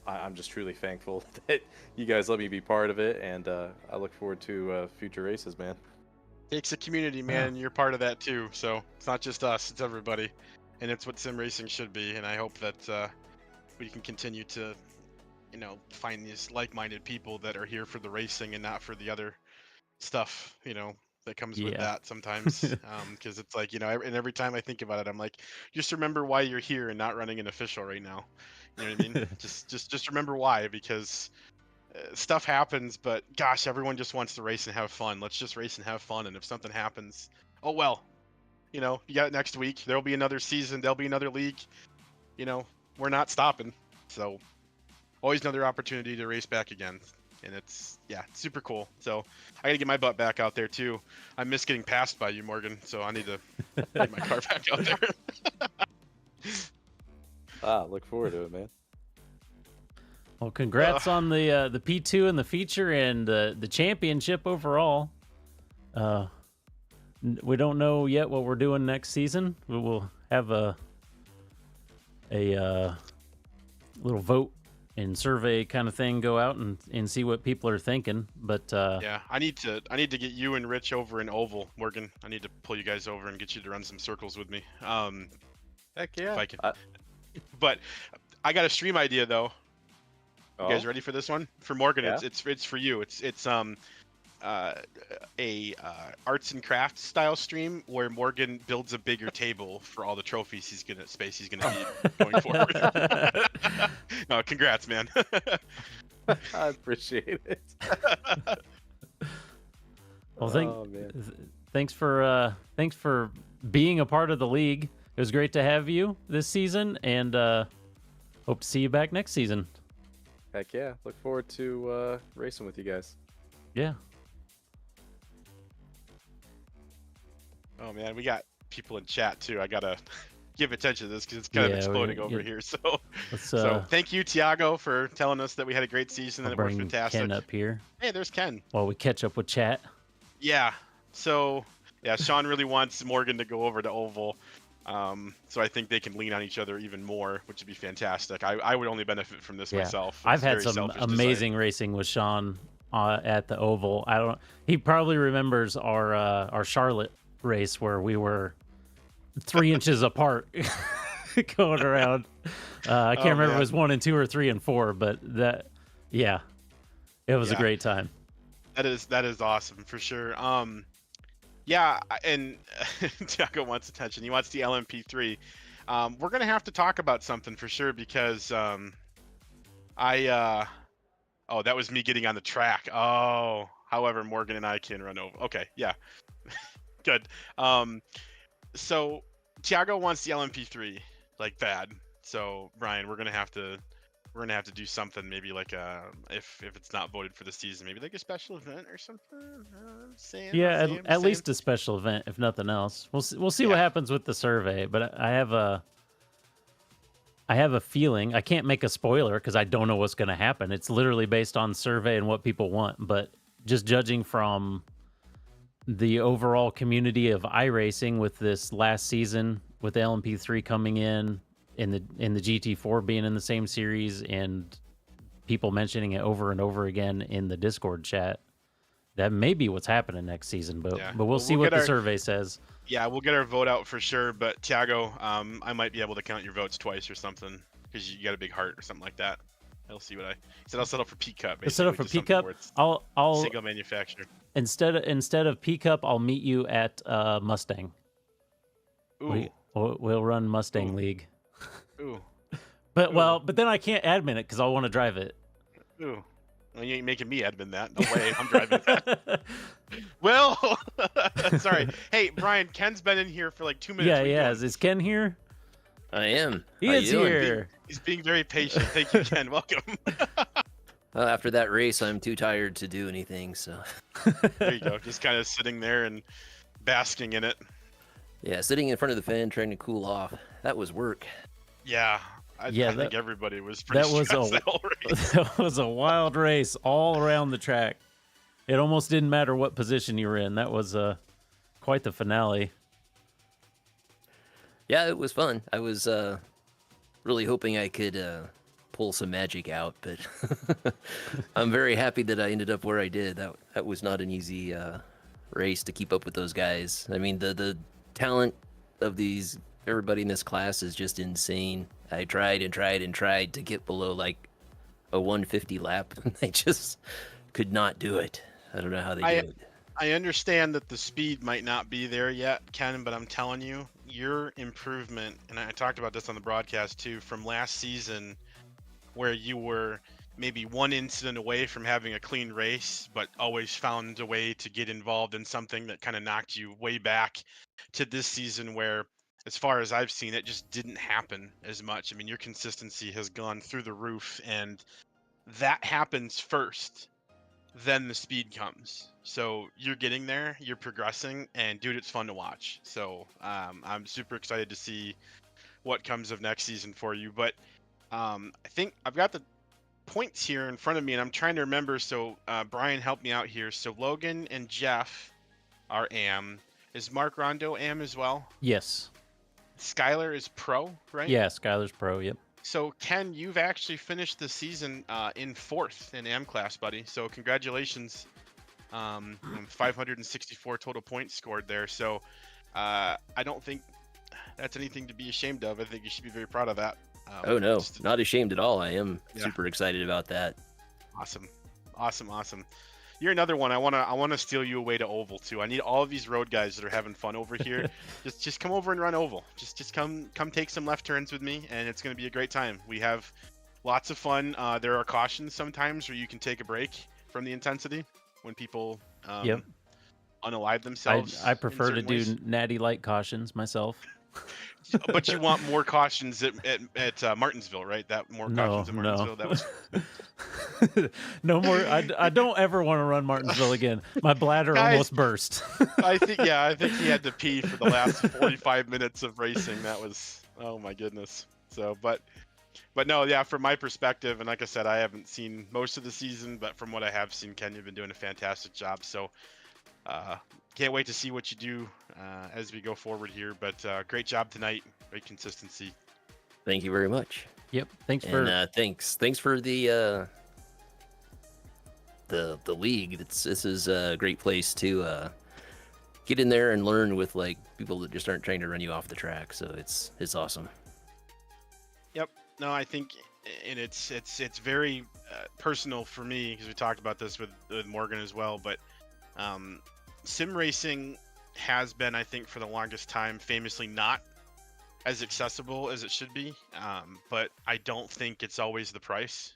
I'm just truly thankful that you guys let me be part of it, and I look forward to future races, man. Takes a community, man, and you're part of that too. So it's not just us, it's everybody. And it's what sim racing should be. And I hope that we can continue to, find these like-minded people that are here for the racing and not for the other stuff, that comes with that sometimes. Because it's like, and every time I think about it, I'm like, just remember why you're here and not running an official right now. You know what I mean? just remember why, because stuff happens, but gosh, everyone just wants to race and have fun. Let's just race and have fun. And if something happens, oh well, you got it next week. There'll be another season. There'll be another league. We're not stopping. So always another opportunity to race back again. And it's super cool. So I gotta get my butt back out there too. I miss getting passed by you, Morgan. So I need to get my car back out there. Look forward to it, man. Well, congrats on the P2 and the feature and the championship overall. We don't know yet what we're doing next season. We'll have a little vote and survey kind of thing go out and see what people are thinking. But yeah, I need to get you and Rich over in Oval, Morgan. I need to pull you guys over and get you to run some circles with me. Heck yeah. If I can. But I got a stream idea though. You guys ready for this one? For Morgan, Yeah. it's for you. It's a arts and crafts style stream where Morgan builds a bigger table for all the trophies he's gonna need going forward. No, congrats, man. I appreciate it. Well, thanks for being a part of the league. It was great to have you this season, and hope to see you back next season. Heck yeah. Look forward to racing with you guys. Yeah. Oh man, we got people in chat too. I gotta give attention to this because it's kind of exploding over here. So thank you, Tiago, for telling us that we had a great season and it was fantastic. Ken up here. Hey, there's Ken. While we catch up with chat. Yeah. So yeah, Sean really wants Morgan to go over to Oval. So I think they can lean on each other even more, which would be fantastic. I would only benefit from this myself. I've had some amazing racing with Sean at the Oval. He probably remembers our Charlotte race where we were 3 inches apart going around. I can't remember if it man. was 1 and 2 or 3 and 4, but yeah, it was a Yeah. great time. That is awesome for sure. Yeah, and Tiago wants attention. He wants the LMP3. We're gonna have to talk about something for sure because oh, that was me getting on the track. Oh, however, Morgan and I can run over. Okay, yeah, good. So Tiago wants the LMP3 like bad. So Brian, we're gonna have to do something, maybe like if it's not voted for the season, maybe like a special event or something. Yeah, at least a special event, if nothing else. We'll see what Yeah. happens with the survey, but I have a feeling. I can't make a spoiler because I don't know what's going to happen. It's literally based on survey and what people want, but just judging from the overall community of iRacing with this last season, with LMP3 coming in the GT4 being in the same series, and people mentioning it over and over again in the Discord chat, that may be what's happening next season. But Yeah. we'll Well, see we'll what get the our- survey says. Yeah, we'll get our vote out for sure. But Tiago, I might be able to count your votes twice or something because you got a big heart or something like that. I'll see what he said. I'll settle for P Cup. Let's set up for basically, P just something Cup. where it's I'll single manufacturer. instead of P Cup, I'll meet you at Mustang. Ooh, We'll run Mustang Ooh. League. ooh, But then I can't admin it because I want to drive it. ooh. Well, you ain't making me admin that. No way. I'm driving that. Well, sorry. Hey, Brian, Ken's been in here for like 2 minutes. Yeah, What are you yeah. doing? Is Ken here? I am. He How is you doing? here. He's being very patient. Thank you, Ken. Welcome. Well, after that race, I'm too tired to do anything. So, There you go. Just kind of sitting there and basking in it. yeah, sitting in front of the fan trying to cool off. That was work. Yeah. I that- think everybody was pretty that was stressed a- that whole race. That was a wild race all around the track. It almost didn't matter what position you were in. That was quite the finale. Yeah, it was fun. I was really hoping I could pull some magic out, but I'm very happy that I ended up where I did. That was not an easy race to keep up with those guys. I mean, the talent of everybody in this class is just insane. I tried and tried and tried to get below like a 150 lap, and I just could not do it. I don't know how they do it. I understand that the speed might not be there yet, Ken, but I'm telling you, your improvement, and I talked about this on the broadcast too, from last season where you were maybe one incident away from having a clean race, but always found a way to get involved in something that kind of knocked you way back, to this season where, as far as I've seen, it just didn't happen as much. I mean, your consistency has gone through the roof, and that happens first, then the speed comes. So you're getting there, you're progressing, and dude, it's fun to watch. So I'm super excited to see what comes of next season for you. But I think I've got the points here in front of me, and I'm trying to remember. So Brian, help me out here. So Logan and Jeff are AM. Is Mark Rondo AM as well? Yes. Skylar is pro, right? Yeah, Skylar's pro. Yep. So Ken, you've actually finished the season in 4th in AM class, buddy. So congratulations. 564 total points scored there. So I don't think that's anything to be ashamed of. I think you should be very proud of that. Oh no, just not ashamed at all. I am Yeah. super excited about that. Awesome. You're another one. I wanna steal you away to Oval too. I need all of these road guys that are having fun over here. just come over and run Oval. Just come take some left turns with me, and it's gonna be a great time. We have lots of fun. There are cautions sometimes where you can take a break from the intensity when people Yep. unalive themselves. I in prefer to certain do ways. natty light cautions myself. But you want more cautions at Martinsville, right? That more cautions at Martinsville. That was No more. I don't ever want to run Martinsville again. My bladder Guys. almost burst. I think he had to pee for the last 45 minutes of racing. That was, oh my goodness. So, but no, yeah, from my perspective, and like I said, I haven't seen most of the season, but from what I have seen, Ken, you've been doing a fantastic job. So, can't wait to see what you do as we go forward here. But great job tonight. Great consistency. Thank you very much. Yep. Thanks for. And thanks for the league. This is a great place to get in there and learn with like people that just aren't trying to run you off the track. So it's awesome. Yep. No, I think, and it's very personal for me because we talked about this with Morgan as well. But sim racing has been, I think, for the longest time, famously not as accessible as it should be. But I don't think it's always the price.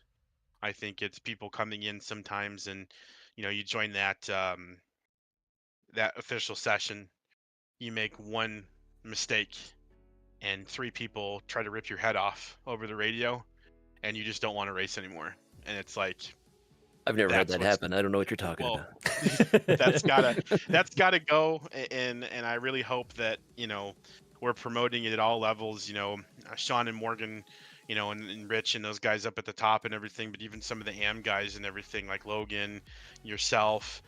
I think it's people coming in sometimes, and you join that that official session, you make one mistake, and 3 people try to rip your head off over the radio, and you just don't want to race anymore. And it's like, I've never had that's that what's happen. I don't know what you're talking well, about. that's gotta go. And I really hope that we're promoting it at all levels. Sean and Morgan, and Rich and those guys up at the top and everything. But even some of the AM guys and everything, like Logan, yourself,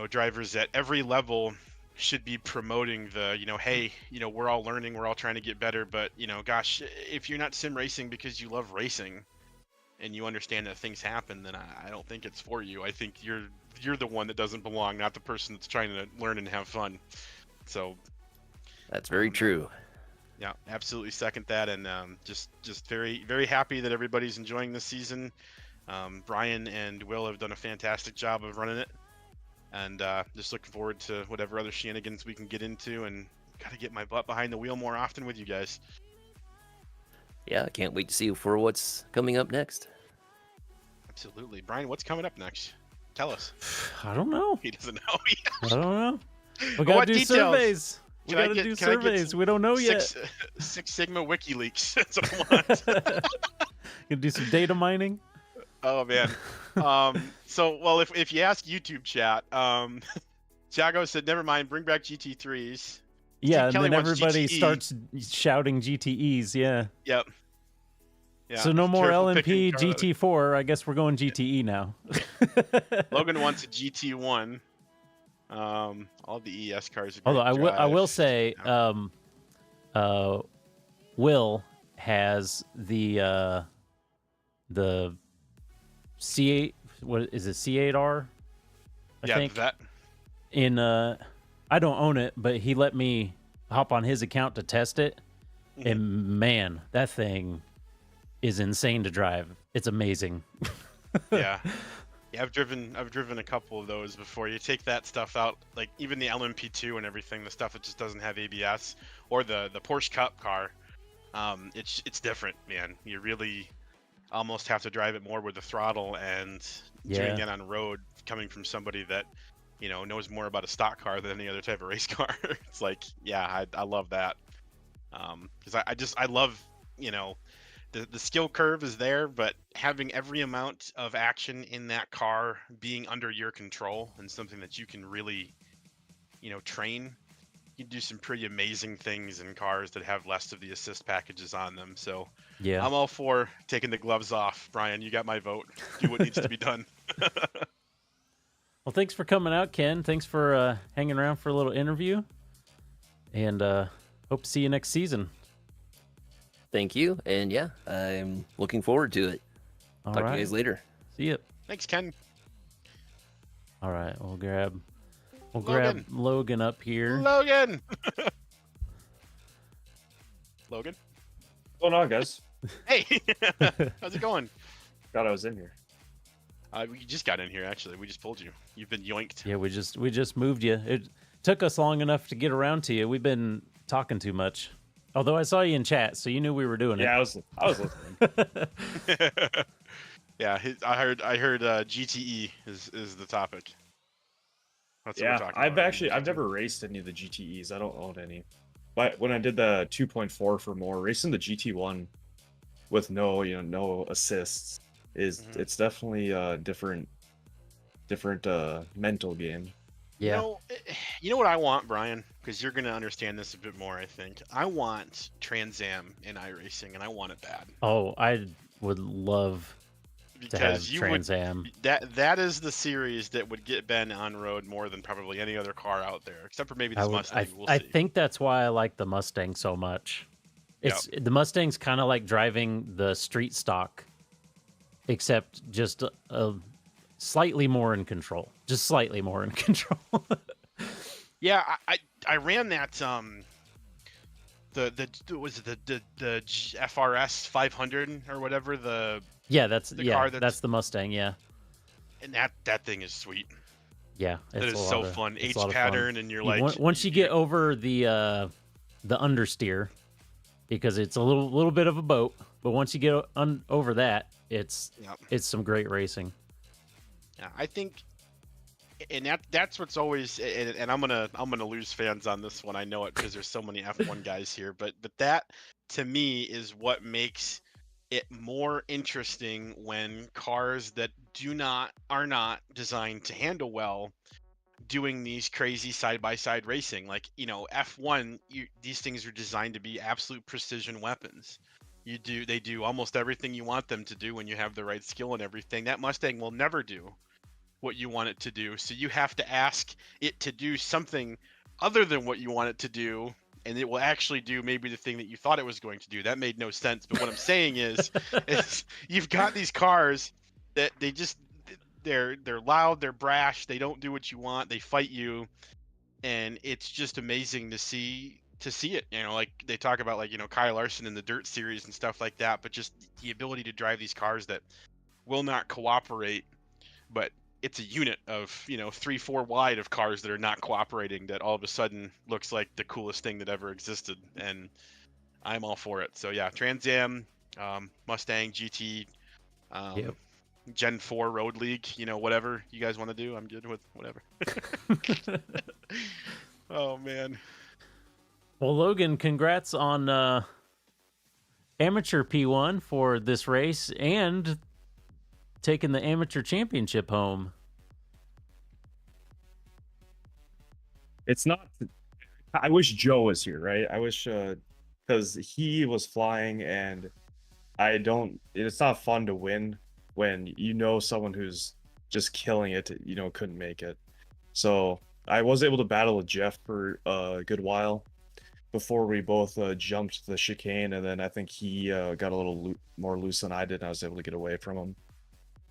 drivers at every level should be promoting the, hey, we're all learning, we're all trying to get better. But gosh, if you're not sim racing because you love racing and you understand that things happen, then I don't think it's for you. I think you're the one that doesn't belong, not the person that's trying to learn and have fun. So That's very true. yeah, absolutely second that. And just very, very happy that everybody's enjoying this season. Brian and Will have done a fantastic job of running it, and just looking forward to whatever other shenanigans we can get into, and gotta get my butt behind the wheel more often with you guys. Yeah, I can't wait to see for what's coming up next. Absolutely. Brian, what's coming up next? Tell us. I don't know. He doesn't know. I don't know. We What gotta do details? surveys. We Can I gotta get- do can I get surveys. some We don't know yet. Six Sigma WikiLeaks. That's what I want. Gonna do some data mining. Oh man. So well, if you ask YouTube chat, Thiago said, never mind, bring back GT3s. Yeah, and Kelly then wants everybody GTE. starts shouting GTEs. Yeah. Yep. Yeah. So no more Careful LMP picking car- GT4. I guess we're going GTE now. Logan wants a GT1. All the ES cars. Are Although great I will drive. say, Will has the C8. What is it? C8R. I yeah, think that. in I don't own it, but he let me hop on his account to test it, and man, that thing is insane to drive. It's amazing. Yeah. Yeah, I've driven a couple of those before. You take that stuff out, like even the LMP2 and everything, the stuff that just doesn't have ABS, or the Porsche Cup car. It's different, man. You really almost have to drive it more with the throttle, and doing Yeah. it on road, coming from somebody that knows more about a stock car than any other type of race car. It's like, yeah, I love that. Because I love the skill curve is there, but having every amount of action in that car being under your control and something that you can really train, you can do some pretty amazing things in cars that have less of the assist packages on them. So Yeah. I'm all for taking the gloves off. Brian, you got my vote. Do what needs to be done. Well, thanks for coming out, Ken. Thanks for hanging around for a little interview, and hope to see you next season. Thank you, and yeah, I'm looking forward to it. All Talk right. to you guys later. See you. Thanks, Ken. All right, we'll grab Logan. Logan up here. Logan. Logan. What's going on, guys? Hey. How's it going? God, I was in here. We just got in here, actually. We just pulled you. You've been yoinked. Yeah, we just moved you. It took us long enough to get around to you. We've been talking too much. Although I saw you in chat, so you knew we were doing Yeah, it. I was listening. Yeah, I heard GTE is the topic. That's what we're Yeah, talking I've about. I've never raced any of the GTEs. I don't own any. But when I did the 2.4 for more, racing the GT1 with no assists is it's definitely a different mental game. Yeah. You know what I want, Brian? Because you're going to understand this a bit more, I think. I want Trans Am in iRacing, and I want it bad. Oh, I would love to have Because you Trans would, Am. that is the series that would get Ben on road more than probably any other car out there, except for maybe this Mustang. We'll I see. think that's why I like the Mustang so much. It's the Mustang's kind of like driving the street stock, except just slightly more in control. Just slightly more in control. Yeah, I ran that was it the FRS 500 or whatever Yeah, car that's the Mustang. Yeah, and that thing is sweet. yeah, That it's is a so lot of fun. it's a H lot of fun. pattern, and you're like Once you get over the understeer, because it's a little bit of a boat, but once you get over that, it's some great racing. Yeah, I think, and that's what's always, and I'm gonna lose fans on this one. I know it because there's so many F1 guys here, but that to me is what makes it more interesting when cars that are not designed to handle well doing these crazy side-by-side racing. Like, F1, these things are designed to be absolute precision weapons. They do almost everything you want them to do when you have the right skill and everything. That Mustang will never do what you want it to do. So you have to ask it to do something other than what you want it to do, and it will actually do maybe the thing that you thought it was going to do. That made no sense. But what I'm saying is you've got these cars that they're loud, they're brash, they don't do what you want, they fight you, and it's just amazing to see it. Like they talk about, like, Kyle Larson in the Dirt series and stuff like that, but just the ability to drive these cars that will not cooperate, but it's a unit of 3-4 wide of cars that are not cooperating that all of a sudden looks like the coolest thing that ever existed, and I'm all for it. So yeah, Trans Am, Mustang GT, Yep. Gen 4 Road League, whatever you guys want to do, I'm good with whatever. Oh man. Well, Logan, congrats on amateur P1 for this race and taking the amateur championship home. It's not. I wish Joe was here, right? I wish, because he was flying, and I don't. It's not fun to win when someone who's just killing it, couldn't make it. So I was able to battle with Jeff for a good while before we both jumped the chicane, and then I think he got a little more loose than I did, and I was able to get away from him.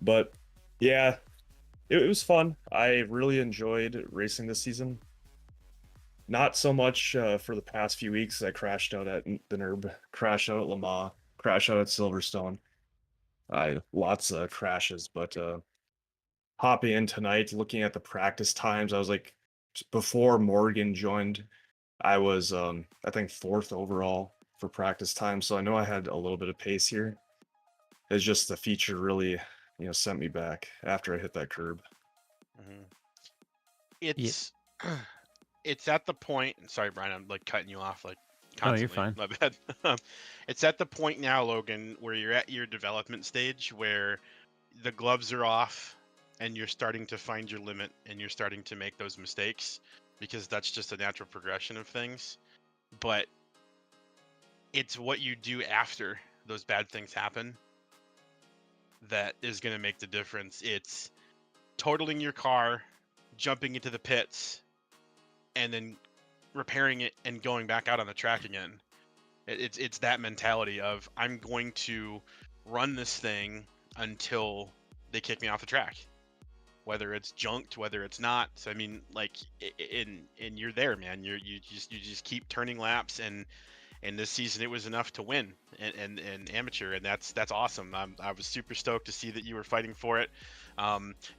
But yeah, it was fun. I really enjoyed racing this season. Not so much for the past few weeks. I crashed out at the NERB, crashed out at Le Mans, crashed out at Silverstone. Lots of crashes, but hopping in tonight, looking at the practice times, I was like, before Morgan joined, I was I think 4th overall for practice time, so I know I had a little bit of pace here. It's just the feature really, sent me back after I hit that curb. Mm-hmm. It's at the point. Sorry, Brian, I'm like cutting you off like constantly. No, you're fine. My bad. It's at the point now, Logan, where you're at your development stage where the gloves are off and you're starting to find your limit and you're starting to make those mistakes, because that's just a natural progression of things. But it's what you do after those bad things happen that is going to make the difference. It's totaling your car, jumping into the pits, and then repairing it and going back out on the track again. It's that mentality of, I'm going to run this thing until they kick me off the track, whether it's junked, whether it's not. So I mean, like, and you're there, man. You just keep turning laps, and this season it was enough to win and amateur, and that's awesome. I was super stoked to see that you were fighting for it.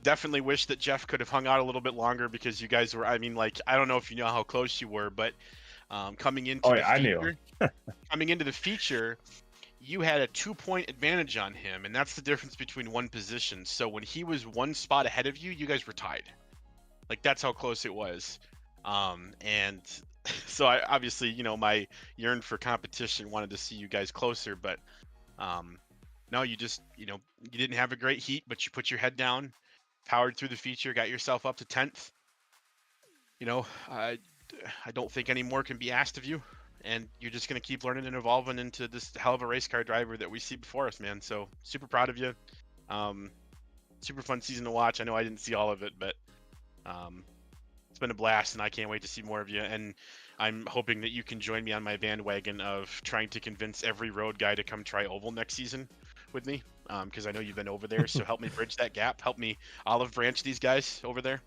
Definitely wish that Jeff could have hung out a little bit longer, because you guys were, I mean, like, I don't know if you know how close you were, but coming into coming into the feature, you had a 2-point advantage on him, and that's the difference between one position. So when he was one spot ahead of you, you guys were tied. Like, that's how close it was. And so I obviously, my yearn for competition wanted to see you guys closer, but no, you just, you didn't have a great heat, but you put your head down, powered through the feature, got yourself up to 10th. I don't think any more can be asked of you, and you're just going to keep learning and evolving into this hell of a race car driver that we see before us, man. So super proud of you. Super fun season to watch. I know I didn't see all of it, but it's been a blast, and I can't wait to see more of you. And I'm hoping that you can join me on my bandwagon of trying to convince every road guy to come try oval next season with me, because I know you've been over there. So help me bridge that gap. Help me olive branch these guys over there.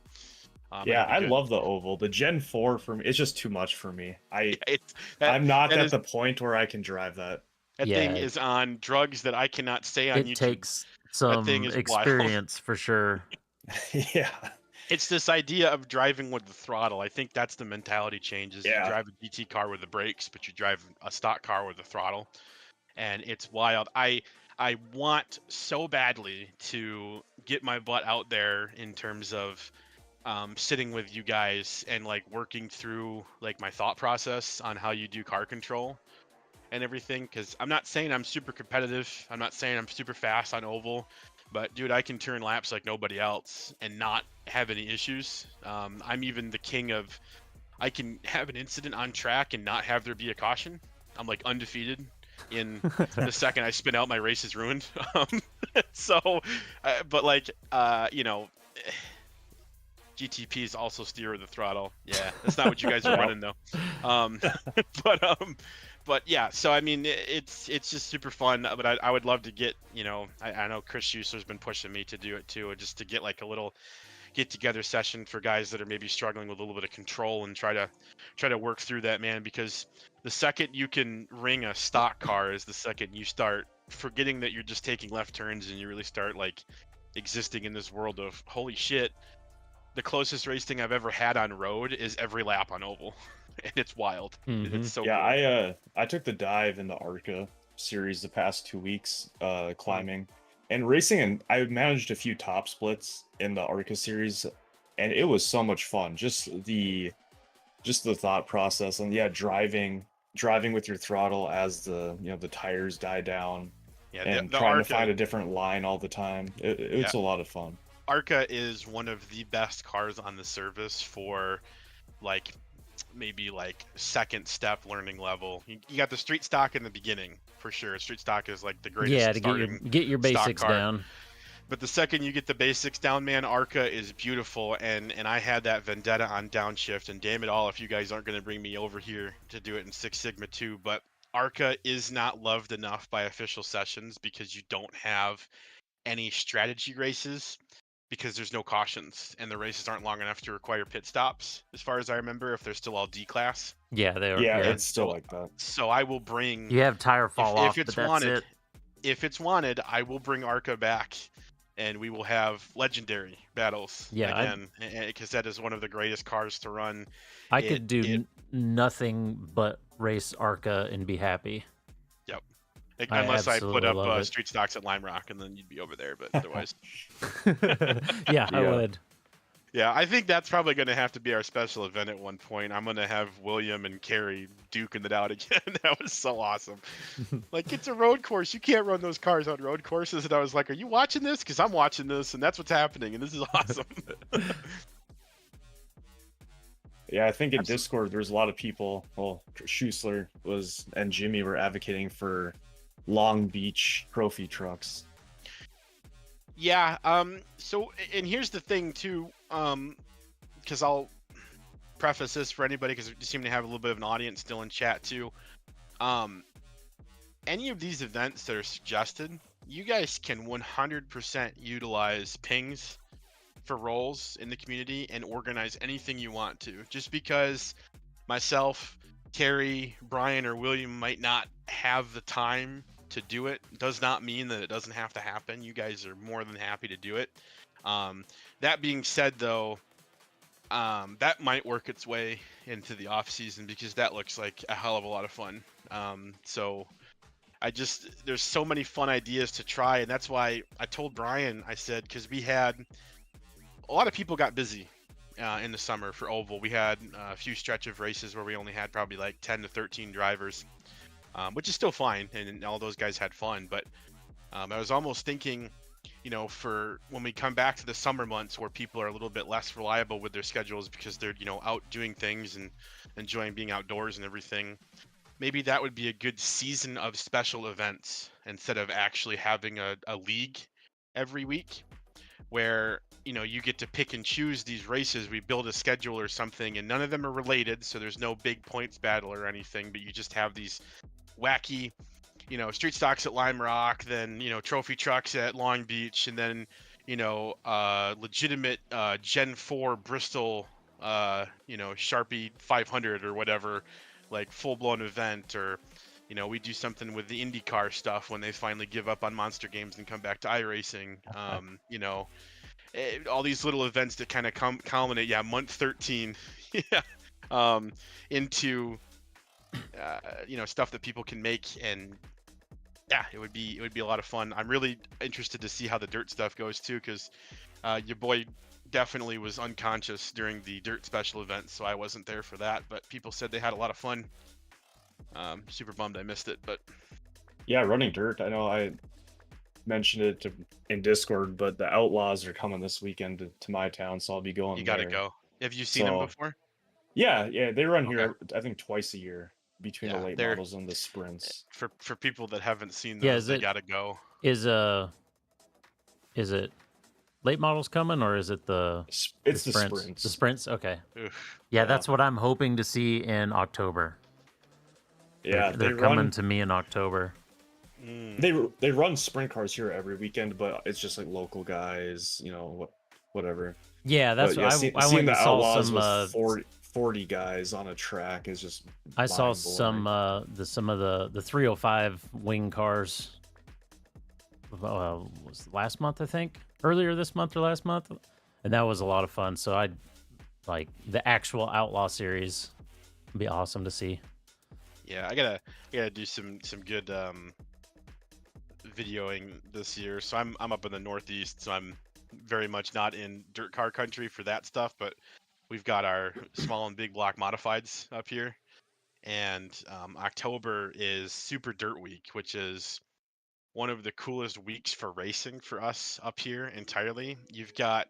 Yeah, it'll be I good. love the oval. The Gen 4 for me, it's just too much for me. It's that I'm not that at is the point where I can drive that. that thing Yeah, is on drugs that I cannot say on it YouTube. takes That thing some is wild. experience for sure. Yeah. It's this idea of driving with the throttle. I think that's the mentality change. Is you Yeah. drive a GT car with the brakes, but you drive a stock car with the throttle, and it's wild. I want so badly to get my butt out there in terms of sitting with you guys and like working through like my thought process on how you do car control and everything. Because I'm not saying I'm super competitive. I'm not saying I'm super fast on oval, but dude, I can turn laps like nobody else and not have any issues. I'm even the king of. I can have an incident on track and not have there be a caution. I'm like undefeated in the second I spin out, my race is ruined. So, but like, you know, GTP is also steer with the throttle. Yeah, that's not what you guys are running though. Um, but but yeah. So I mean, it's just super fun. But I would love to get, you know, I know Chris Schuster's been pushing me to do it too, just to get like a little get together session for guys that are maybe struggling with a little bit of control and try to work through that, man. Because the second you can ring a stock car is the second you start forgetting that you're just taking left turns and you really start like existing in this world of holy shit. The closest racing I've ever had on road is every lap on oval, and it's wild. It's so Yeah, cool. I took the dive in the ARCA series the past 2 weeks, climbing and racing, and I managed a few top splits in the ARCA series, and it was so much fun. Just the thought process, and yeah, driving with your throttle as the tires die down, Yeah, and the trying to ARCA. find a different line all the time. It's a lot of fun. ARCA is one of the best cars on the service for like maybe like second step learning level. You got the street stock in the beginning for sure. Street stock is like the greatest Yeah, to starting get your stock basics car. down. But the second you get the basics down, man, ARCA is beautiful. And I had that vendetta on downshift, and damn it all if you guys aren't going to bring me over here to do it in Six Sigma too. But ARCA is not loved enough by official sessions because you don't have any strategy races, because there's no cautions and the races aren't long enough to require pit stops, as far as I remember, if they're still all D class. Yeah, they are. Yeah, Yeah, it's still like that. So I will bring, you have tire fall if off, it's but that's wanted, it. if it's wanted, I will bring ARCA back, and we will have legendary battles again, because that is one of the greatest cars to run. I could do nothing but race ARCA and be happy. Yep. Unless I put absolutely up love it. street stocks at Lime Rock, and then you'd be over there. But otherwise, Yeah, I would. yeah, I think that's probably going to have to be our special event at one point. I'm going to have William and Carrie duking it out again. That was so awesome. Like, it's a road course. You can't run those cars on road courses. And I was like, are you watching this? Because I'm watching this, and that's what's happening. And this is awesome. Yeah, I think in Discord there's a lot of people. Well, Schussler and Jimmy were advocating for Long Beach trophy trucks. Yeah. So, and here's the thing too. Because I'll preface this for anybody, because we seem to have a little bit of an audience still in chat too. Any of these events that are suggested, you guys can 100% utilize pings for roles in the community and organize anything you want to. Just because myself, Terry, Brian, or William might not have the time to do it does not mean that it doesn't have to happen. You guys are more than happy to do it. That being said, though, that might work its way into the off season, because that looks like a hell of a lot of fun. So there's so many fun ideas to try, and that's why I told Brian, I said, because we had a lot of people got busy in the summer for oval. We had a few stretch of races where we only had probably like 10 to 13 drivers, which is still fine, and all those guys had fun. But I was almost thinking, for when we come back to the summer months where people are a little bit less reliable with their schedules because they're, out doing things and enjoying being outdoors and everything, maybe that would be a good season of special events instead of actually having a league every week, where, you get to pick and choose these races. We build a schedule or something, and none of them are related, so there's no big points battle or anything, but you just have these wacky, street stocks at Lime Rock, then, trophy trucks at Long Beach, and then, legitimate Gen 4 Bristol, Sharpie 500 or whatever, like full-blown event, or we do something with the IndyCar stuff when they finally give up on monster games and come back to iRacing. All these little events that kind of culminate, month 13, into stuff that people can make, and it would be a lot of fun. I'm really interested to see how the dirt stuff goes too, because your boy definitely was unconscious during the dirt special event, so I wasn't there for that. But people said they had a lot of fun. Super bummed I missed it, but Yeah, running dirt. I know I mentioned it in Discord, but the Outlaws are coming this weekend to my town, so I'll be going you got to there. go. Have you seen them So, before? yeah, they run Okay. here, I think twice a year between the Yeah, late models and the sprints. For people that haven't seen Yeah, those, they got to go. Is it late models coming, or is it It's the sprints. The sprints, okay. Oof. Yeah, that's what I'm hoping to see in October. Yeah, they're coming to me in October. They run sprint cars here every weekend, but it's just like local guys, whatever. Yeah, that's but, what I seeing went the and saw Outlaws some with 40 guys on a track is just I saw mind-blowing. some of the 305 wing cars. Was last month, I think, earlier this month or last month, and that was a lot of fun. So I'd like the actual Outlaw series. It'd be awesome to see. Yeah, I gotta do some good videoing this year. So I'm up in the Northeast, so I'm very much not in dirt car country for that stuff. But we've got our small and big block modifieds up here, and October is Super Dirt Week, which is one of the coolest weeks for racing for us up here entirely. You've got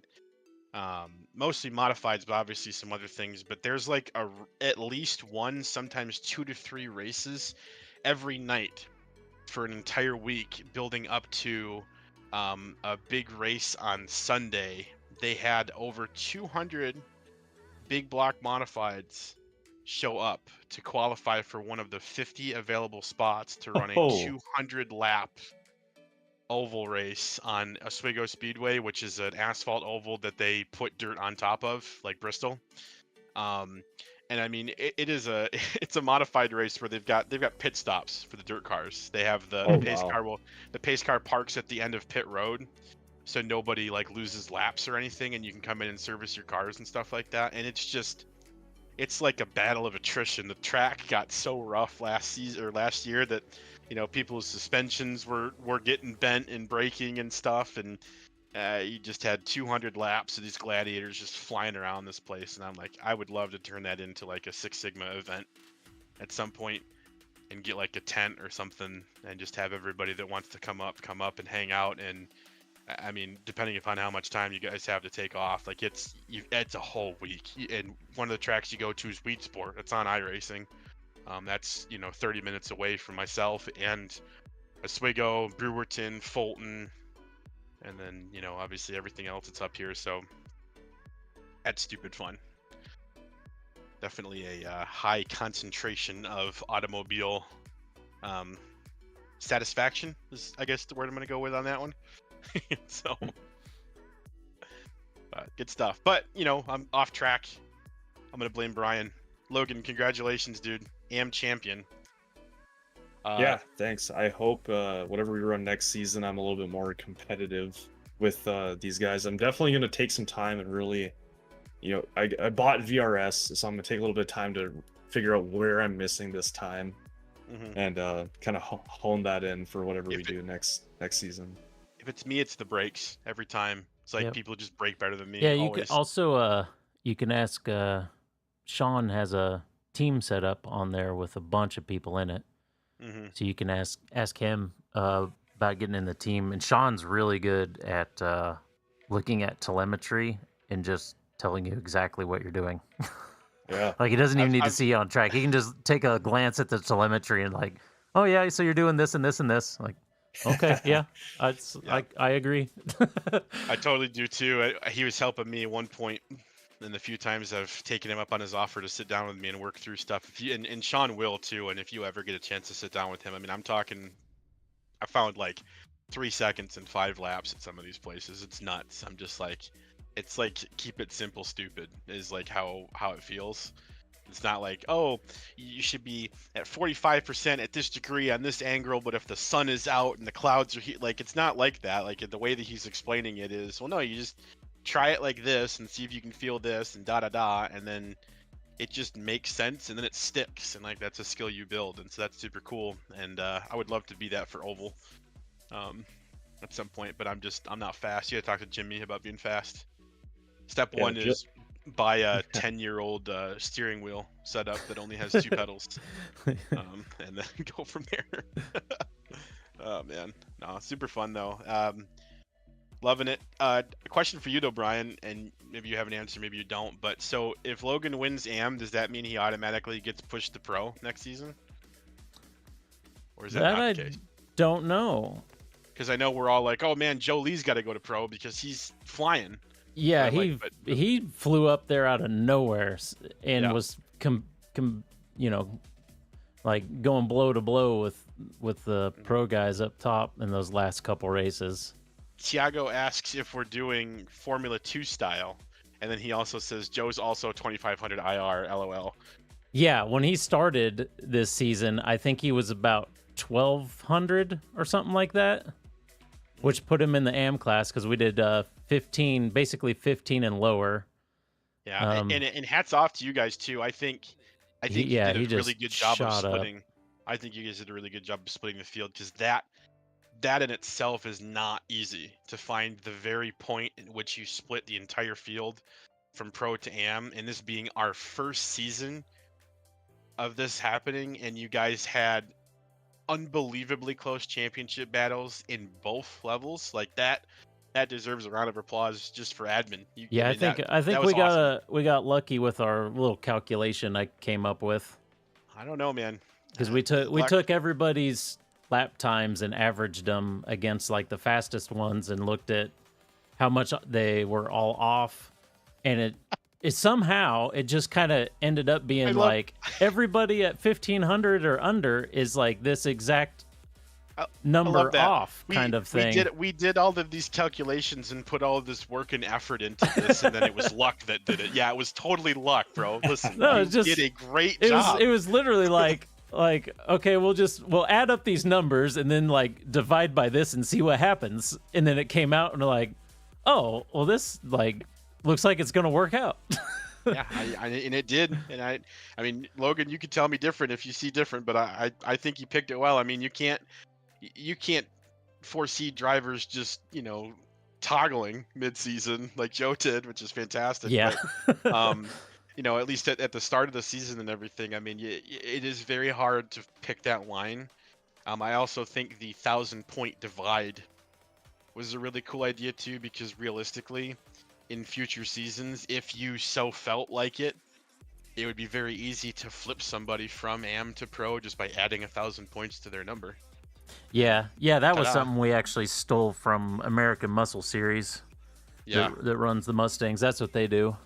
mostly modifieds, but obviously some other things. But there's like at least one, sometimes 2 to 3 races every night for an entire week, building up to a big race on Sunday. They had over 200 big block modifieds show up to qualify for one of the 50 available spots to run a 200 lap oval race on Oswego Speedway, which is an asphalt oval that they put dirt on top of, like Bristol. And I mean, it's a modified race where they've got pit stops for the dirt cars. They have the pace car parks at the end of pit road, so nobody like loses laps or anything, and you can come in and service your cars and stuff like that. And it's like a battle of attrition. The track got so rough last year that people's suspensions were getting bent and breaking and stuff, and you just had 200 laps of these gladiators just flying around this place. And I'm like, I would love to turn that into like a Six Sigma event at some point and get like a tent or something and just have everybody that wants to come up and hang out. And I mean, depending upon how much time you guys have to take off, like it's a whole week. And one of the tracks you go to is Weed Sport. It's on iRacing. That's 30 minutes away from myself and Oswego, Brewerton, Fulton, and then obviously everything else that's up here. So that's stupid fun. Definitely a high concentration of automobile satisfaction is, I guess, the word I'm going to go with on that one. So good stuff. But I'm off track. I'm going to blame Brian. Logan, congratulations, dude. Am champion. Yeah, thanks. I hope whatever we run next season, I'm a little bit more competitive with these guys. I'm definitely going to take some time and really, I bought VRS, so I'm going to take a little bit of time to figure out where I'm missing this time, and kind of hone that in for whatever we do next season. If it's me, it's the brakes every time. It's like people just brake better than me. Yeah, always. You can also you can ask. Sean has a team set up on there with a bunch of people in it. So you can ask him about getting in the team. And Sean's really good at looking at telemetry and just telling you exactly what you're doing. Yeah. Like he doesn't even need to see you on track. He can just take a glance at the telemetry and like, oh yeah, so you're doing this and this and this. Like, okay, yeah, I agree. I totally do too. He was helping me at one point, and the few times I've taken him up on his offer to sit down with me and work through stuff. And Sean will too. And if you ever get a chance to sit down with him, I mean, I'm talking. I found like 3 seconds and 5 laps at some of these places. It's nuts. I'm just like, it's like keep it simple, stupid is like how it feels. It's not like, oh, you should be at 45% at this degree on this angle, but if the sun is out and the clouds are like, it's not like that. Like the way that he's explaining it is, well, no, you just try it like this and see if you can feel this and da da da, and then it just makes sense and then it sticks, and like that's a skill you build, and so that's super cool. And I would love to be that for Oval at some point, but I'm not fast. You gotta talk to Jimmy about being fast. Step Yeah, one is buy a 10-year-old steering wheel setup that only has 2 pedals, and then go from there. Oh man, no, super fun though. Loving it. A question for you though, Brian, and maybe you have an answer, maybe you don't. But so if Logan wins AM, does that mean he automatically gets pushed to pro next season, or is that not the case? Don't know. Because I know we're all like, oh man, Joe Lee's got to go to pro because he's flying. Yeah, But he flew up there out of nowhere and was like going blow to blow with the pro guys up top in those last couple races. Tiago asks if we're doing Formula 2 style, and then he also says Joe's also 2500 IR, LOL. Yeah, when he started this season, I think he was about 1200 or something like that, which put him in the AM class because we did 15, basically 15 and lower. Yeah, and hats off to you guys too. I think you did a really good job of splitting. I think you guys did a really good job of splitting the field, because that in itself is not easy to find, the very point in which you split the entire field from pro to AM, and this being our first season of this happening, and you guys had unbelievably close championship battles in both levels. Like that deserves a round of applause just for admin. I think we got lucky with our little calculation I came up with. I don't know, man, because we took everybody's lap times and averaged them against like the fastest ones and looked at how much they were all off, and it somehow it just kind of ended up being like everybody at 1500 or under is like this exact number off kind of thing. We did all of these calculations and put all of this work and effort into this, and then it was luck that did it. Yeah, it was totally luck, bro. Listen, you did a great job. It was literally like okay, we'll add up these numbers and then like divide by this and see what happens, and then it came out and we're like, oh, well, this like looks like it's gonna work out. Yeah, and it did. And I mean, Logan, you could tell me different if you see different, but I think you picked it well. I mean, you can't foresee drivers just toggling mid-season like Joe did, which is fantastic. Yeah. But, at least at the start of the season and everything, I mean, it is very hard to pick that line. I also think the 1,000-point divide was a really cool idea too, because realistically, in future seasons, if you so felt like it would be very easy to flip somebody from AM to pro just by adding 1,000 points to their number. Yeah, that was something we actually stole from American Muscle Series. Yeah, that runs the Mustangs. That's what they do.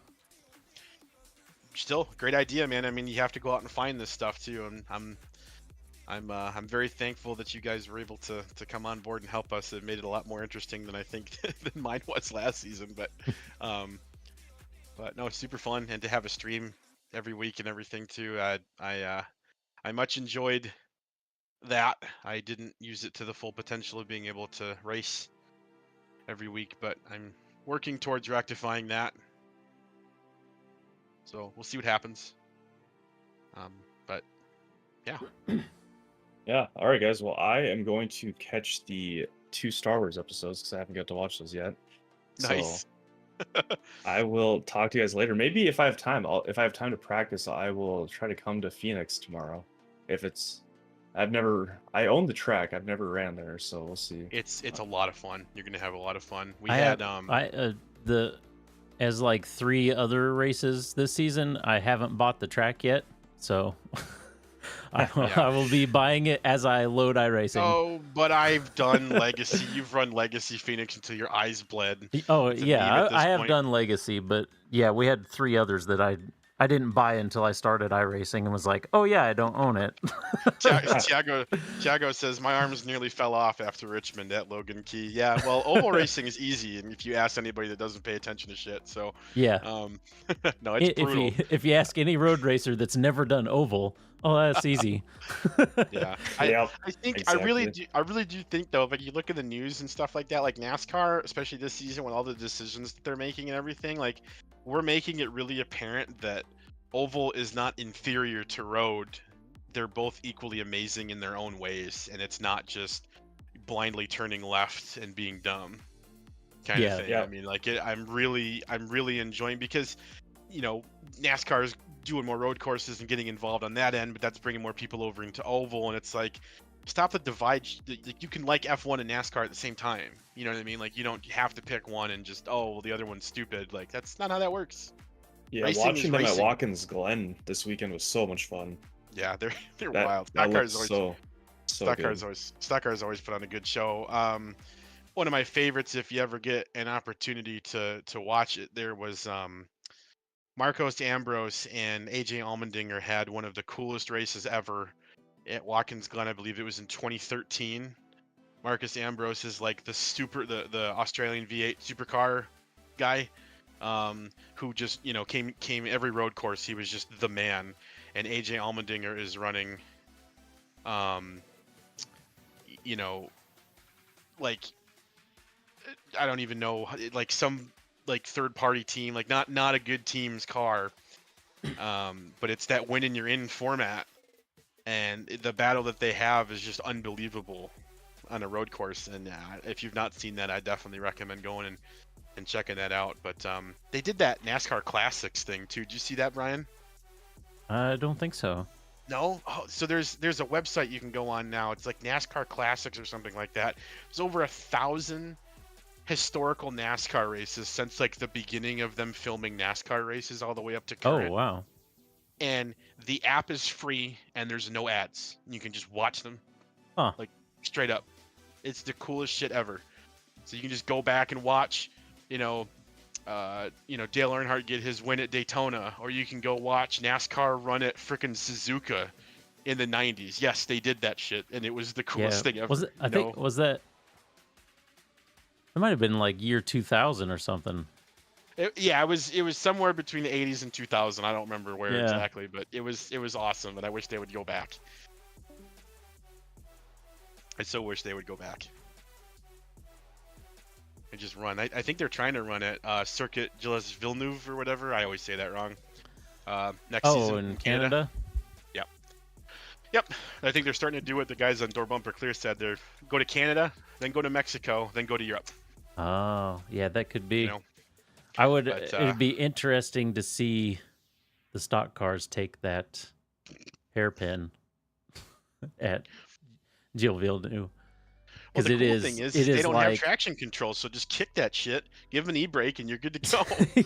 Still, great idea, man. I mean, you have to go out and find this stuff too, and I'm very thankful that you guys were able to come on board and help us. It made it a lot more interesting than I think than mine was last season. But no, it's super fun, and to have a stream every week and everything too. I much enjoyed that. I didn't use it to the full potential of being able to race every week, but I'm working towards rectifying that. So we'll see what happens. But yeah. Yeah. All right, guys. Well, I am going to catch the 2 Star Wars episodes because I haven't got to watch those yet. Nice. So I will talk to you guys later. Maybe if I have time, if I have time to practice, I will try to come to Phoenix tomorrow. I own the track. I've never ran there, so we'll see. It's a lot of fun. You're gonna have a lot of fun. As like 3 other races this season, I haven't bought the track yet, so I will be buying it as I load iRacing. Oh, but I've done Legacy. You've run Legacy Phoenix until your eyes bled. Oh yeah, I have done Legacy, but yeah, we had 3 others that I I didn't buy it until I started iRacing and was like, oh yeah, I don't own it. Tiago says my arms nearly fell off after Richmond at Logan Key. Yeah, well, oval racing is easy, and if you ask anybody that doesn't pay attention to shit, so Yeah. no, it's brutal. If you ask any road racer that's never done oval, oh, that's easy. Yeah, Yep, I think exactly. I really do think though, if you look at the news and stuff like that, like NASCAR, especially this season with all the decisions that they're making and everything, like we're making it really apparent that oval is not inferior to road. They're both equally amazing in their own ways, and it's not just blindly turning left and being dumb kind of thing. Yeah. I mean, like I'm really enjoying, because you know NASCAR is doing more road courses and getting involved on that end, but that's bringing more people over into oval, and it's like, stop the divide. You can like F1 and NASCAR at the same time. You know what I mean? Like you don't have to pick one and just, oh well, the other one's stupid. Like that's not how that works. Yeah, Racing is watching them at racing. Watkins Glen this weekend was so much fun. Yeah, they're That, wild. that Stock looked cars always so stock good. cars always put on a good show. One of my favorites, if you ever get an opportunity to watch it, there was Marcos Ambrose and AJ Allmendinger had one of the coolest races ever at Watkins Glen. I believe it was in 2013. Marcus Ambrose is like the Australian V8 supercar guy, who just came every road course. He was just the man. And AJ Allmendinger is running, like I don't even know, like some like third party team, like not a good team's car, but it's that win and you're in format, and the battle that they have is just unbelievable on a road course. And if you've not seen that, I definitely recommend going and checking that out. But they did that NASCAR Classics thing too. Did you see that, Brian? I don't think so. No? Oh, so there's a website you can go on now. It's like NASCAR Classics or something like that. There's over 1,000 historical NASCAR races since like the beginning of them filming NASCAR races all the way up to current. Oh, wow. And the app is free and there's no ads. You can just watch them. Huh. Like straight up. It's the coolest shit ever. So you can just go back and watch, Dale Earnhardt get his win at Daytona, or you can go watch NASCAR run at frickin' Suzuka in the 90s. Yes, they did that shit, and it was the coolest thing ever. Was it? I think was that. It might have been like year 2000 or something. It was somewhere between the 80s and 2000. I don't remember where exactly, but it was awesome, and I wish they would go back. I so wish they would go back and just run. I think they're trying to run at Circuit Gilles Villeneuve or whatever. I always say that wrong. Next season in Canada? Yep. I think they're starting to do what the guys on Door Bumper Clear said. They're go to Canada, then go to Mexico, then go to Europe. Oh, yeah, that could be. It'd be interesting to see the stock cars take that hairpin at Gilles Villeneuve. Well, the it cool is, thing is it they is don't like, have traction control, so just kick that shit, give them an e-brake, and you're good to go.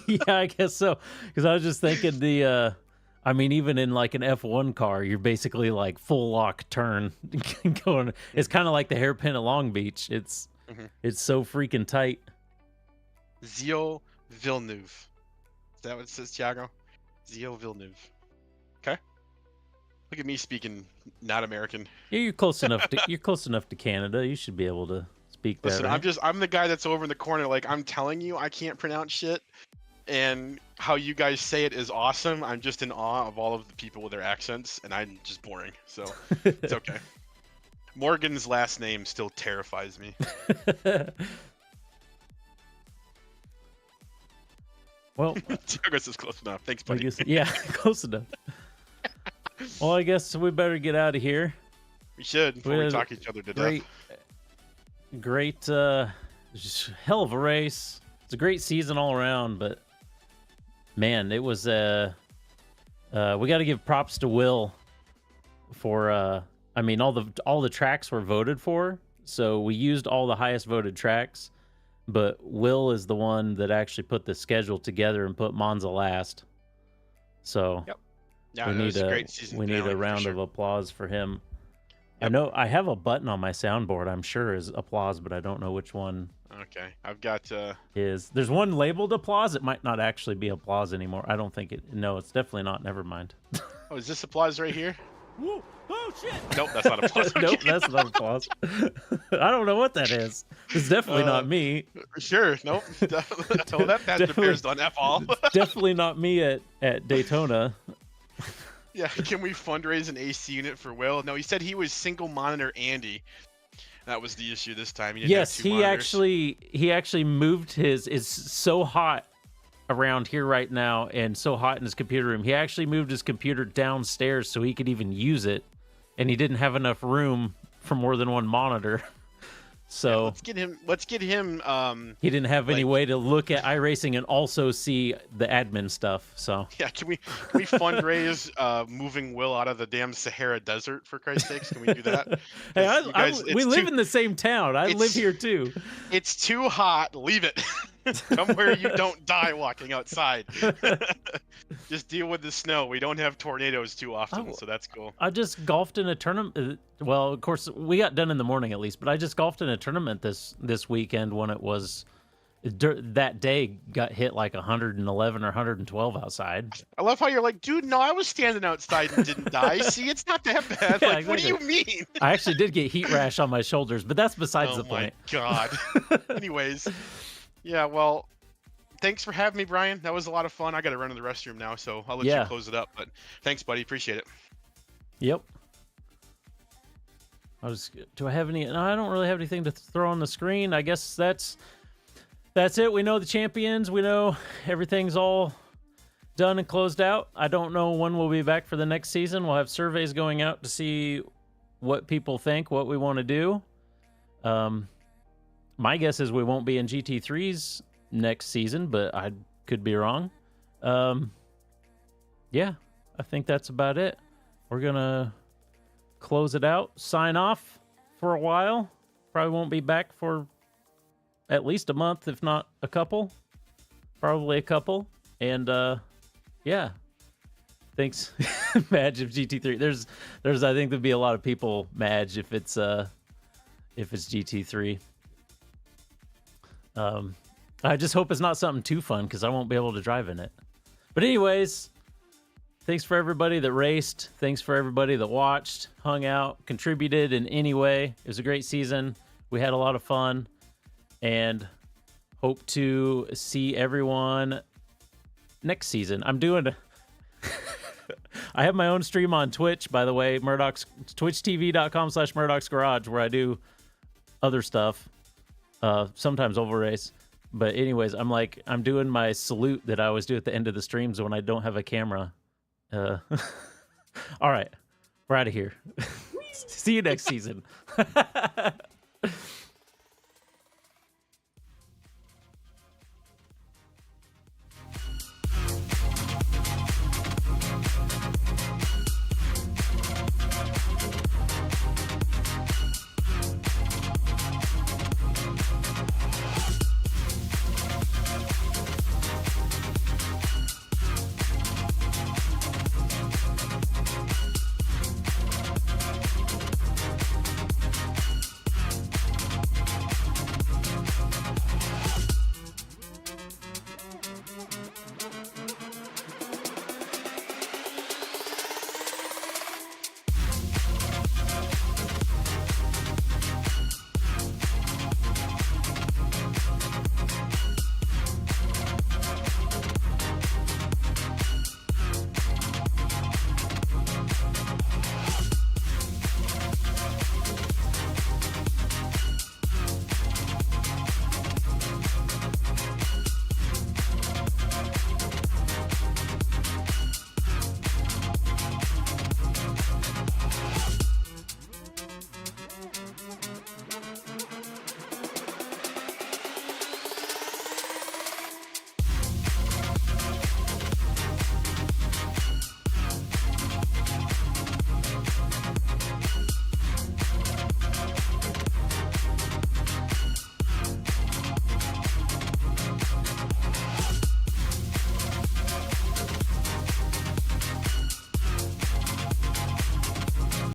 Yeah, I guess so. Because I was just thinking even in like an F1 car, you're basically like full lock turn going. It's kind of like the hairpin at Long Beach. It's so freaking tight. Gilles Villeneuve. Is that what it says, Thiago? Gilles Villeneuve. Okay. Look at me speaking not American. Yeah, you're close enough to Canada. You should be able to speak that. Listen, right? I'm the guy that's over in the corner. Like, I'm telling you, I can't pronounce shit. And how you guys say it is awesome. I'm just in awe of all of the people with their accents, and I'm just boring. So it's okay. Morgan's last name still terrifies me. Well, Tiago says close enough. Thanks, buddy. Yeah, close enough. Well, I guess we better get out of here. We should before we talk each other to death. Great, just hell of a race. It's a great season all around, but man, it was. We got to give props to Will for. All the tracks were voted for, so we used all the highest voted tracks. But Will is the one that actually put the schedule together and put Monza last. So yep. Yeah, we need a great season. We need a round of applause for him. I know I have a button on my soundboard. I'm sure is applause, but I don't know which one Okay, I've got. is. There's one labeled applause. It might not actually be applause anymore. I don't think it. No, it's definitely not. Never mind. Oh, is this applause right here? Whoa. Oh shit! Nope, that's not applause. Nope, Okay. that's not applause. I don't know what that is. It's definitely not me. Sure, nope. Well, that Pastor Bear's done F all. Definitely not me at Daytona. Yeah, can we fundraise an AC unit for Will? No, he said he was single monitor Andy. That was the issue this time. He didn't Yes, have two he monitors. actually moved his. It's so hot around here right now, and so hot in his computer room. He actually moved his computer downstairs so he could even use it, and he didn't have enough room for more than one monitor. So Yeah, let's get him. He didn't have any way to look at iRacing and also see the admin stuff. So Yeah, can we fundraise moving Will out of the damn Sahara Desert for Christ's sakes? Can we do that? hey, You guys, we live in the same town. I live it's- here too. It's too hot. Leave it. Come where you don't die walking outside. Just deal with the snow. We don't have tornadoes too often, so that's cool. I just golfed in a tournament. Well, of course, we got done in the morning at least, but I just golfed in a tournament this weekend when it was that day got hit like 111 or 112 outside. I love how you're like, dude, no, I was standing outside and didn't die. See, it's not that bad. Yeah, Like, what do you exactly. mean? I actually did get heat rash on my shoulders, but that's besides Oh the my point. god. Anyways, yeah, well, thanks for having me, Brian. That was a lot of fun. I got to run to the restroom now, so I'll let Yeah. you close it up. But thanks, buddy. Appreciate it. Yep. Do I have any? No, I don't really have anything to throw on the screen. I guess that's it. We know the champions. We know everything's all done and closed out. I don't know when we'll be back for the next season. We'll have surveys going out to see what people think, what we want to do. My guess is we won't be in GT3's next season, but I could be wrong. Yeah, I think that's about it. We're gonna close it out, sign off for a while. Probably won't be back for at least a month, if not a couple. Probably a couple. And yeah. Thanks. Madge of GT3. There's I think there'd be a lot of people Madge if it's GT3. I just hope it's not something too fun because I won't be able to drive in it. But anyways, thanks for everybody that raced. Thanks for everybody that watched, hung out, contributed in any way. It was a great season. We had a lot of fun and hope to see everyone next season. I'm doing I have my own stream on Twitch, by the way, Murdoch's twitchtv.com/Murdoch's Garage, where I do other stuff. Sometimes oval race. But anyways, I'm doing my salute that I always do at the end of the streams when I don't have a camera. All right. We're out of here. See you next season.